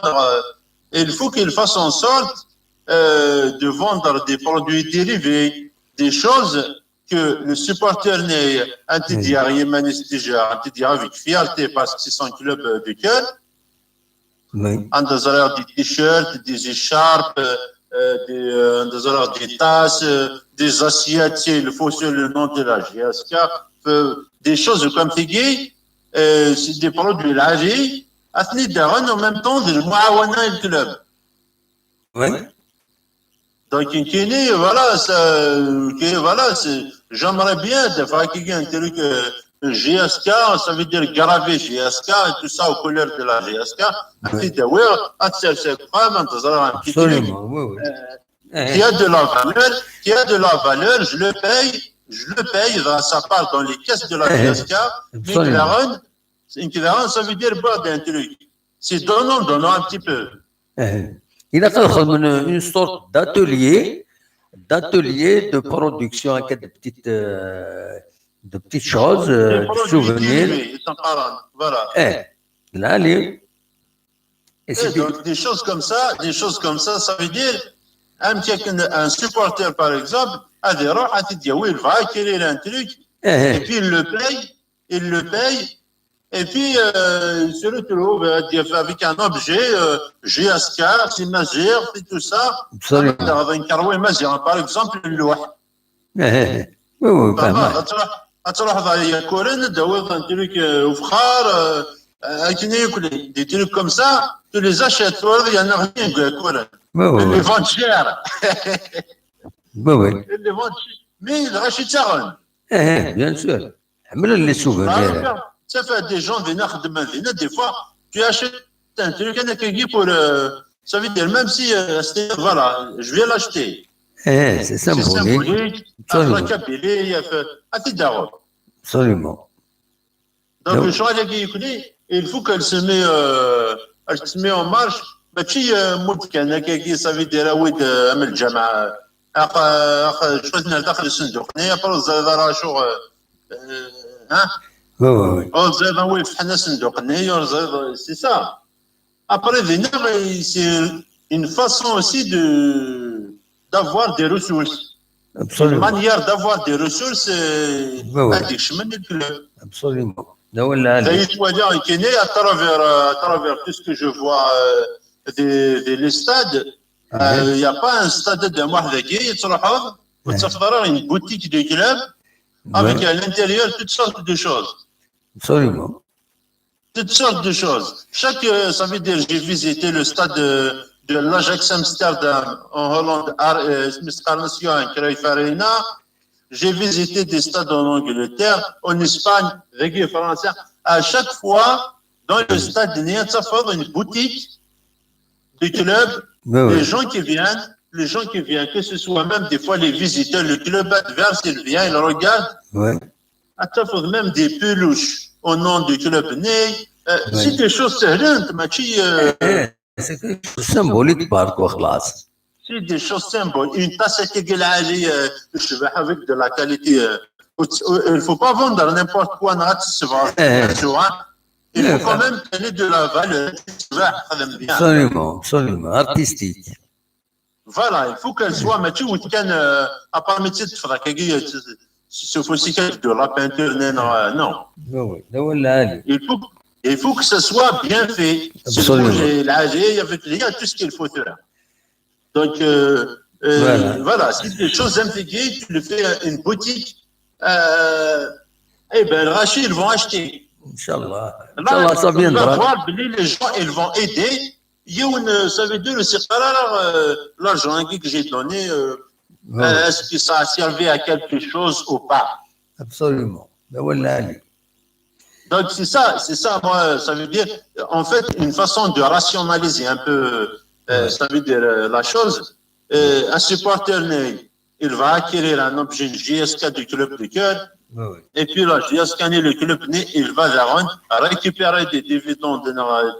I: il faut qu'ils fassent en sorte de vendre des produits dérivés, des choses que le supporter n'est avec fierté parce que c'est son club de cœur. Des t-shirts, des écharpes, des tasses, des assiettes, il faut sur le nom de la GSK, des choses comme Figui, c'est des produits lagés, en même temps de Mouawana le club.
A: Oui.
I: Donc, voilà, j'aimerais bien de faire un truc GSK, ça veut dire gravé GSK et tout ça aux couleurs de la GSK.
A: Absolument, oui.
I: Qui a de la valeur, je le paye dans sa part dans les caisses de la GSK. Mais McLaren, ça veut dire pas d'un truc. C'est donnant un petit peu.
A: Il a une sorte d'atelier de production avec de petites choses, de souvenirs.
I: Voilà.
A: Là,
I: donc des choses comme ça, ça veut dire un supporter par exemple, il va acquérir un truc, et puis il le paye. Et puis, il se retrouve avec un objet GSK, c'est Mazir, et tout ça. Par exemple, le loi.
A: Oui, pas mal.
I: Des trucs comme ça, tu les achètes, il y en a rien, ils les vendent cher.
A: Oui.
I: Ils les vendent cher. Mais ils rachètent ça.
A: Bien sûr. Les souvenirs.
I: Ça fait des gens venir de des fois, tu achètes un truc pour. Ça veut dire, même si, voilà, je vais l'acheter.
A: C'est symbolique. Absolument.
I: Donc, le choix il faut qu'elle se met en marche. Ça veut dire, oui, de الجامعة. شوية داخل الصندوق. après, c'est ça. Après, c'est une façon aussi d'avoir des ressources.
A: Absolument.
I: Une manière d'avoir des ressources.
A: Absolument.
I: À travers tout ce que je vois des stades, il n'y a pas un stade de Mahdagué, une boutique de club avec à l'intérieur toutes sortes de choses.
A: Absolument.
I: Toutes sortes de choses. Ça veut dire, j'ai visité le stade de l'Ajax Amsterdam en Hollande, Cruyff Arena. J'ai visité des stades en Angleterre, en Espagne, avec français. À chaque fois, dans le stade, il y a une boutique de club, les gens qui viennent, que ce soit même des fois les visiteurs, le club adverse, il vient, il regarde. Même des peluches au nom du club né. C'est des choses sérieuses,
A: c'est quelque chose symbolique par quoi, classe.
I: C'est des choses symboliques. Une tasse avec de la qualité. Il ne faut pas vendre n'importe quoi. Il faut quand même donner de la valeur.
A: Absolument, artistique.
I: Voilà, il faut qu'elle soit à part métier de de la peinture, non. Il faut que ce soit bien fait.
A: Absolument.
I: Il y a tout ce qu'il faut faire. Donc, voilà, si des choses impliquées, tu le fais une boutique, Rachid, ils vont acheter.
A: Inch'Allah, ça viendra.
I: Les gens, ils vont aider. Ça veut dire, c'est pas l'argent que j'ai donné, est-ce que ça a servi à quelque chose ou pas?
A: Absolument.
I: Donc, c'est ça, moi, ça veut dire, en fait, une façon de rationaliser un peu, ça veut dire la chose. Un supporter, il va acquérir un objet GSK du club de cœur, et puis la GSK, le club né, il va récupérer des dividendes,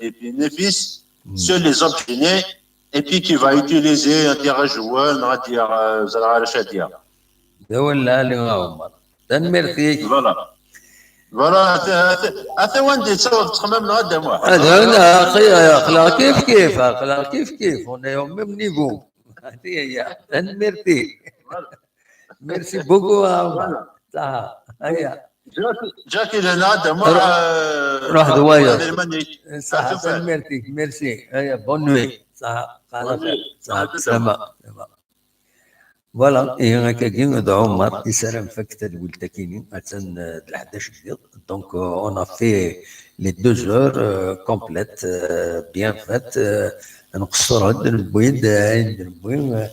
I: des bénéfices sur les objets nés, et puis qui va utiliser un terrain joueur, on va dire, voilà, حتى وين تسوي تخمم هذا واحد
A: هذا اخي اخلاق كيف on est au même niveau هي تنمرتي ميرسي بوكو عمر. صح هيا
I: جاكي لنا
A: روح دوايا. صح ميرسي هيا بون نوي. صح صح سلامة. فوالا هكا كي ندعو عمر يسلم فك تدويل كيني مثلا 11 دقيقة. دونك اون ا في لي 2 اور كومبليت بيان فات. نقصر هاد البويد عند البويد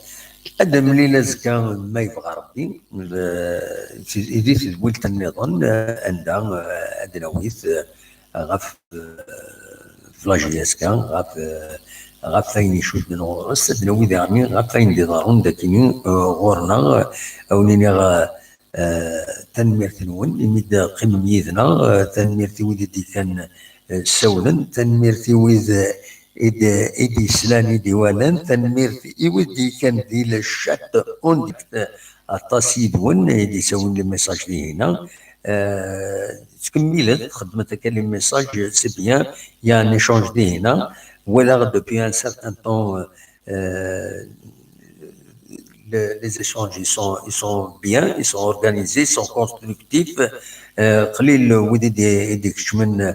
A: هذا ملي لازكا ما يبغى ربي يدي تدويل النظام عندها ادناويت غاف فلاجياسكا غاف فاين يشوف من غرس ادناوي داعني غاف فاين دي ضارون داكيني غورنا اونيني تنمير نون يمد قمم يدنا تنمير ويد دي كان سولا تنمير ويد إيدي سلان إيدي والان تنميرتي إيودي كان دي للشات أون التصيد ون إيدي سوين لي ميساج لي هنا تكملت خدمتك لي ميساج سي بيان يا ان ايشونج دي هنا ولا دوبي ان سارتان طون les échanges ils sont bien, ils sont organisés, ils sont constructifs. قليل ودي يديك من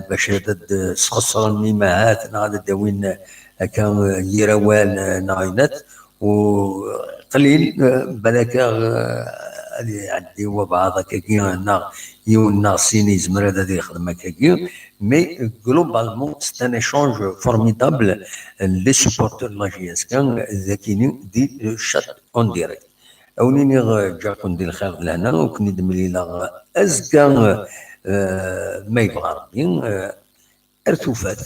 A: باش هذا تخسر الميماعات نعاد داوين هكا يروال ناينات وقليل بالك هذه عندي وبعض هكا يون ناقصين يزمر هذا يخدم هكا مي جلوبالمون سي ان ايشونج فورميدابل لي سوبورتور لا جي اس كان ذاكيني دي شات اون ديريكت اونيني جاكم ديال الخير لهنا وكني دملي لا ازكا ما يبغى ربي ارتفات